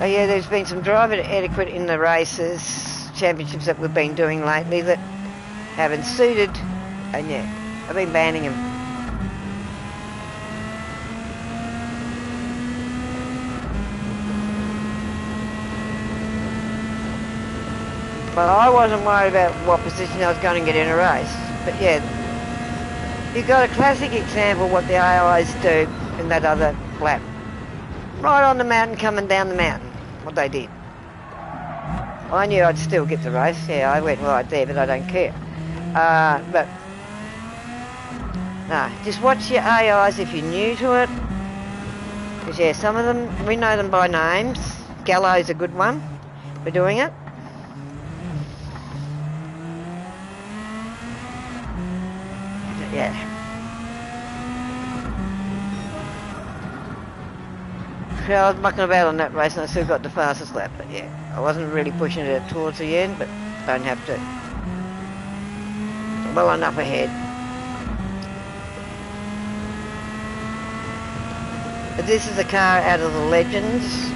Oh yeah, there's been some driver etiquette in the races, championships that we've been doing lately that haven't suited, and yeah, I've been banning them. But I wasn't worried about what position I was going to get in a race. But yeah, you've got a classic example of what the AIs do in that other lap. Right on the mountain, coming down the mountain, what they did. I knew I'd still get the race. Yeah, I went right there, but I don't care. But, no, just watch your AIs if you're new to it. Because yeah, some of them, we know them by names. Gallo's a good one for doing it. Yeah. Yeah, I was mucking about on that race and I still got the fastest lap, but yeah, I wasn't really pushing it towards the end, but don't have to. Well enough ahead. But this is a car out of the Legends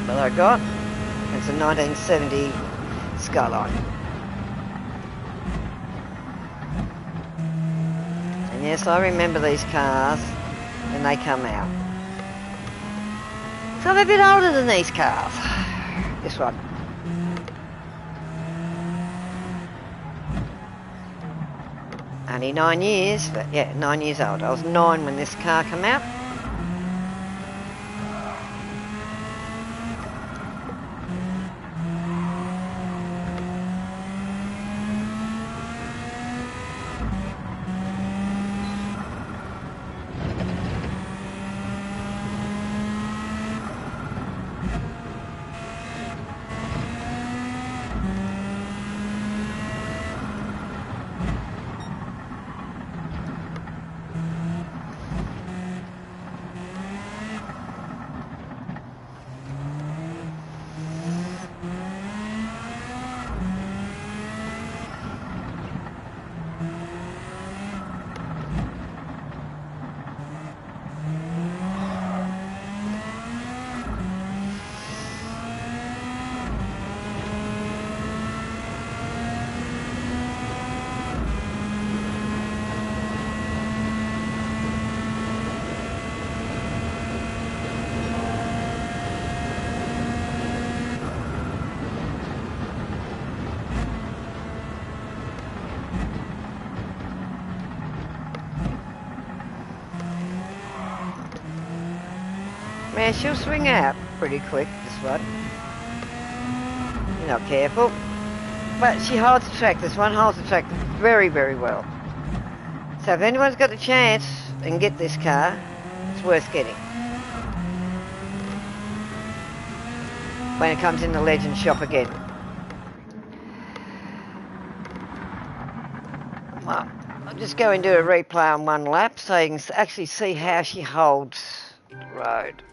that I got. It's a 1970 Skyline. And yes, I remember these cars when they come out. So I'm a bit older than these cars. This one. Only 9 years, but yeah, 9 years old. I was 9 when this car came out. Man, she'll swing out pretty quick, this one. You're not careful. But she holds the track. This one holds the track very, very well. So if anyone's got the chance and get this car, it's worth getting. When it comes in the Legend shop again. Well, I'll just go and do a replay on one lap so you can actually see how she holds the road.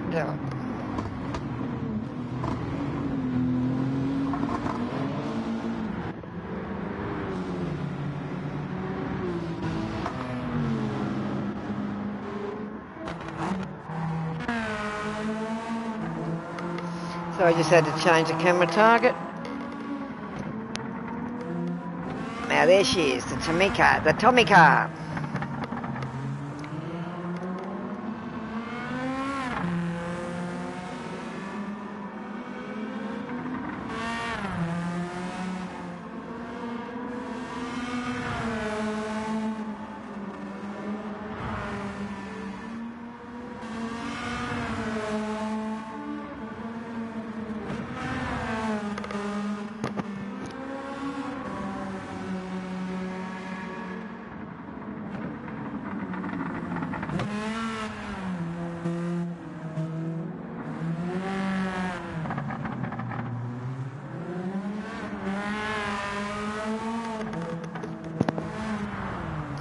Yeah. So I just had to change the camera target. Now there she is, the Tomica.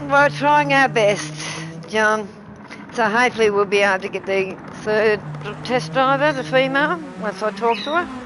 We're trying our best, John. So hopefully we'll be able to get the third test driver, the female, once I talk to her.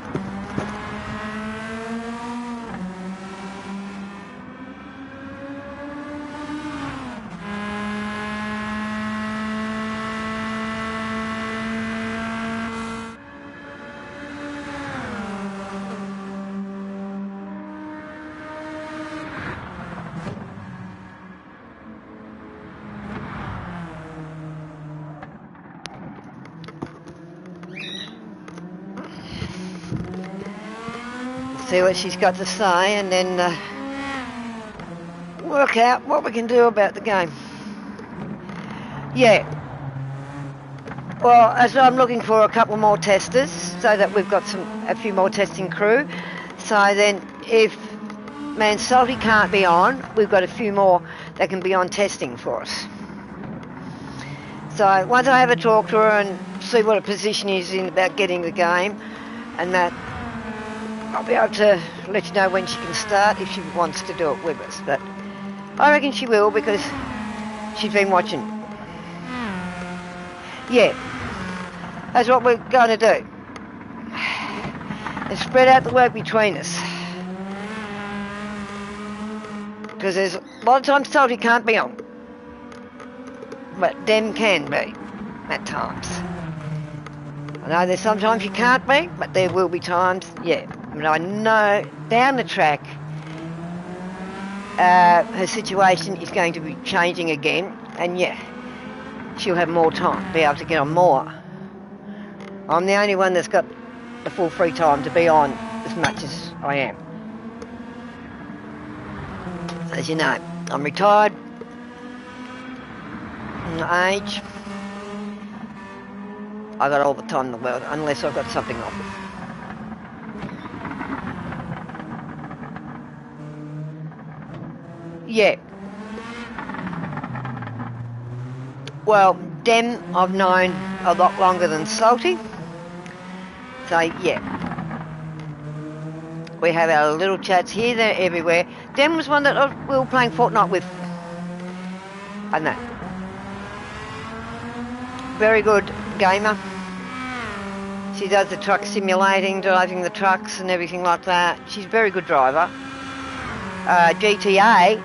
See what she's got to say and then work out what we can do about the game. Yeah. Well, as I'm looking for a couple more testers so that we've got a few more testing crew. So then if Man Salty can't be on, we've got a few more that can be on testing for us. So once I have a talk to her and see what her position is in about getting the game and that, I'll be able to let you know when she can start if she wants to do it with us. But I reckon she will because she's been watching. Yeah, that's what we're going to do. And spread out the work between us. Because there's a lot of times Salty can't be on. But Dem can be at times. I know there's sometimes you can't be, but there will be times, yeah. But I know down the track her situation is going to be changing again, and yeah, she'll have more time, be able to get on more. I'm the only one that's got the full free time to be on as much as I am. As you know, I'm retired, my age. I got all the time in the world, unless I've got something on. Yeah. Well, Dem I've known a lot longer than Salty. So, yeah. We have our little chats here, there, everywhere. Dem was one that we were playing Fortnite with. And that. Very good gamer. She does the truck simulating, driving the trucks and everything like that. She's a very good driver. GTA.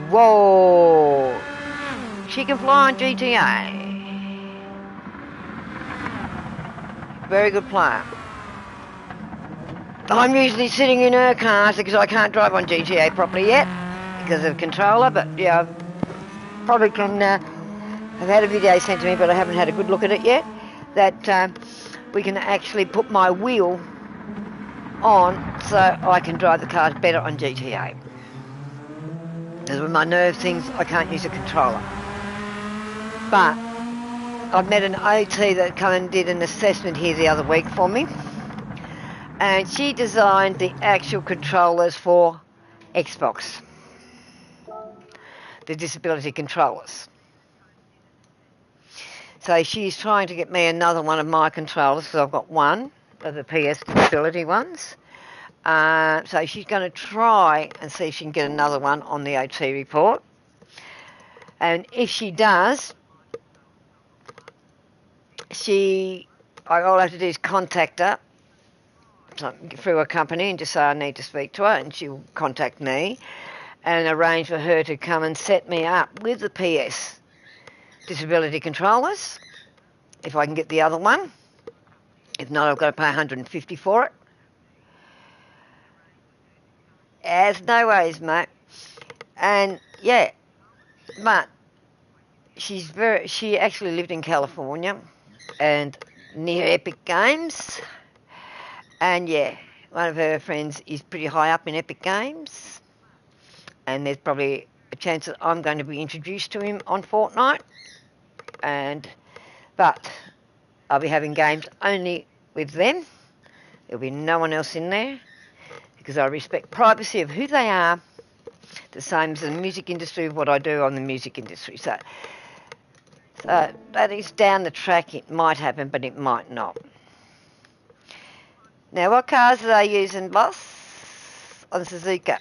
Whoa. She can fly on GTA. Very good player. I'm usually sitting in her car because I can't drive on GTA properly yet because of controller, but yeah, I probably can. I've had a video sent to me, but I haven't had a good look at it yet. That we can actually put my wheel on so I can drive the cars better on GTA. Because with my nerve things, I can't use a controller. But I've met an OT that come and did an assessment here the other week for me. And she designed the actual controllers for Xbox. The disability controllers. So she's trying to get me another one of my controllers because I've got one of the PS disability ones. So she's going to try and see if she can get another one on the OT report. And if she does, all I have to do is contact her through a company and just say I need to speak to her, and she'll contact me and arrange for her to come and set me up with the PS disability controllers if I can get the other one. If not, I've got to pay $150 for it. There's no worries, mate. And yeah, but she actually lived in California and near Epic Games. And yeah, one of her friends is pretty high up in Epic Games. And there's probably a chance that I'm going to be introduced to him on Fortnite. But I'll be having games only with them. There'll be no one else in there because I respect privacy of who they are, the same as the music industry of what I do on the music industry. So that is down the track. It might happen, but it might not. Now, what cars are they using, boss, on Suzuka?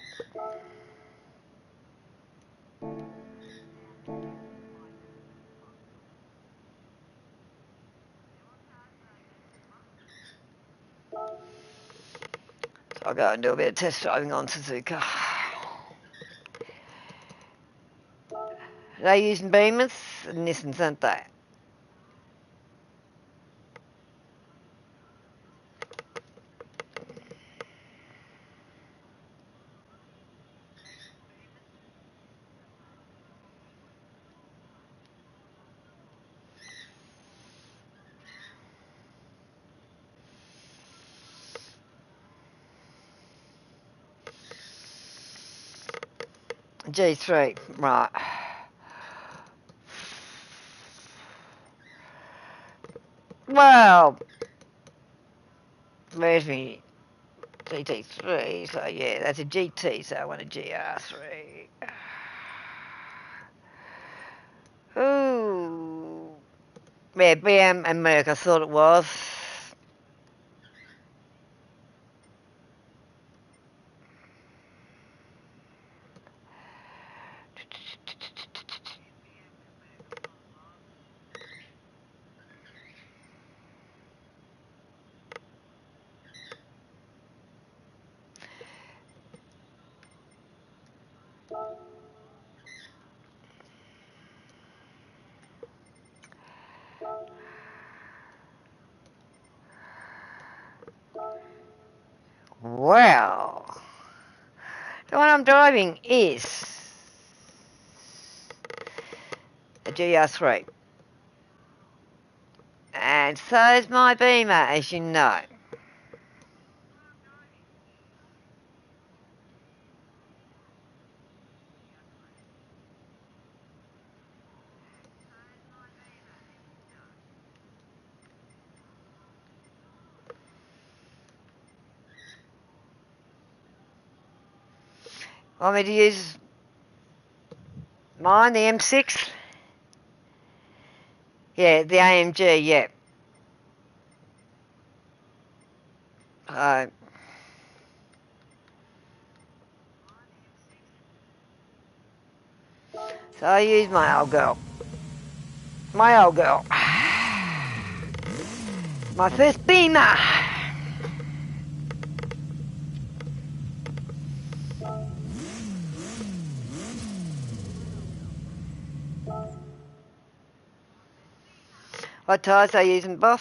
So I'll go and do a bit of test driving on Suzuka. They're using Beamers and Nissans, aren't they? G3, right. Well, where's me GT3? So yeah, that's a GT, so I want a GR3. Ooh. Yeah, BM and Merc, I thought it was. Well, the one I'm driving is a GR3. And so is my Beamer, as you know. Want me to use mine, the M6? Yeah, the AMG, yeah. So I use my old girl. My old girl. My first Beamer. What tyres are you using, boss?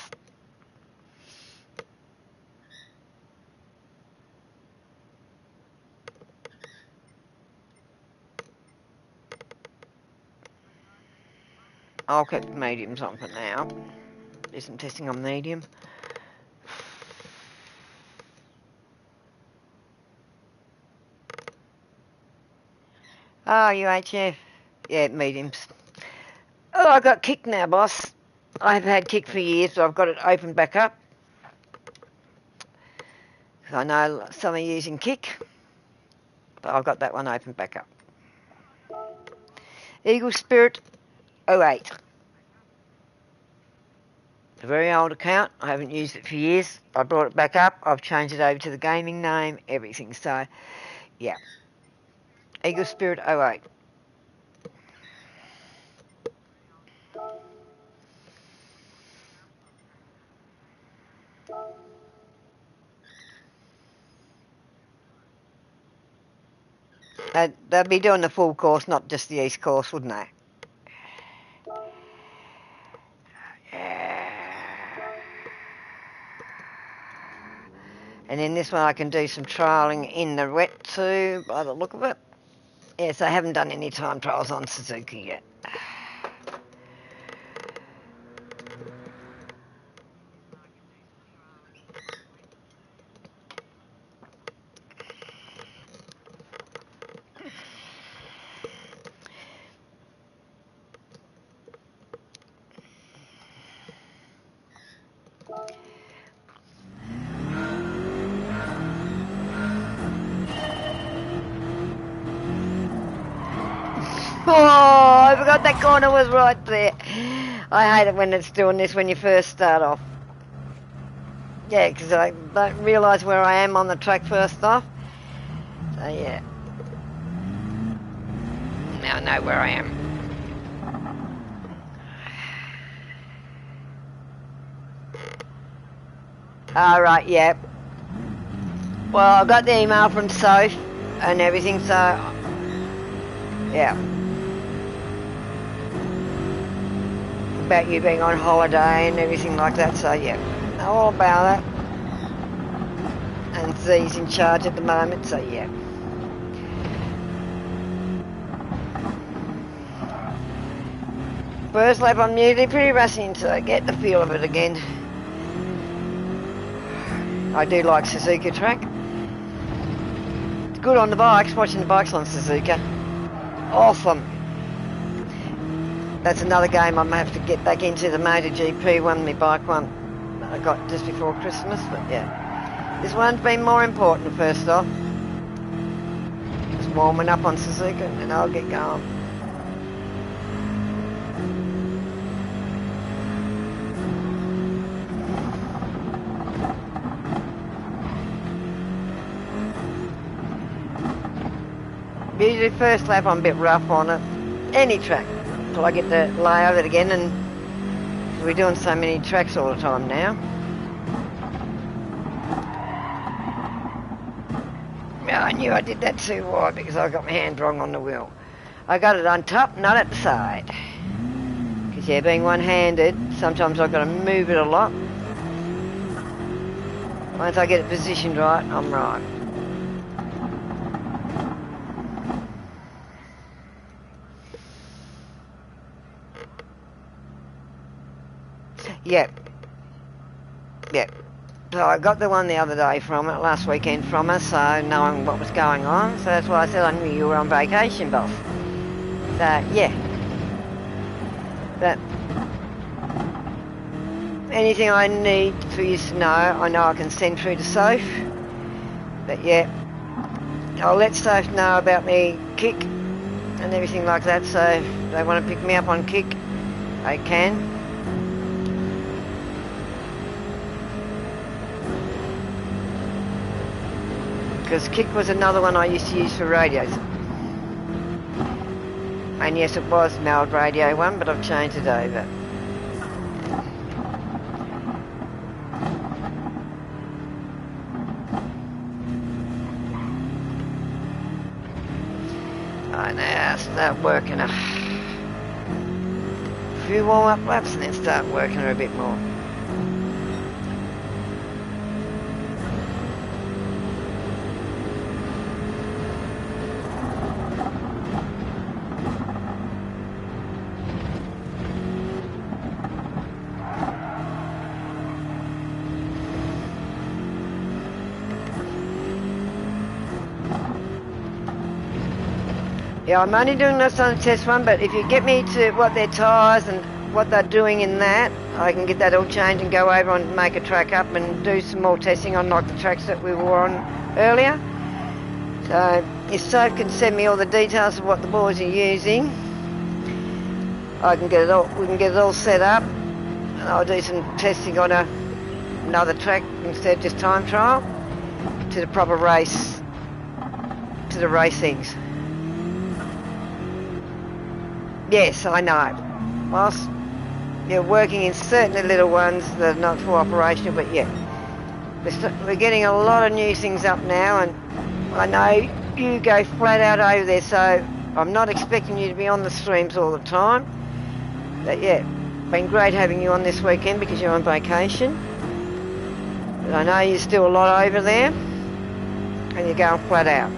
I'll keep mediums on for now. Do some testing on medium. Oh, UHF. Yeah, mediums. Oh, I got kick now, boss. I've had kick for years, but I've got it opened back up. I know some are using kick, but I've got that one opened back up. Eagle Spirit 08. A very old account. I haven't used it for years. I brought it back up. I've changed it over to the gaming name, everything. So, yeah. Eagle Spirit 08. They'd be doing the full course, not just the east course, wouldn't they? And then this one I can do some trialling in the wet too, by the look of it. Yes, I haven't done any time trials on Suzuki yet. Oh, I forgot that corner was right there. I hate it when it's doing this when you first start off. Yeah, because I don't realise where I am on the track first off. So yeah. Now I know where I am. Alright, yeah. Well, I got the email from Soph and everything, so yeah. About you being on holiday and everything like that, so yeah. Know all about that. And Z's in charge at the moment, so yeah. First lap I'm usually pretty rusty until I get the feel of it again. I do like Suzuka track. It's good on the bikes, watching the bikes on Suzuka. Awesome. That's another game I may have to get back into, the MotoGP one, my bike one that I got just before Christmas, but yeah. This one's been more important first off. Just warming up on Suzuka and I'll get going. Usually first lap I'm a bit rough on it. Any track. Till I get the lay of it again, and we're doing so many tracks all the time now. Yeah, I knew I did that too. Why? Because I got my hand wrong on the wheel. I got it on top, not at the side. Because yeah, being one-handed, sometimes I've got to move it a lot. Once I get it positioned right, I'm right. Yep. Yep. So I got the one the other day from it, last weekend from her, so knowing what was going on. So that's why I said I knew you were on vacation, boss. So, yeah. But anything I need for you to know I can send through to Soph. But yeah, I'll let Soph know about me kick and everything like that, so if they want to pick me up on kick, they can. Because kick was another one I used to use for radios. And yes, it was an old radio one, but I've changed it over. I now start working a few warm-up laps and then start working her a bit more. Yeah, I'm only doing this on the test one, but if you get me to what their tyres and what they're doing in that, I can get that all changed and go over and make a track up and do some more testing on like the tracks that we were on earlier. So if Soph can send me all the details of what the boys are using, I can get it all. We can get it all set up, and I'll do some testing on another track instead of just time trial to the proper race, to the racings. Yes, I know. Whilst you're working in certain little ones that are not full operational, but yeah, we're getting a lot of new things up now, and I know you go flat out over there, so I'm not expecting you to be on the streams all the time. But yeah, been great having you on this weekend because you're on vacation. But I know you're still a lot over there, and you're going flat out.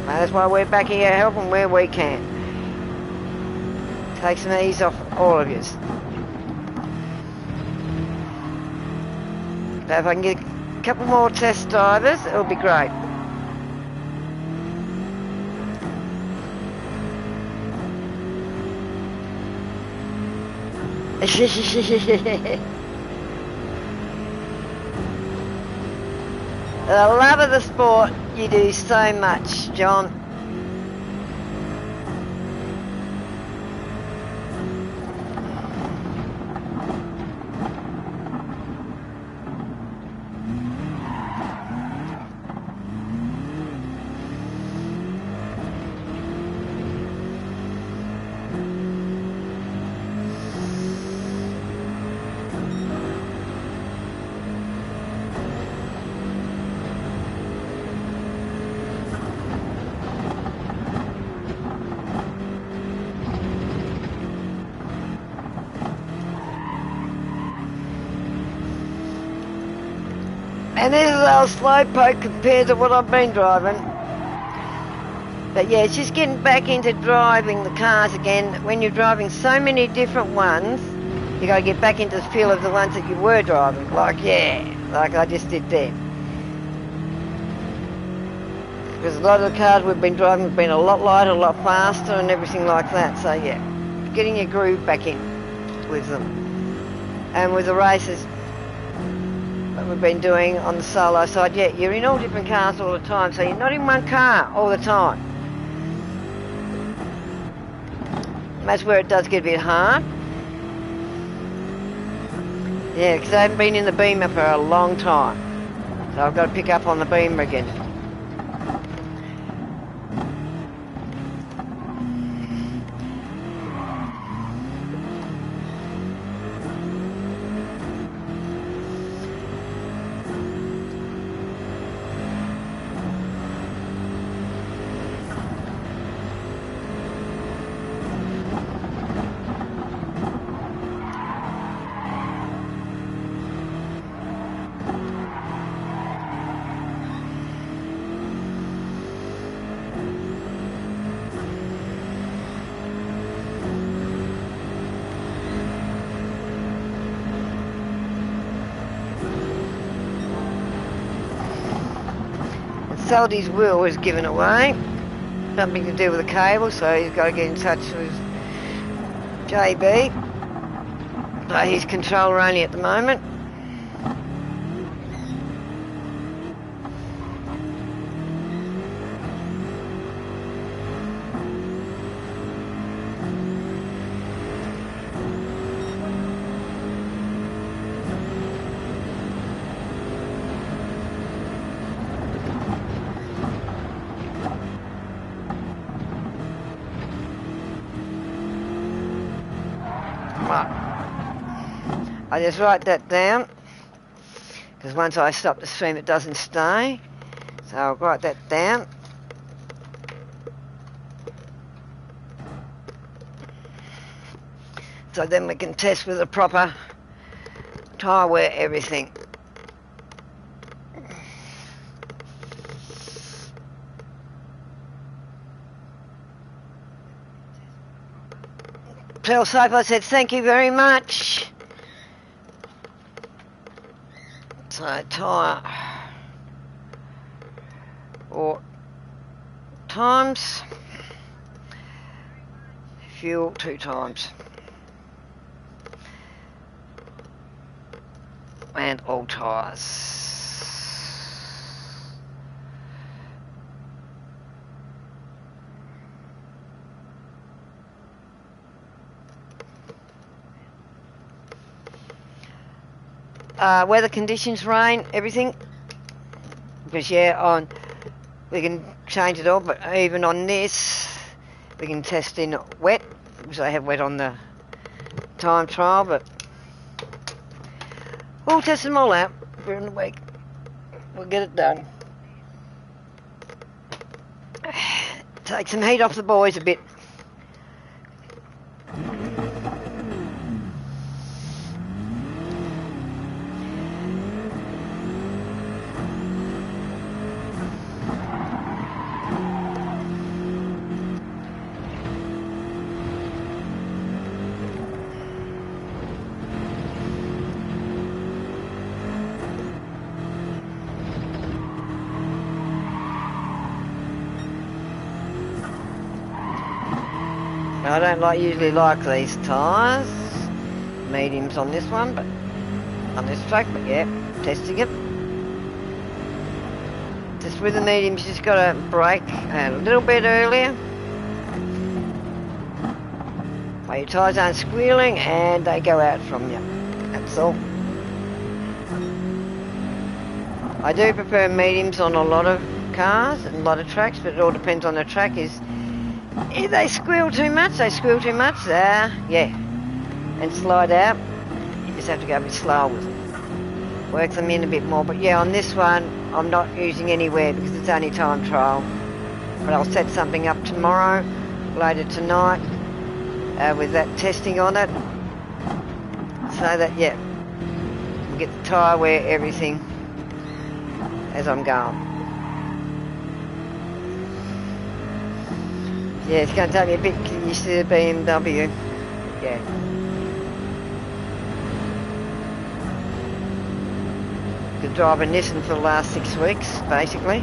That's why we're back here helping where we can. Take some ease off all of you. But if I can get a couple more test drivers, it'll be great. The love of the sport, you do so much, John. And this is our slowpoke compared to what I've been driving. But yeah, it's just getting back into driving the cars again. When you're driving so many different ones, you got to get back into the feel of the ones that you were driving. Like I just did there. Because a lot of the cars we've been driving have been a lot lighter, a lot faster and everything like that. So yeah, getting your groove back in with them. And with the races that we've been doing on the solo side, yeah, you're in all different cars all the time. So you're not in one car all the time. And that's where it does get a bit hard. Yeah, because I haven't been in the Beamer for a long time. So I've got to pick up on the Beamer again. Saldy's wheel was given away. Something to do with the cable, so he's got to get in touch with JB. But he's controller only at the moment. I just write that down because once I stop the stream it doesn't stay, so I'll write that down. So then we can test with a proper tyre wear everything. Tell Soap I said thank you very much. So tyre or times. Fuel 2 times. And all tyres. Weather conditions, rain, everything. Because yeah, we can change it all, but even on this, we can test in wet, because I have wet on the time trial, but we'll test them all out during the week. We'll get it done. Take some heat off the boys a bit. I don't usually like these tyres, mediums on this one, but on this track, but yeah, testing it. Just with the mediums, you just got to brake a little bit earlier, while your tyres aren't squealing and they go out from you. That's all. I do prefer mediums on a lot of cars and a lot of tracks, but it all depends on the track. If they squeal too much, yeah, and slide out. You just have to go a bit slower with them. Work them in a bit more. But yeah, on this one, I'm not using anywhere because it's only time trial. But I'll set something up tomorrow, later tonight, with that testing on it. So that, yeah, we'll get the tyre wear, everything, as I'm going. Yeah, it's going to take me a bit to get used to the BMW. Yeah. Been driving this for the last 6 weeks, basically.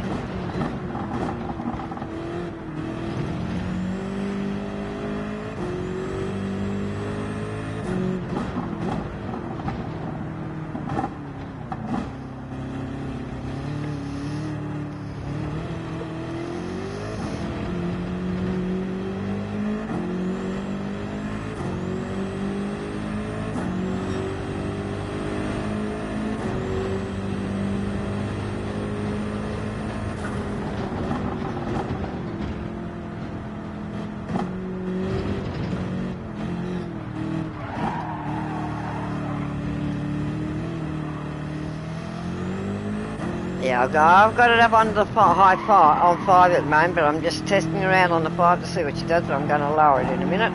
Yeah, I've got it up on the high 5, on 5 at the moment, but I'm just testing around on the 5 to see what she does, but I'm going to lower it in a minute.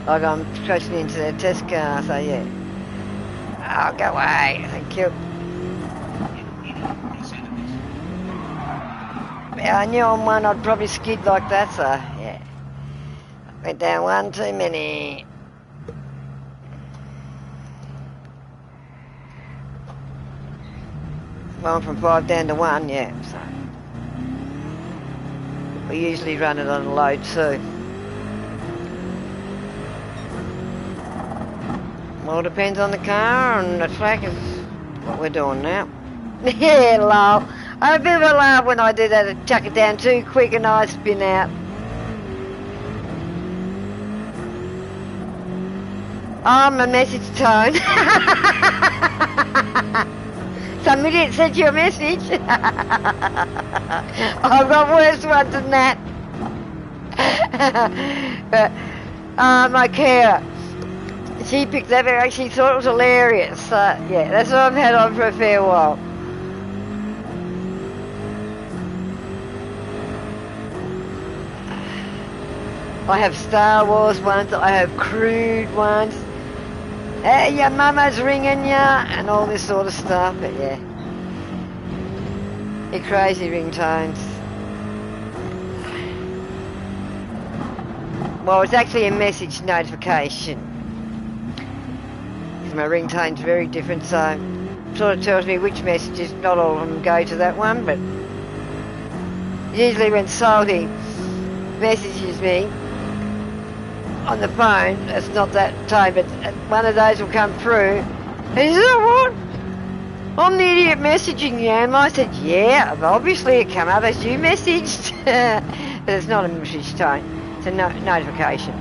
Like I'm crashing into their test car, so yeah. Oh, go away, thank you. Yeah, I knew on one I'd probably skid like that, so yeah. Went down one too many. Going from 5 down to 1, yeah, so. We usually run it on a load too. Well, depends on the car and the track is what we're doing now. Yeah, lol. I have a bit of a laugh when I do that, to chuck it down too quick and I spin out. Oh, my message tone. Some idiot sent you a message. I've got worse ones than that. But, my carer, she picked that up, she thought it was hilarious. So, yeah, that's what I've had on for a fair while. I have Star Wars ones, I have crude ones. Hey, your mama's ringing ya, and all this sort of stuff, but yeah. You're crazy ringtones. Well, it's actually a message notification. Because my ringtone's very different, so it sort of tells me which messages. Not all of them go to that one, but usually when Salty messages me on the phone, it's not that time, but one of those will come through. And he says, oh, what? I'm the idiot messaging you. And I said, yeah, obviously it come up as you messaged. But it's not a message tone, it's a notification.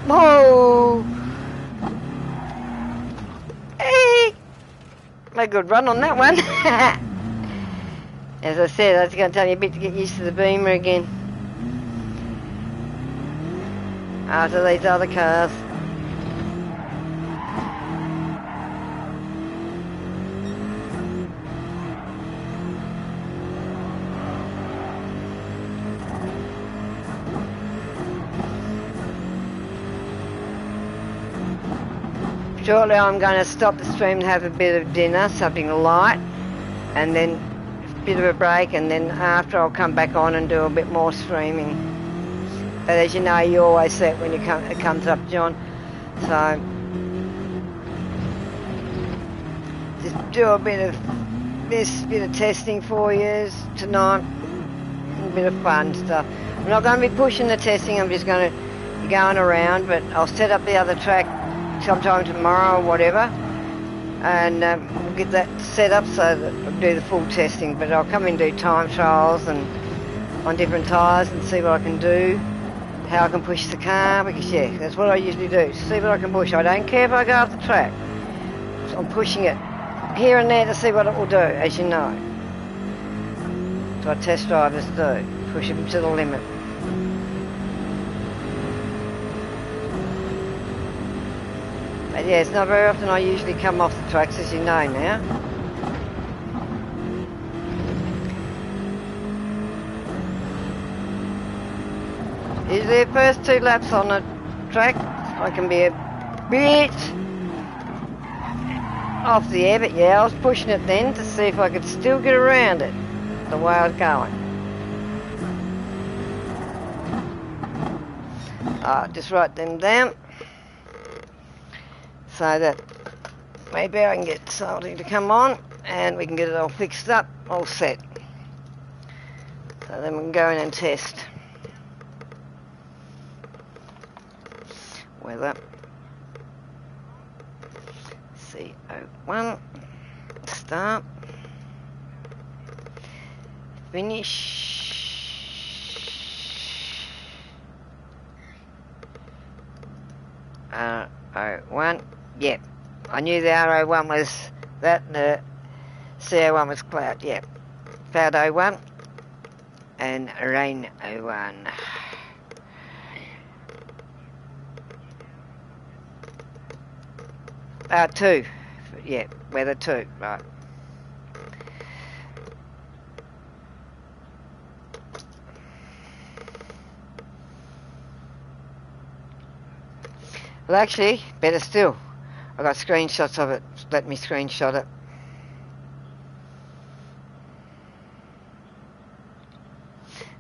Whoa! Hey! A good run on that one. As I said, that's going to take me a bit to get used to the beamer again. After these other cars. Shortly I'm going to stop the stream and have a bit of dinner, something light, and then a bit of a break, and then after I'll come back on and do a bit more streaming. But as you know, you always see it when it comes up, John. So just do a bit of this, bit of testing for you tonight, a bit of fun stuff. I'm not going to be pushing the testing, I'm just going to be going around, but I'll set up the other track sometime tomorrow or whatever, and we'll get that set up so that I'll do the full testing. But I'll come and do time trials and on different tyres and see what I can do, how I can push the car, because yeah, that's what I usually do, see what I can push. I don't care if I go off the track, so I'm pushing it here and there to see what it will do, as you know. That's what test drivers do, push them to the limit. But yeah, it's not very often I usually come off the tracks, as you know now. Usually the first 2 laps on the track, I can be a bit off the air, but yeah, I was pushing it then to see if I could still get around it, the way I was going. Just write them down, so that maybe I can get something to come on and we can get it all fixed up, all set. So then we can go in and test. Weather. CO1. Start. Finish. RO1. Yep. I knew the RO1 was that and the CO1 was cloud. Yep. Cloud 01 and rain 01. Two. Yeah, weather 2, right. Well, actually, better still, I got screenshots of it. Let me screenshot it.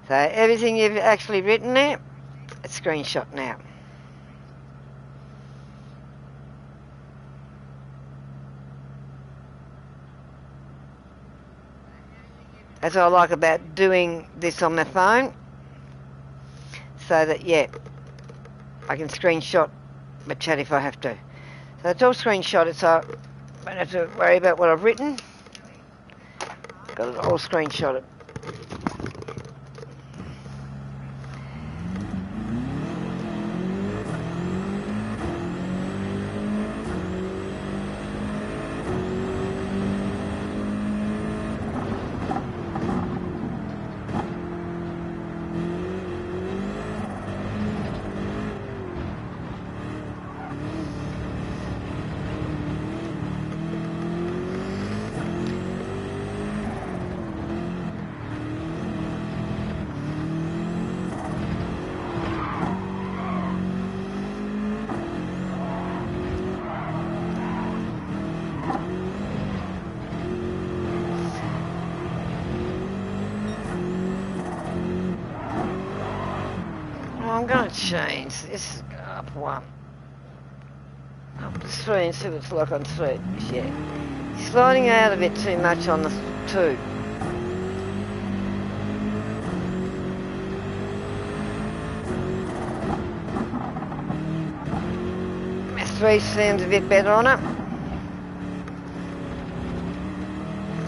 So everything you've actually written there, it's screenshot now. That's what I like about doing this on my phone, so that, yeah, I can screenshot my chat if I have to. So it's all screenshotted, so I don't have to worry about what I've written. Got it all screenshotted. I'm going to change this up one. Up to 3 and see what it's like on 3. Yeah. Sliding out of it too much on the 2. The 3 seems a bit better on it.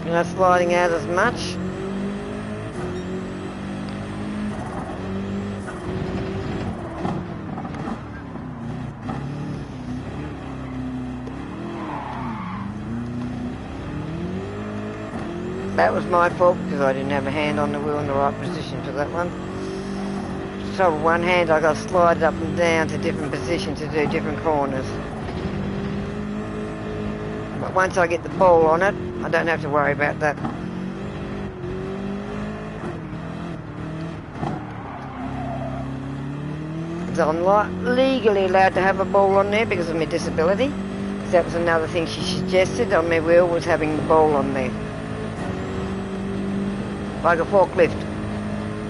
You're not sliding out as much. That was my fault because I didn't have a hand on the wheel in the right position for that one. So with one hand I got to slide it up and down to different positions to do different corners. But once I get the ball on it, I don't have to worry about that. So I'm legally allowed to have a ball on there because of my disability. That was another thing she suggested on my wheel, was having the ball on there. Like a forklift.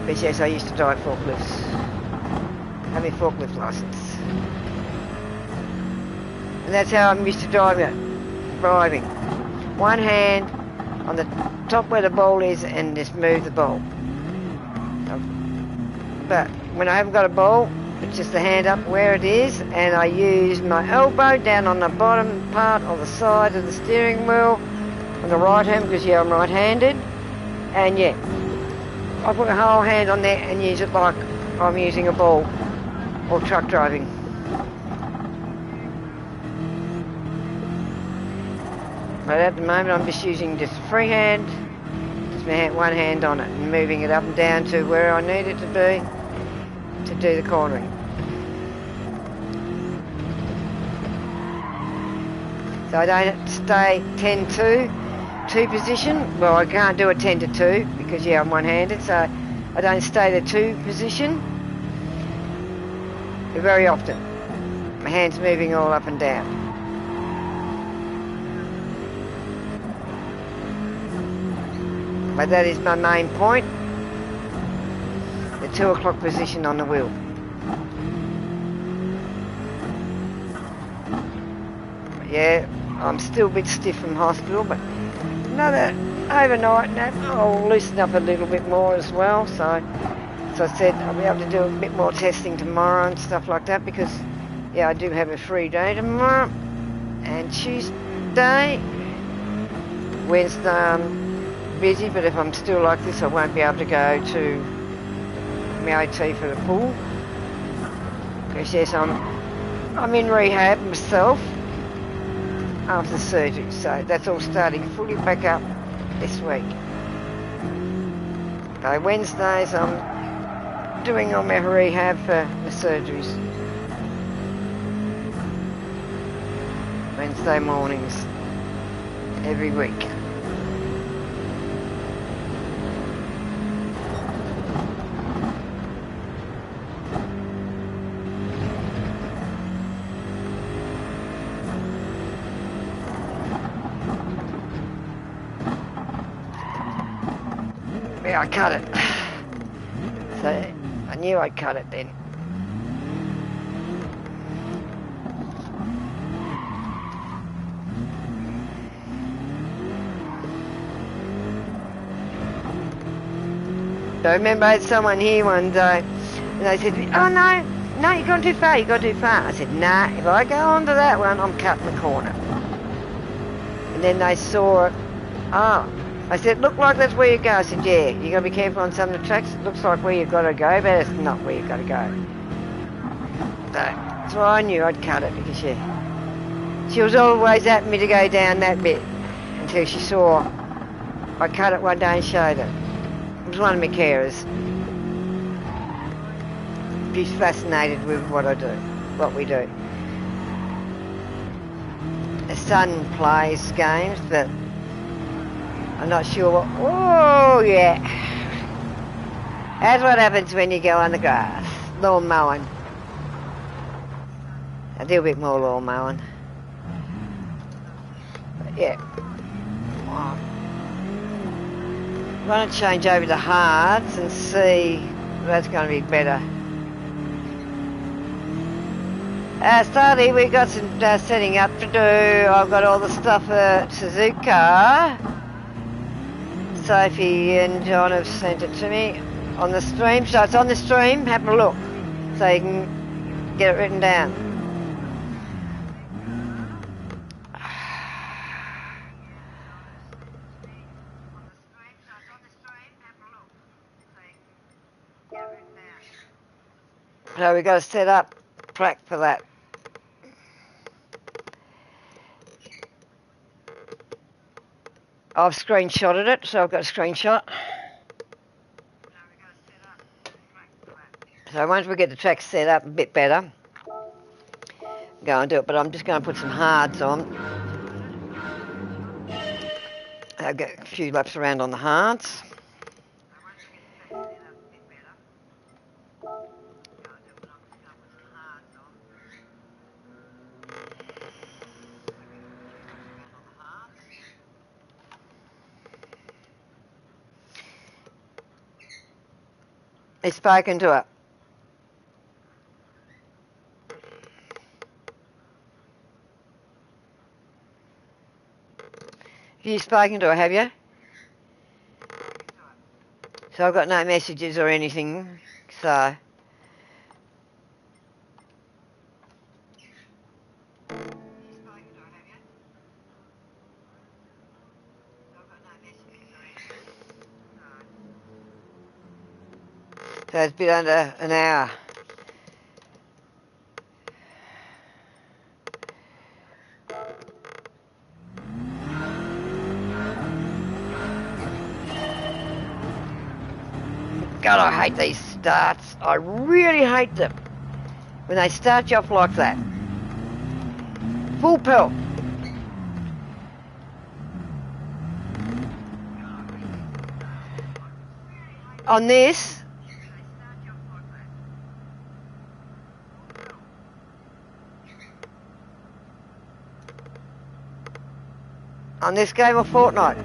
But yes, I used to drive forklifts. I have a forklift license. And that's how I'm used to driving. One hand on the top where the ball is and just move the ball. But when I haven't got a ball, it's just the hand up where it is, and I use my elbow down on the bottom part of the side of the steering wheel on the right hand, because yeah, I'm right-handed. And yeah, I put a whole hand on there and use it like I'm using a ball or truck driving. But at the moment I'm just using just a free hand, just one hand on it, and moving it up and down to where I need it to be to do the cornering. So I don't stay 10-2 position. Well, I can't do a 10-2 because yeah, I'm one-handed, so I don't stay the 2 position very often. My hand's moving all up and down. But that is my main point, the 2 o'clock position on the wheel. Yeah, I'm still a bit stiff from hospital, but another overnight nap, I'll loosen up a little bit more as well. So as I said, I'll be able to do a bit more testing tomorrow and stuff like that, because yeah, I do have a free day tomorrow and Tuesday. Wednesday I'm busy, but if I'm still like this, I won't be able to go to my OT for the pool. Because yes, I'm in rehab myself after surgery, so that's all starting fully back up this week. So Wednesdays I'm doing all my rehab for the surgeries. Wednesday mornings every week. Yeah, I cut it. So I knew I'd cut it then. So I remember I had someone here one day and they said, oh no, you've gone too far, I said, nah, if I go onto that one, I'm cutting the corner. And then they saw it. Oh, I said, look like that's where you go. I said, yeah, you got to be careful on some of the tracks. It looks like where you've got to go, but it's not where you've got to go. So I knew I'd cut it because she was always at me to go down that bit until she saw I cut it one day and showed her. It was one of my carers. She's fascinated with what we do. The son plays games, but I'm not sure what... Oh, yeah. That's what happens when you go on the grass. Lawn mowing. I do a bit more lawn mowing. But yeah. I'm going to change over to hards and see if that's going to be better. Stardy, we got some setting up to do. I've got all the stuff for Suzuka. Sophie and John have sent it to me on the stream. So it's on the stream. Have a look so you can get it written down. So we've got to set up track for that. I've screenshotted it, so I've got a screenshot. So once we get the track set up a bit better, go and do it. But I'm just going to put some hards on. I'll get a few laps around on the hards. He's spoken to her. You've spoken to her, have you? So I've got no messages or anything, so... So it's a bit under an hour. God, I hate these starts. I really hate them. When they start you off like that. Full pelt. On this, game of Fortnite.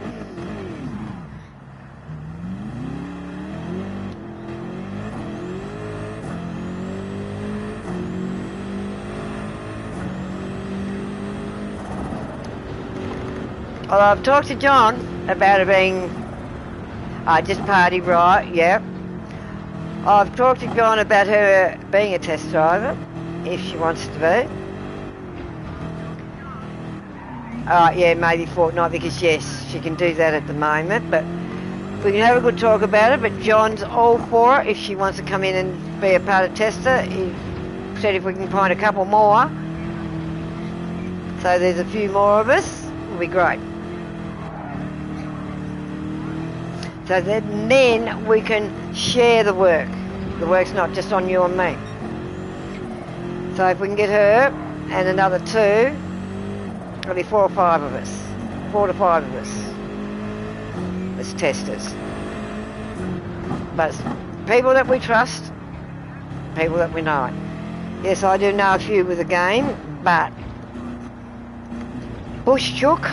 Well, I've talked to John about it being just party, right, yeah. I've talked to John about her being a test driver, if she wants to be. Yeah, maybe fortnight, because yes, she can do that at the moment, but we can have a good talk about it, but John's all for it if she wants to come in and be a part of tester. He said if we can find a couple more, so there's a few more of us, it'll be great. So then we can share the work. The work's not just on you and me. So if we can get her and another two, it'll be 4 or 5 of us. 4 to 5 of us as testers. But it's people that we trust, people that we know. Yes, I do know a few with the game, but Bush Chook,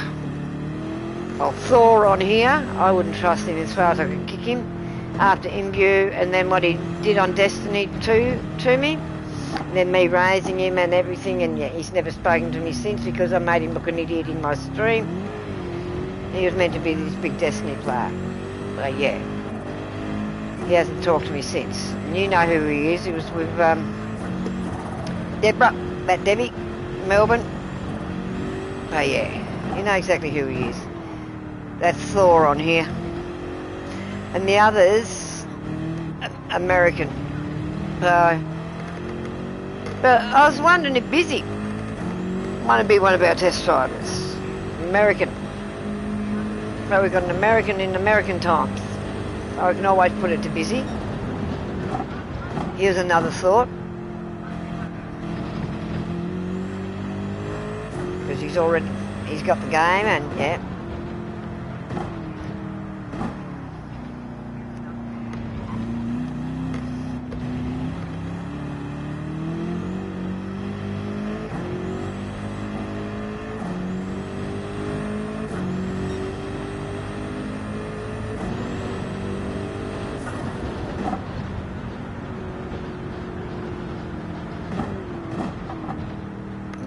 or Thor on here, I wouldn't trust him as far as I could kick him after Imbue and then what he did on Destiny 2 to me. And then me raising him and everything, and yeah, he's never spoken to me since because I made him look an idiot in my stream. He was meant to be this big Destiny player. But yeah, he hasn't talked to me since. And you know who he is. He was with Deborah, that Debbie, Melbourne. But yeah, you know exactly who he is. That's Thor on here. And the others, American. So, but I was wondering if Busy want to be one of our test drivers. American. So we've got an American in American times. So I can always put it to Busy. Here's another thought. Because he's got the game and yeah.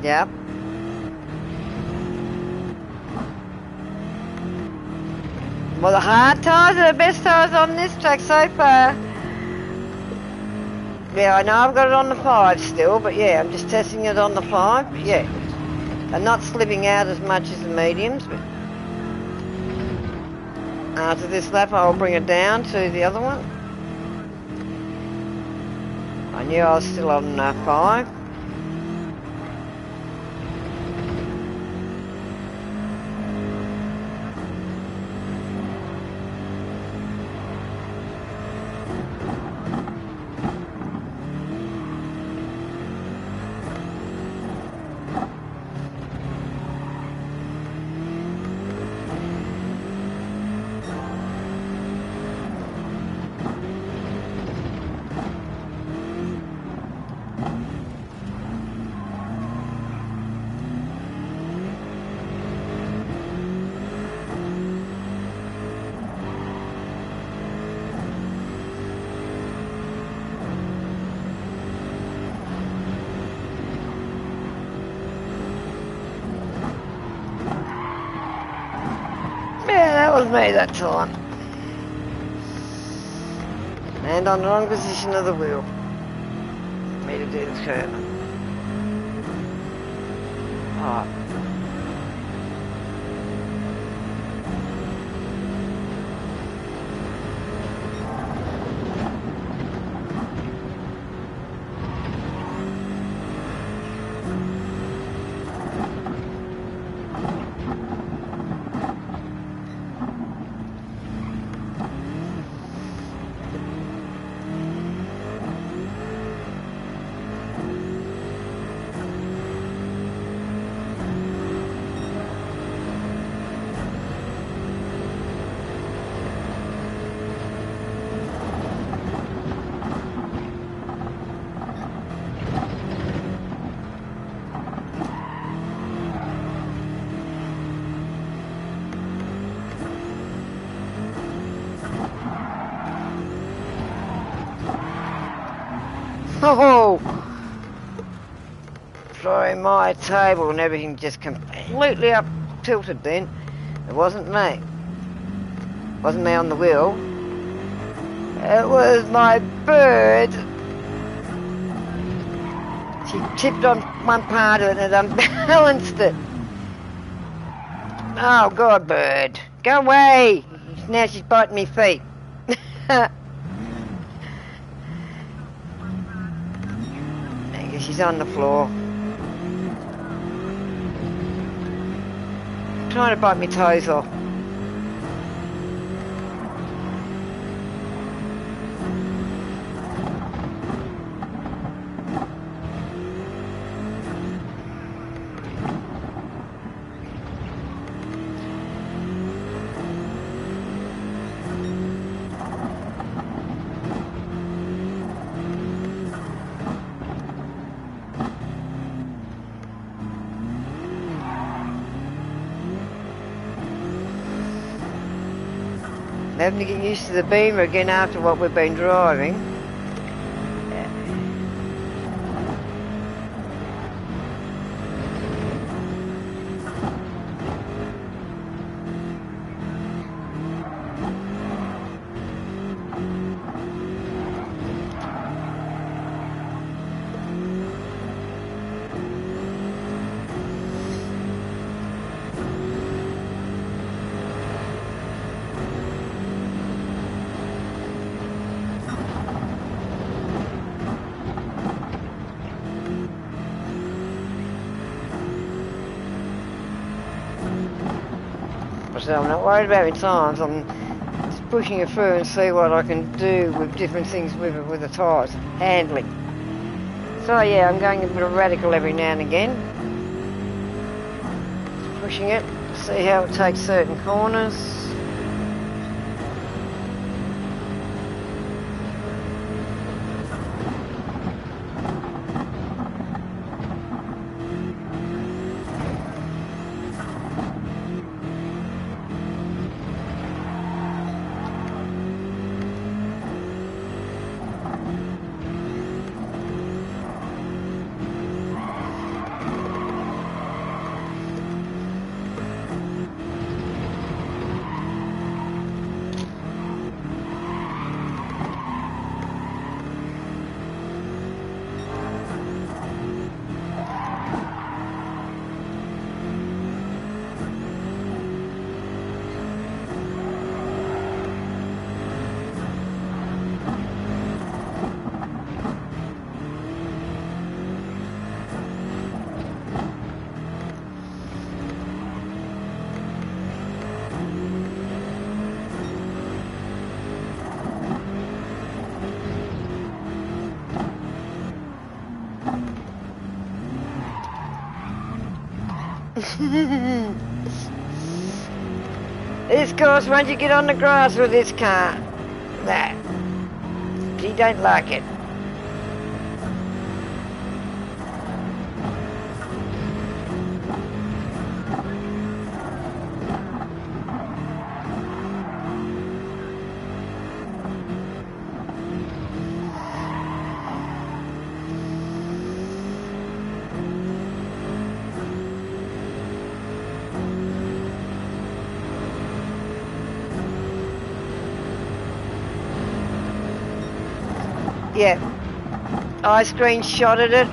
Yep. Well, the hard tyres are the best tyres on this track so far. Yeah, I know I've got it on the 5 still, but yeah, I'm just testing it on the 5. But yeah, they're not slipping out as much as the mediums, but after this lap I'll bring it down to the other one. I knew I was still on 5. Yeah, that was me that time. And on the wrong position of the wheel. Me to do the curve. Oh. Oh! Throwing my table and everything just completely up tilted then. It wasn't me. It wasn't me on the wheel. It was my bird. She tipped on one part of it and unbalanced it. Oh God, bird. Go away! Now she's biting me feet. She's on the floor. Trying to bite my toes off. Having to get used to the Beamer again after what we've been driving. So I'm not worried about my times, I'm just pushing it through and see what I can do with different things with the tyres, handling. So yeah, I'm going a bit of radical every now and again. Just pushing it, see how it takes certain corners. This course, once you get on the grass with this car, that she don't like it. Yeah, I screenshotted it,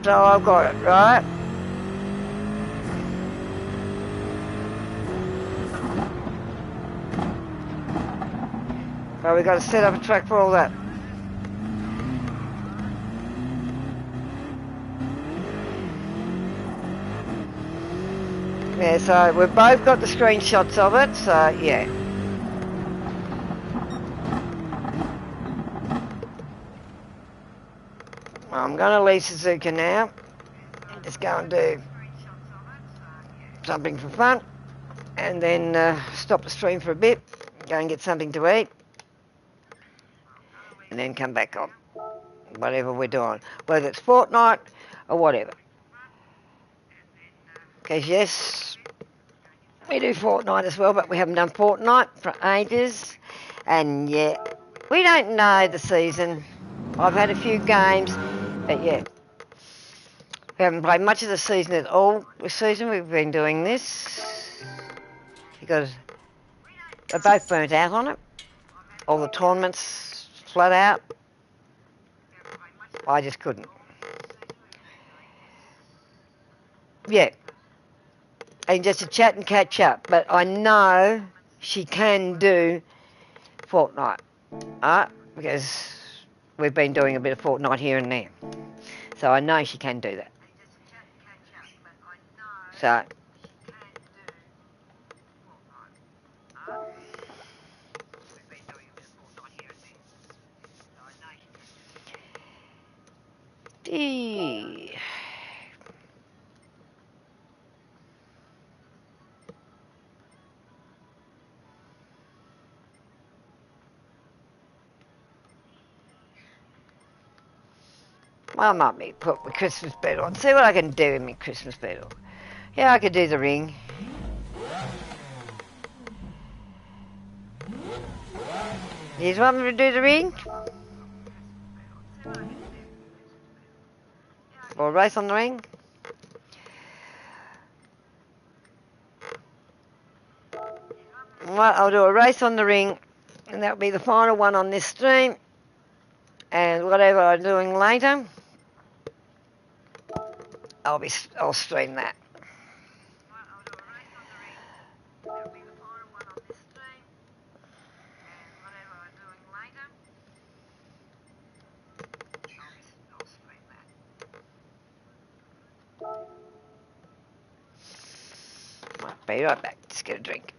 so I've got it, right? So we've got to set up a track for all that. Yeah, so we've both got the screenshots of it, so yeah. I'm going to leave Suzuka now. Just go and do something for fun. And then stop the stream for a bit. Go and get something to eat. And then come back on whatever we're doing. Whether it's Fortnite or whatever. Because yes, we do Fortnite as well, but we haven't done Fortnite for ages. And yeah, we don't know the season. I've had a few games, but yeah. We haven't played much of the season at all this season. We've been doing this because we're both burnt out on it. All the tournaments flat out. I just couldn't. Yeah. And just to chat and catch up. But I know she can do Fortnite. Because we've been doing a bit of Fortnite here and there. So I know she can do that. So I might put my Christmas bed on. See what I can do with my Christmas bed on. Yeah, I could do the ring. You just want me to do the ring? Or race on the ring? Well, I'll do a race on the ring, and that'll be the final one on this stream. And whatever I'm doing later, I'll stream that. I'll be right back. Just get a drink.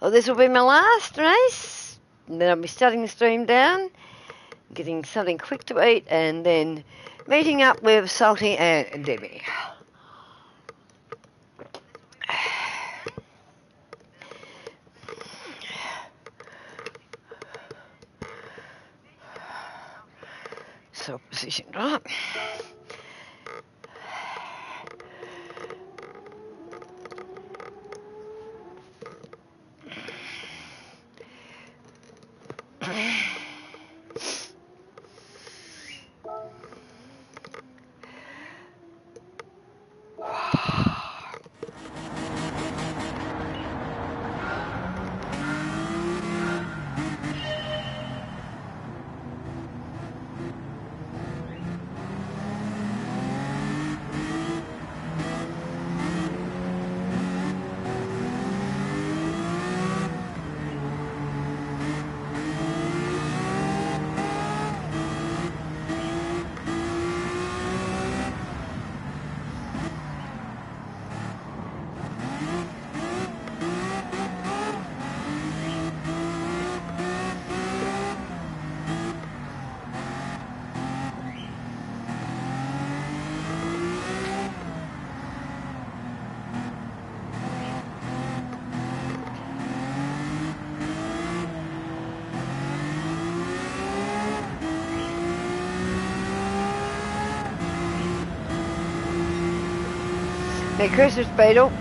Well, this will be my last race. And then I'll be shutting the stream down, getting something quick to eat, and then meeting up with Salty and Debbie. So positioned up. Merry Christmas, Beetle.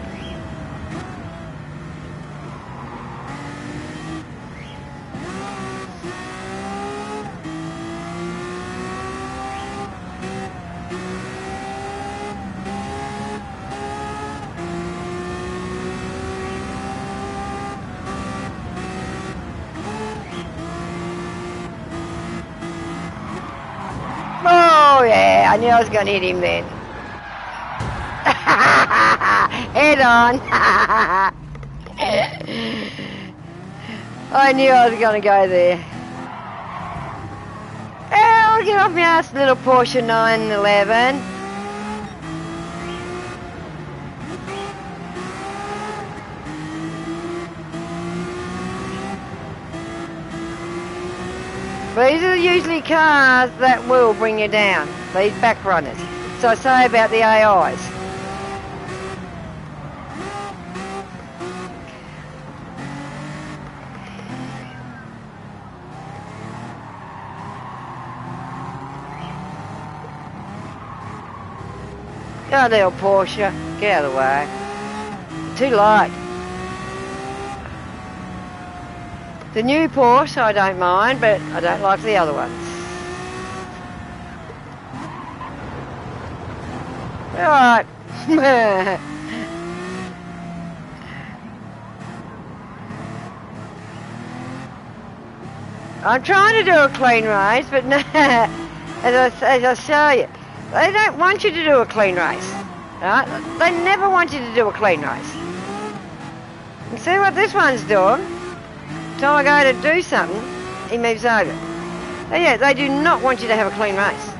Oh yeah, I knew I was going to hit him then. Head on. I knew I was going to go there. Oh, get off my ass, little Porsche 911. These are usually cars that will bring you down, these back runners. So I say about the AIs. Go little Porsche, get out of the way. Too light. The new Porsche I don't mind, but I don't like the other ones. Alright. I'm trying to do a clean race, but no, as I show you, they don't want you to do a clean race. Right? They never want you to do a clean race. You see what this one's doing? Time I go to do something, he moves over. So yeah, they do not want you to have a clean race.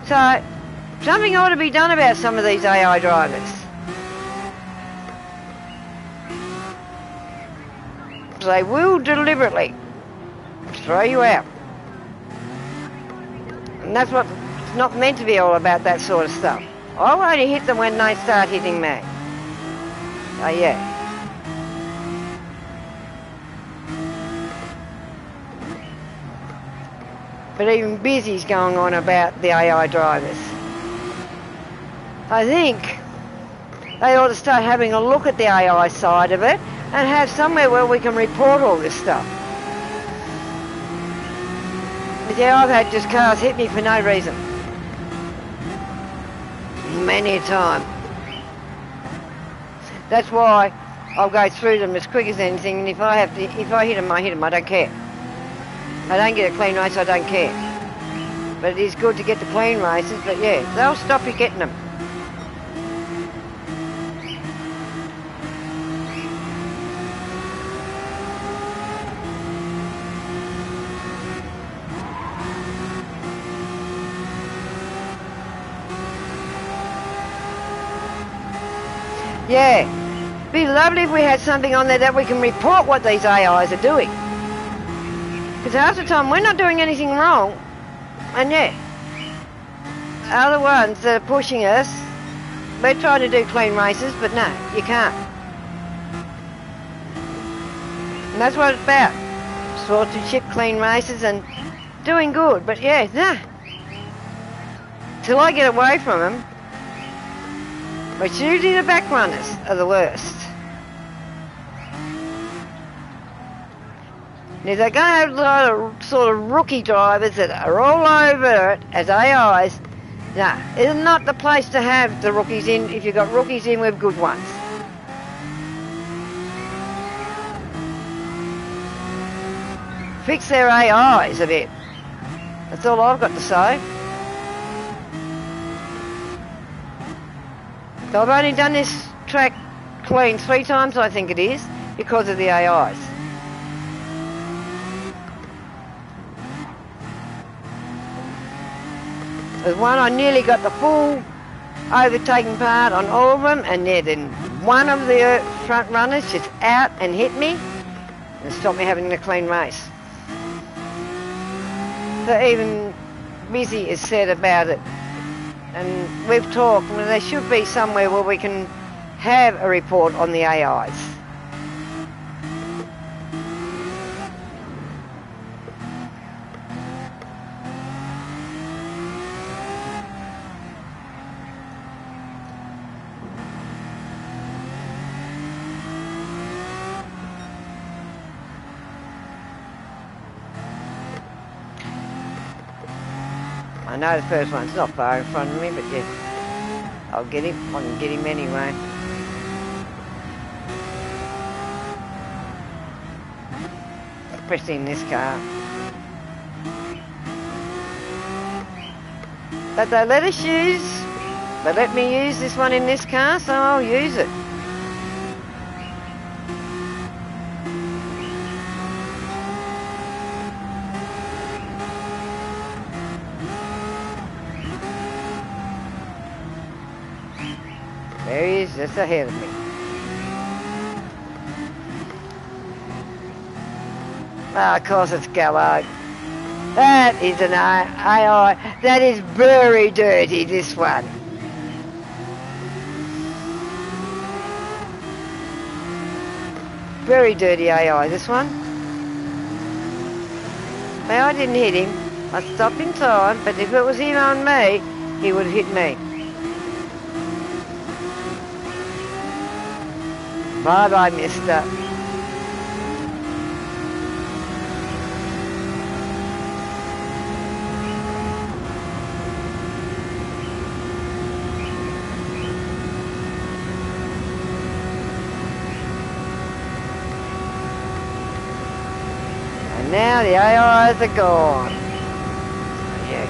So, something ought to be done about some of these AI drivers. They will deliberately throw you out. And that's what it's not meant to be all about, that sort of stuff. I'll only hit them when they start hitting me. Oh yeah. But even Busy's going on about the AI drivers. I think they ought to start having a look at the AI side of it and have somewhere where we can report all this stuff. But yeah, I've had just cars hit me for no reason. Many a time. That's why I'll go through them as quick as anything, and if I hit them, I hit them, I don't care. I don't get a clean race, I don't care. But it is good to get the clean races, but yeah, they'll stop you getting them. Yeah, Be lovely if we had something on there that we can report what these AIs are doing. Because half the time we're not doing anything wrong, and yeah, other ones that are pushing us, we're trying to do clean races, but no, you can't. And that's what it's about. Sponsorship, clean races, and doing good. But yeah, nah. Till I get away from them, which usually the back runners are the worst. Now they're going to have a lot of sort of rookie drivers that are all over it as AIs. Nah, it's not the place to have the rookies in if you've got rookies in with good ones. Fix their AIs a bit. That's all I've got to say. So I've only done this track clean 3 times, I think it is, because of the AIs. There's one I nearly got the full overtaking part on all of them, and then one of the front runners just out and hit me and stopped me having a clean race. So even Mizzy has said about it, and we've talked, well, there should be somewhere where we can have a report on the AIs. I know the first one's not far in front of me, but yeah, I'll get him. I can get him anyway. Especially in this car. But they let us use, they let me use this one in this car, so I'll use it. There he is, just ahead of me. Ah, of course it's Gallo. That is an AI. That is very dirty, this one. Very dirty AI, this one. Now, I didn't hit him. I stopped in time, but if it was him on me, he would have hit me. Bye-bye, mister. And now the AIs are gone. Yeah.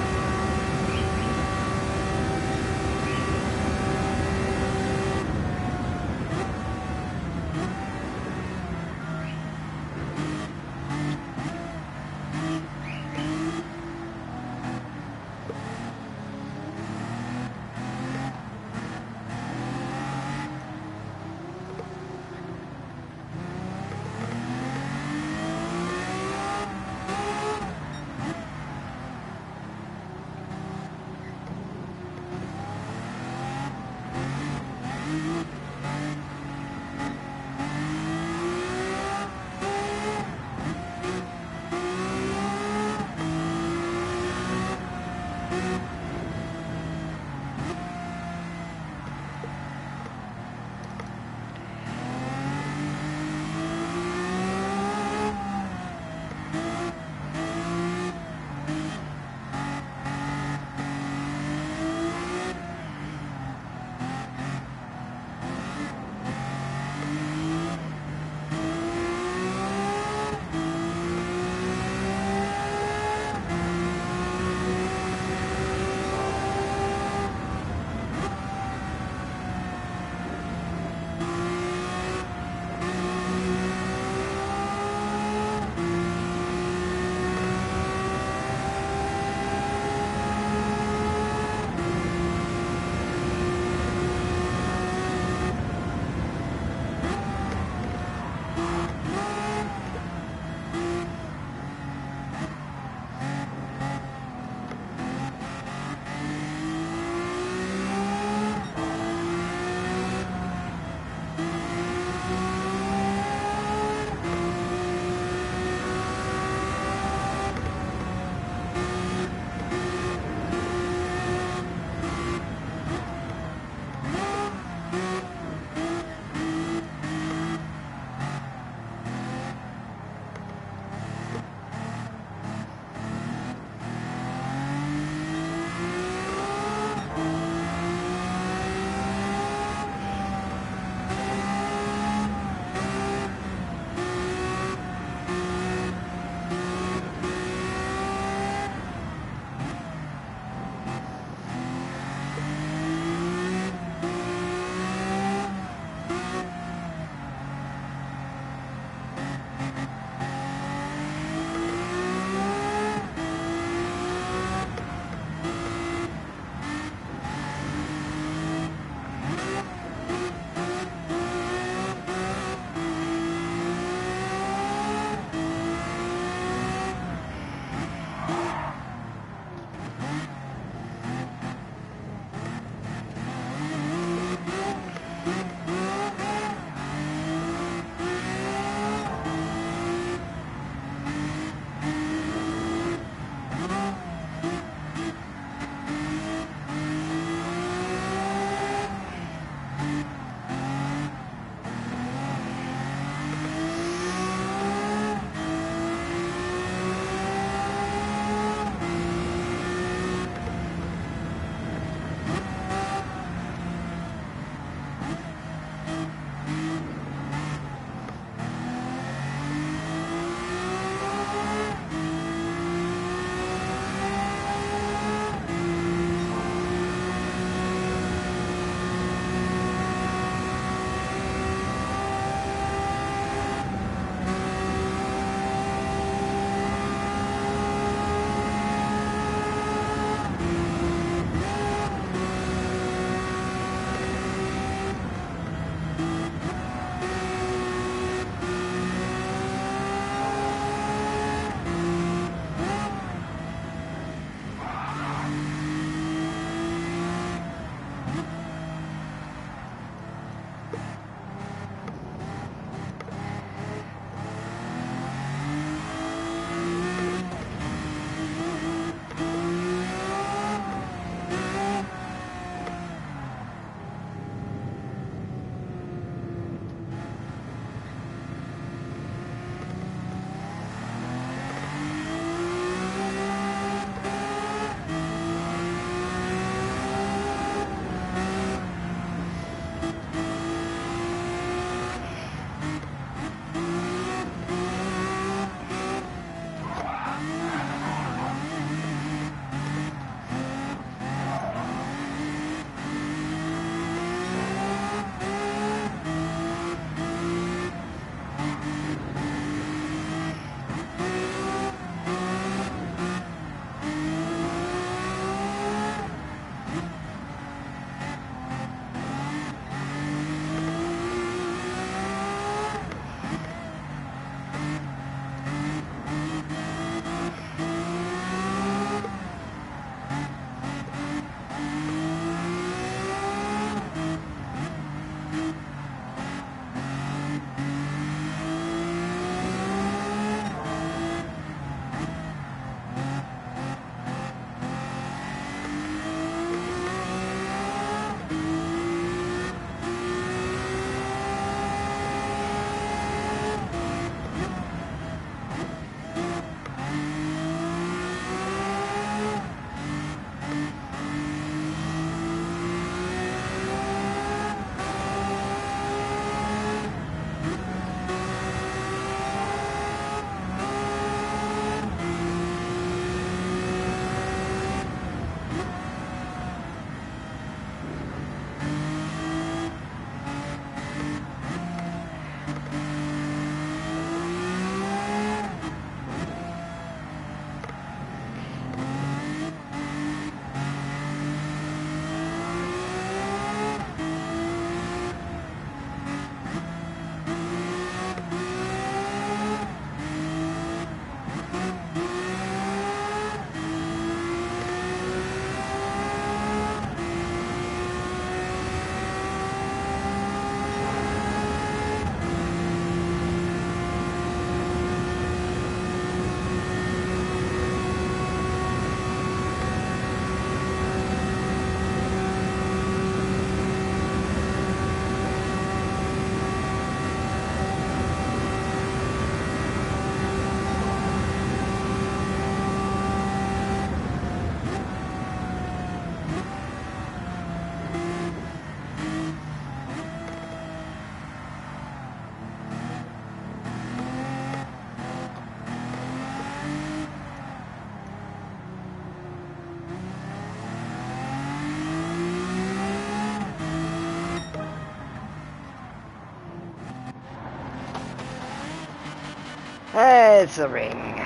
There's the ring.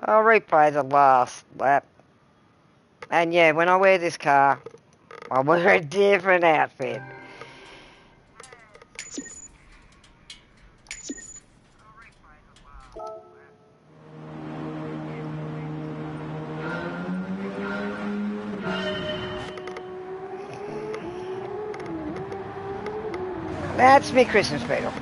I'll replay the last lap. And yeah, when I wear this car, I'll wear a different outfit. That's me Christmas beetle.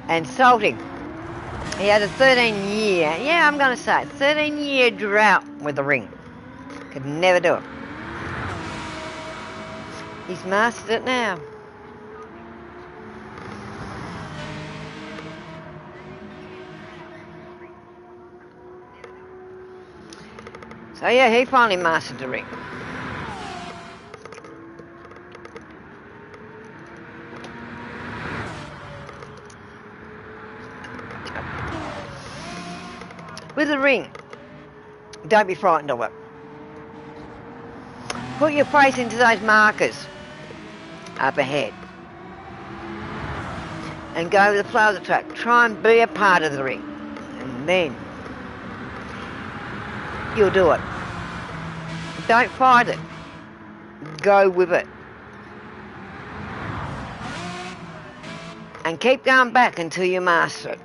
And salting. He had a 13-year, yeah, I'm going to say, 13-year drought with the ring. Could never do it. He's mastered it now. So yeah, he finally mastered the ring. With the ring, don't be frightened of it. Put your face into those markers up ahead and go with the flow of the track. Try and be a part of the ring, and then you'll do it. Don't fight it. Go with it. And keep going back until you master it.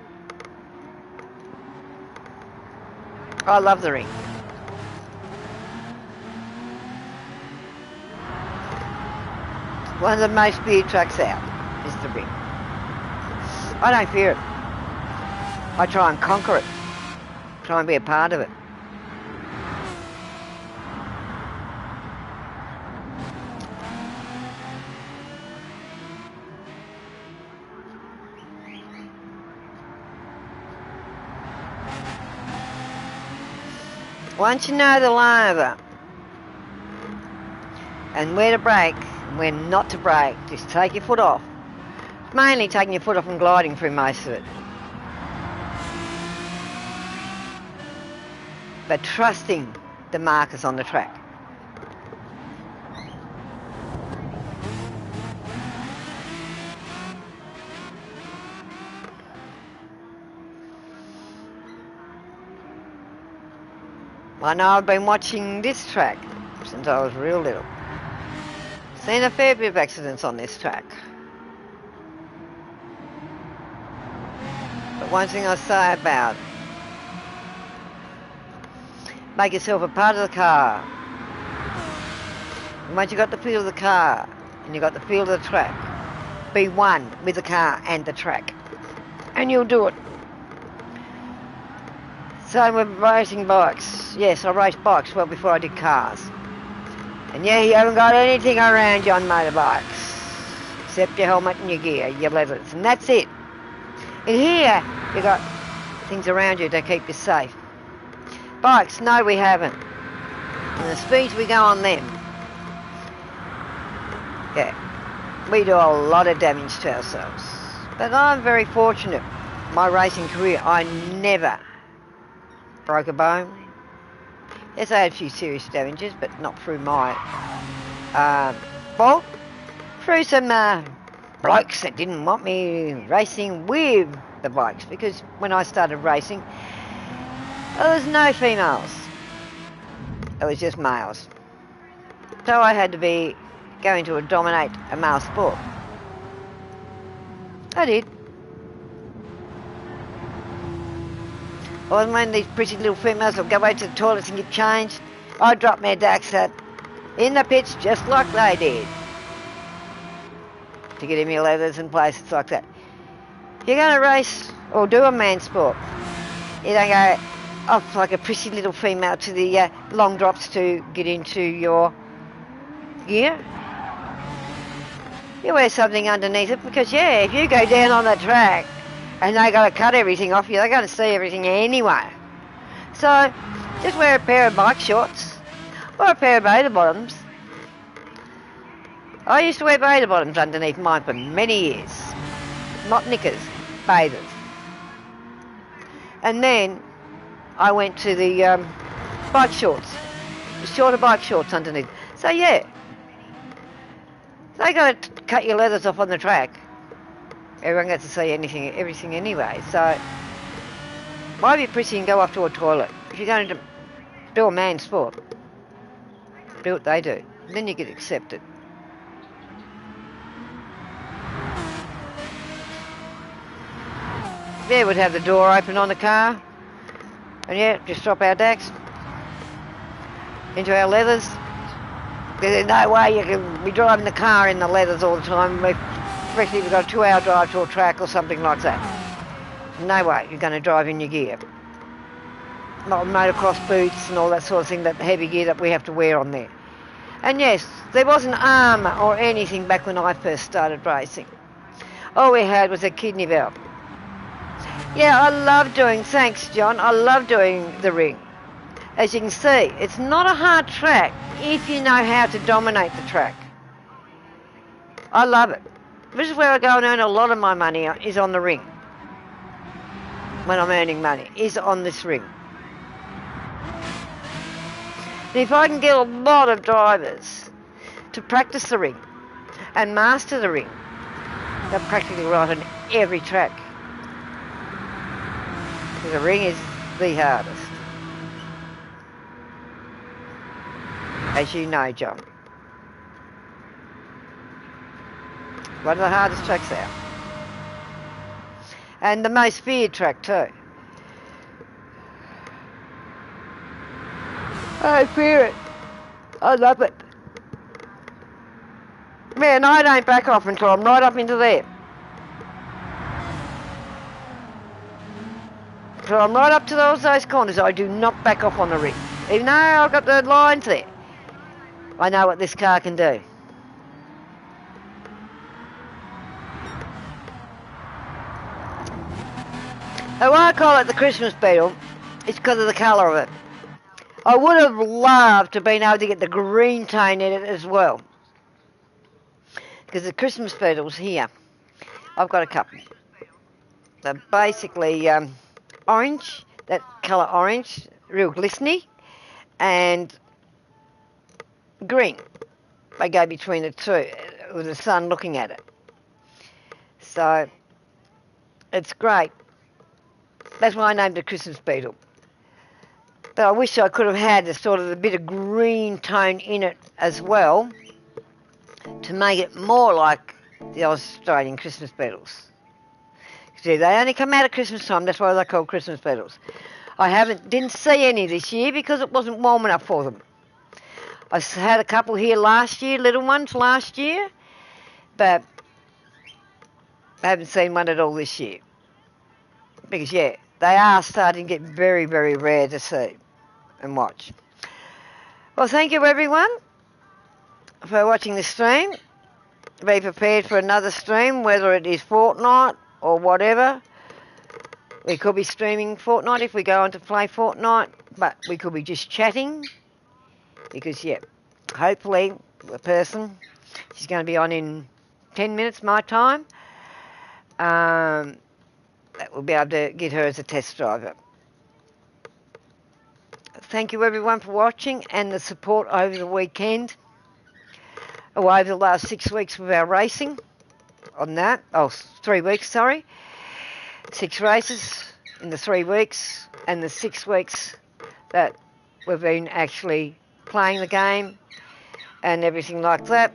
I love the ring. One of the most feared tracks out is the ring. I don't fear it. I try and conquer it. Try and be a part of it. Once you know the line over and where to brake and where not to brake, just take your foot off. Mainly taking your foot off and gliding through most of it. But trusting the markers on the track. I know I've been watching this track since I was real little. Seen a fair bit of accidents on this track. But one thing I say about it, make yourself a part of the car. And once you've got the feel of the car and you've got the feel of the track, be one with the car and the track. And you'll do it. Same with racing bikes. Yes, I raced bikes well before I did cars. And yeah, you haven't got anything around you on motorbikes. Except your helmet and your gear, your leathers, and that's it. In here, you got things around you to keep you safe. Bikes, no we haven't. And the speeds we go on them, yeah, we do a lot of damage to ourselves. But I'm very fortunate. My racing career, I never broke a bone. Yes, I had a few serious damages, but not through my fault. Through some blokes that didn't want me racing with the bikes, because when I started racing, there was no females. It was just males. So I had to be going to dominate a male sport. I did. Or when these pretty little females would go away to the toilets and get changed, I'd drop my dacks in the pits just like they did. To get in my leathers and places like that. If you're going to race or do a man sport, you don't go off like a pretty little female to the long drops to get into your gear. You wear something underneath it because, yeah, if you go down on the track and they got to cut everything off you, they're going to see everything anyway. So just wear a pair of bike shorts or a pair of bathing bottoms. I used to wear bathing bottoms underneath mine for many years. Not knickers, bathers. And then I went to the bike shorts, the shorter bike shorts underneath. So yeah, they got to cut your leathers off on the track. Everyone gets to see everything anyway. So why be prissy and go off to a toilet? If you're going to do a man's sport, do what they do. Then you get accepted. Yeah, we'd have the door open on the car. And yeah, just drop our decks into our leathers. There's no way you can be driving the car in the leathers all the time, especially if you've got a 2-hour drive to a track or something like that. No way you're going to drive in your gear. Not motocross boots and all that sort of thing, that heavy gear that we have to wear on there. And yes, there wasn't armour or anything back when I first started racing. All we had was a kidney belt. Yeah, I love doing, thanks John, I love doing the ring. As you can see, it's not a hard track if you know how to dominate the track. I love it. This is where I go and earn a lot of my money, is on the ring. When I'm earning money, is on this ring. And if I can get a lot of drivers to practice the ring and master the ring, they're practically right on every track. Because the ring is the hardest. As you know, John. One of the hardest tracks out. And the most feared track too. I fear it. I love it. Man, I don't back off until I'm right up into there. Until I'm right up to those corners, I do not back off on the ring. Even though I've got the lines there. I know what this car can do. And why I call it the Christmas Beetle, it's because of the colour of it. I would have loved to have been able to get the green tone in it as well. Because the Christmas Beetles here, I've got a couple. They're basically orange, that colour orange, real glistening, and green. They go between the two, with the sun looking at it. So, it's great. That's why I named it Christmas Beetle. But I wish I could have had a bit of green tone in it as well to make it more like the Australian Christmas Beetles. See, they only come out at Christmas time, that's why they're called Christmas Beetles. I didn't see any this year because it wasn't warm enough for them. I had a couple here last year, little ones last year, but I haven't seen one at all this year. Because, yeah, they are starting to get very, very rare to see and watch. Well, thank you, everyone, for watching this stream. Be prepared for another stream, whether it is Fortnite or whatever. We could be streaming Fortnite if we go on to play Fortnite, but we could be just chatting. Because, yeah, hopefully the person, she's going to be on in 10 minutes my time. That we'll be able to get her as a test driver. Thank you everyone for watching and the support over the weekend. Or over the last 6 weeks with our racing on that. 3 weeks, sorry. 6 races in the 3 weeks and the 6 weeks that we've been actually playing the game and everything like that.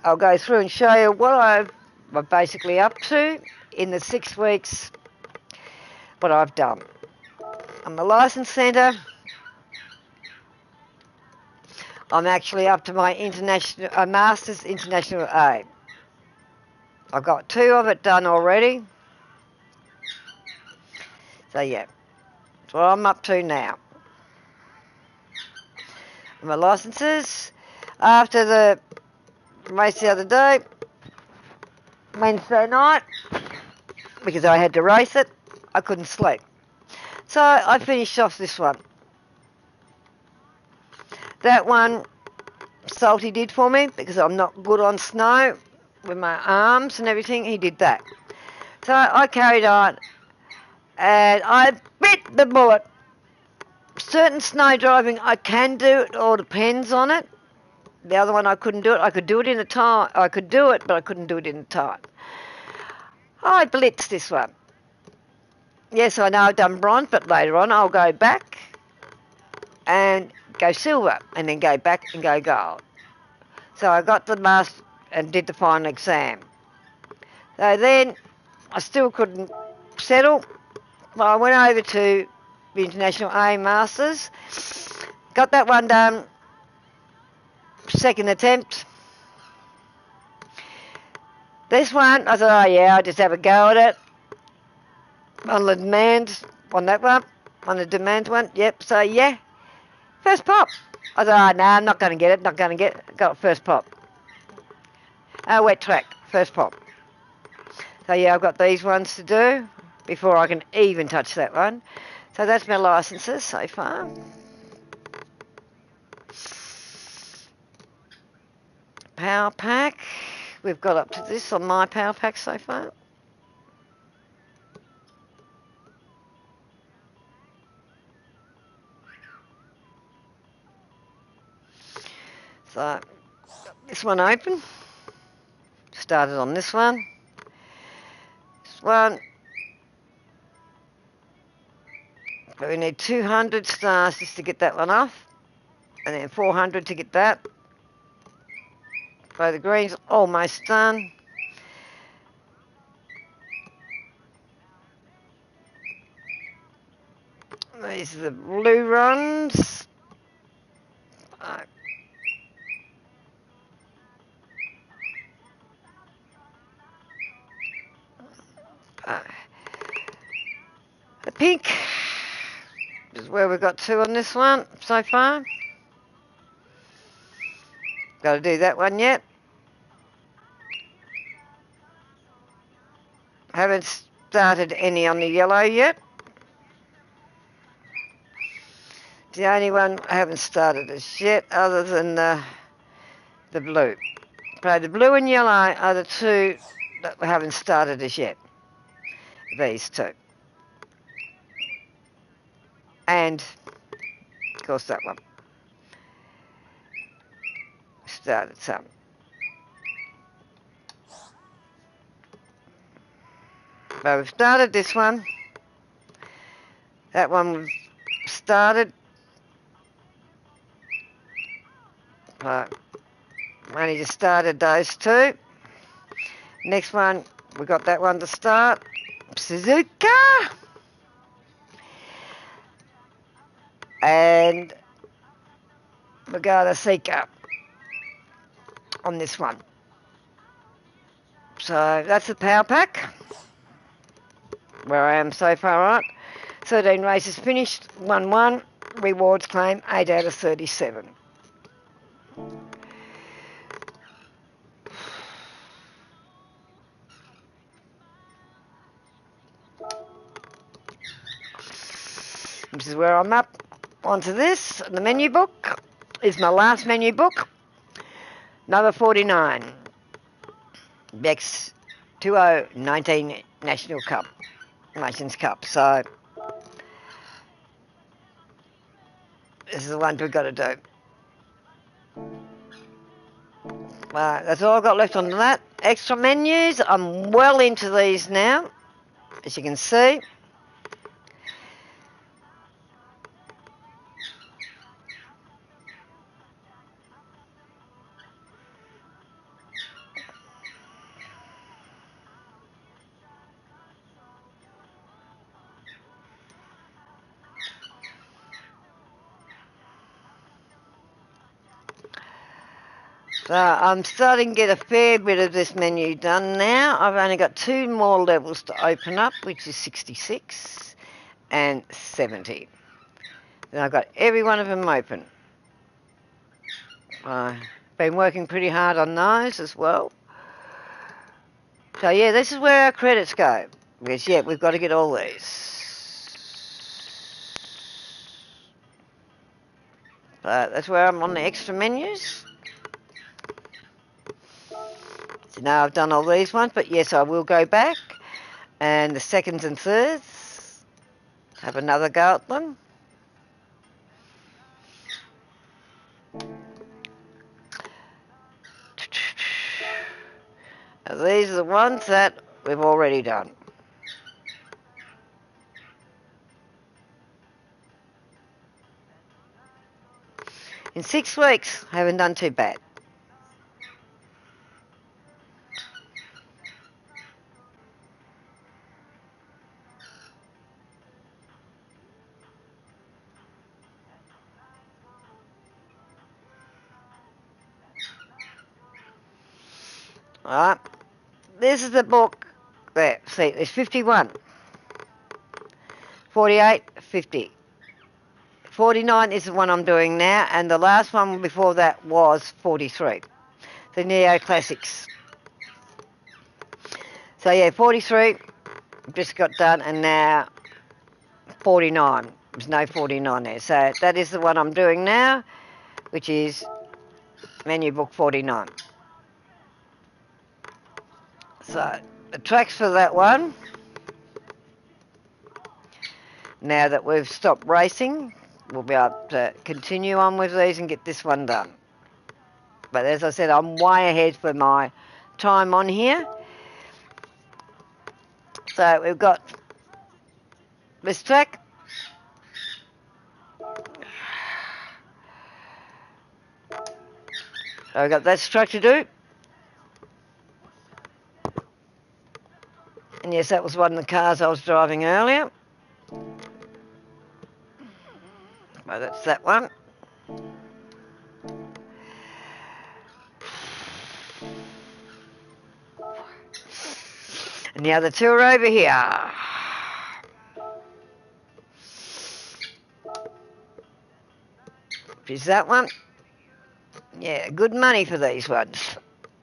I'll go through and show you what I'm basically up to in the 6 weeks, what I've done. I'm a licence centre. I'm actually up to my Masters International A. I've got 2 of it done already. So yeah, that's what I'm up to now. My licences, after the race the other day, Wednesday night, because I had to race it, I couldn't sleep. So I finished off this one. That one, Salty did for me, because I'm not good on snow with my arms and everything. He did that. So I carried on, and I bit the bullet. Certain snow driving I can do, it all depends on it. The other one I couldn't do it. I could do it in the time. I could do it, but I couldn't do it in the time. I blitzed this one. Yes, I know I've done bronze, but later on I'll go back and go silver, and then go back and go gold. So I got the master and did the final exam. So then I still couldn't settle. Well, I went over to the International A Masters, got that one done, second attempt. This one, I thought, oh yeah, I'll just have a go at it. On the demand, on that one, on the demand one, yep, so yeah, first pop. I thought, oh no, I'm not going to get it, got it first pop. Wet track, first pop. So yeah, I've got these ones to do before I can even touch that one. So that's my licences so far. Power pack. We've got up to this on my power pack so far. So, this one open. Started on this one. This one. But we need 200 stars just to get that one off. And then 400 to get that. So the green's almost done. These are the blue runs. The pink is where we've got two on this one so far. Got to do that one yet. Haven't started any on the yellow yet. The only one I haven't started as yet, other than the blue. So the blue and yellow are the two that we haven't started as yet. These two. And, of course, that one. Started some. But we've started this one. That one we've started. Only just started those two. Next one, we got that one to start. Suzuka! And Magada Seeker on this one. So that's the power pack. Where I am so far, right? 13 races finished, 1-1. Rewards claim 8 out of 37. This is where I'm up onto this. The menu book is my last menu book. Number 49. Bex 2019 National Cup. Nations Cup. So this is the one we've got to do. That's all I've got left on that. Extra menus. I'm well into these now, as you can see. So I'm starting to get a fair bit of this menu done now. I've only got 2 more levels to open up, which is 66 and 70. And I've got every one of them open. I've been working pretty hard on those as well. So yeah, this is where our credits go. Because yeah, we've got to get all these. That's where I'm on the extra menus. So now I've done all these ones, but yes, I will go back. And the seconds and thirds, have another go at them. Now these are the ones that we've already done. In 6 weeks, I haven't done too bad. Alright, this is the book there. See, there's 51, 48, 50. 49 is the one I'm doing now, and the last one before that was 43, the Neo Classics. So yeah, 43 just got done, and now 49. There's no 49 there. So that is the one I'm doing now, which is menu book 49. So the tracks for that one, now that we've stopped racing, we'll be able to continue on with these and get this one done. But as I said, I'm way ahead for my time on here. So we've got this track. So we've got that track to do. And yes, that was one of the cars I was driving earlier. Well, that's that one. And the other two are over here. Is that one? Yeah, good money for these ones.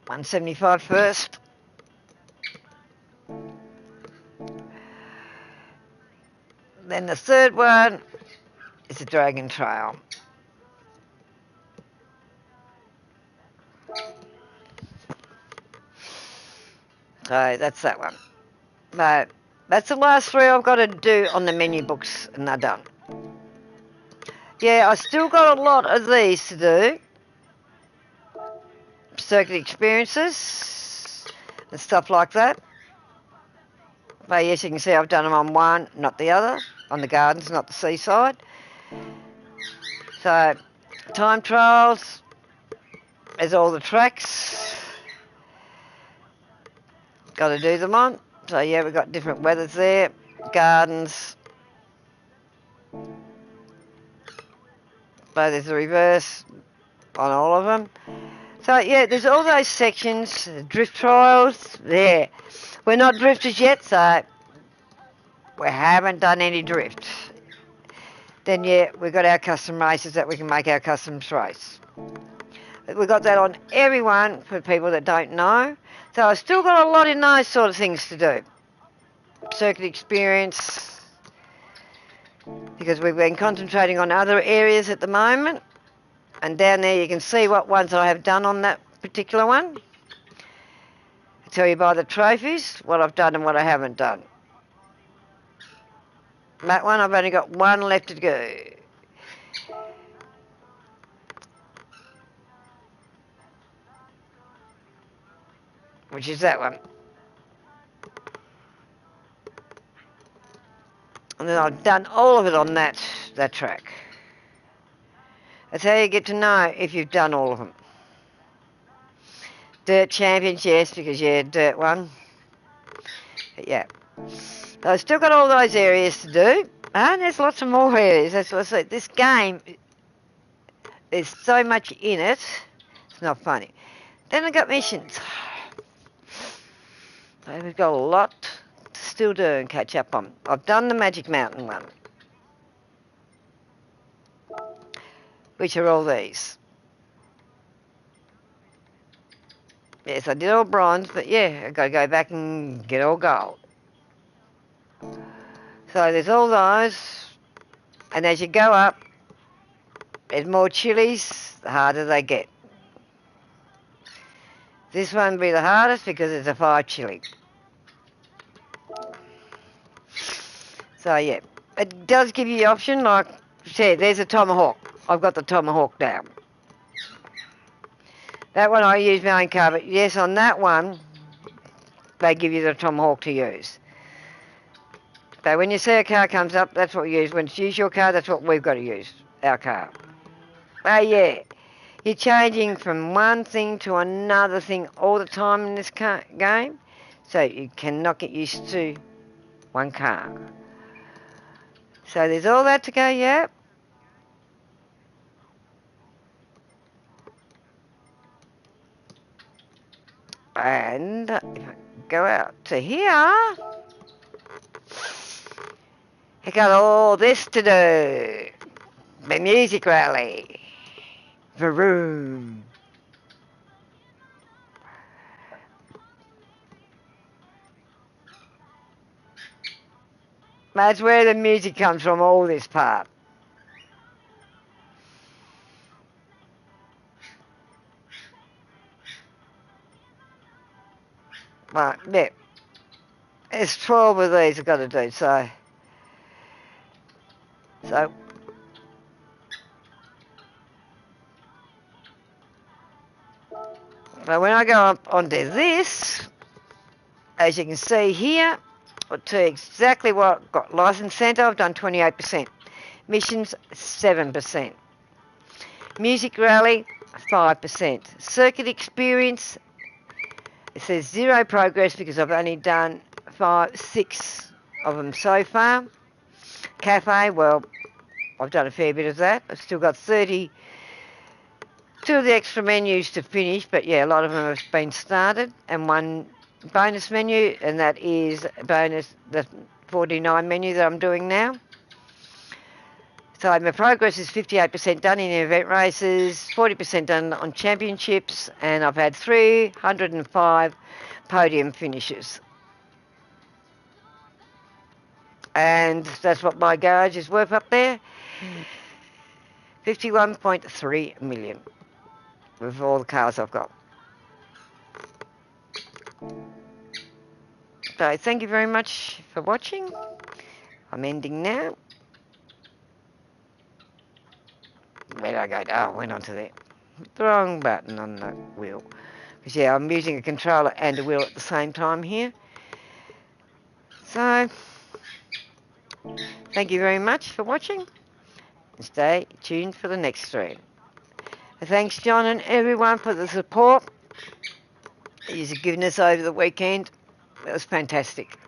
175 first. Then the third one is a Dragon Trail. So that's that one. But that's the last 3 I've got to do on the menu books, and they're done. Yeah, I still got a lot of these to do. Circuit experiences and stuff like that. But yes, you can see I've done them on one, not the other. On the gardens, not the seaside. So, time trials. There's all the tracks. Got to do them on. So yeah, we've got different weathers there. Gardens. But there's a reverse on all of them. So yeah, there's all those sections. Drift trials there. We're not drifters yet, so we haven't done any drift. Then yeah, we've got our custom races that we can make our customs race. We've got that on everyone for people that don't know. So I've still got a lot in those sort of things to do. Circuit experience, because we've been concentrating on other areas at the moment. And down there you can see what ones I have done on that particular one. I tell you by the trophies what I've done and what I haven't done. That one I've only got one left to go. Which is that one. And then I've done all of it on that track. That's how you get to know if you've done all of them. Dirt champions, yes, because yeah, dirt one. But yeah. So I've still got all those areas to do. And there's lots of more areas. That's what I said. This game, there's so much in it, it's not funny. Then I got missions. So we've got a lot to still do and catch up on. I've done the Magic Mountain one, which are all these. Yes, I did all bronze, but yeah, I've got to go back and get all gold. So there's all those, and as you go up, there's more chilies, the harder they get. This one will be the hardest because it's a 5 chili. So yeah, it does give you the option, like I said, there's a tomahawk. I've got the tomahawk down. That one I use my own car, but yes, on that one, they give you the tomahawk to use. So when you see a car comes up, that's what you use. When it's use your car, that's what we've got to use, our car. Oh yeah, you're changing from one thing to another thing all the time in this game, so you cannot get used to one car. So there's all that to go, yeah. And if I go out to here, I got all this to do. The music rally. Vroom. That's where the music comes from, all this part. Right, yeah. There's 12 of these I've got to do, so so when I go up onto this, as you can see here, I'll tell you exactly what I've got. License centre, I've done 28%. Missions, 7%. Music rally, 5%. Circuit experience, it says 0 progress because I've only done 6 of them so far. Cafe, well, I've done a fair bit of that. I've still got 32 of the extra menus to finish, but yeah, a lot of them have been started. And one bonus menu, and that is the 49 menu that I'm doing now. So my progress is 58% done in event races, 40% done on championships, and I've had 305 podium finishes. And that's what my garage is worth up there. 51.3 million with all the cars I've got. So thank you very much for watching. I'm ending now. Where did I go? Oh, I went onto there. The wrong button on the wheel. Because yeah, I'm using a controller and a wheel at the same time here. So, thank you very much for watching. And stay tuned for the next stream. Thanks, John and everyone, for the support you've given us over the weekend. That was fantastic.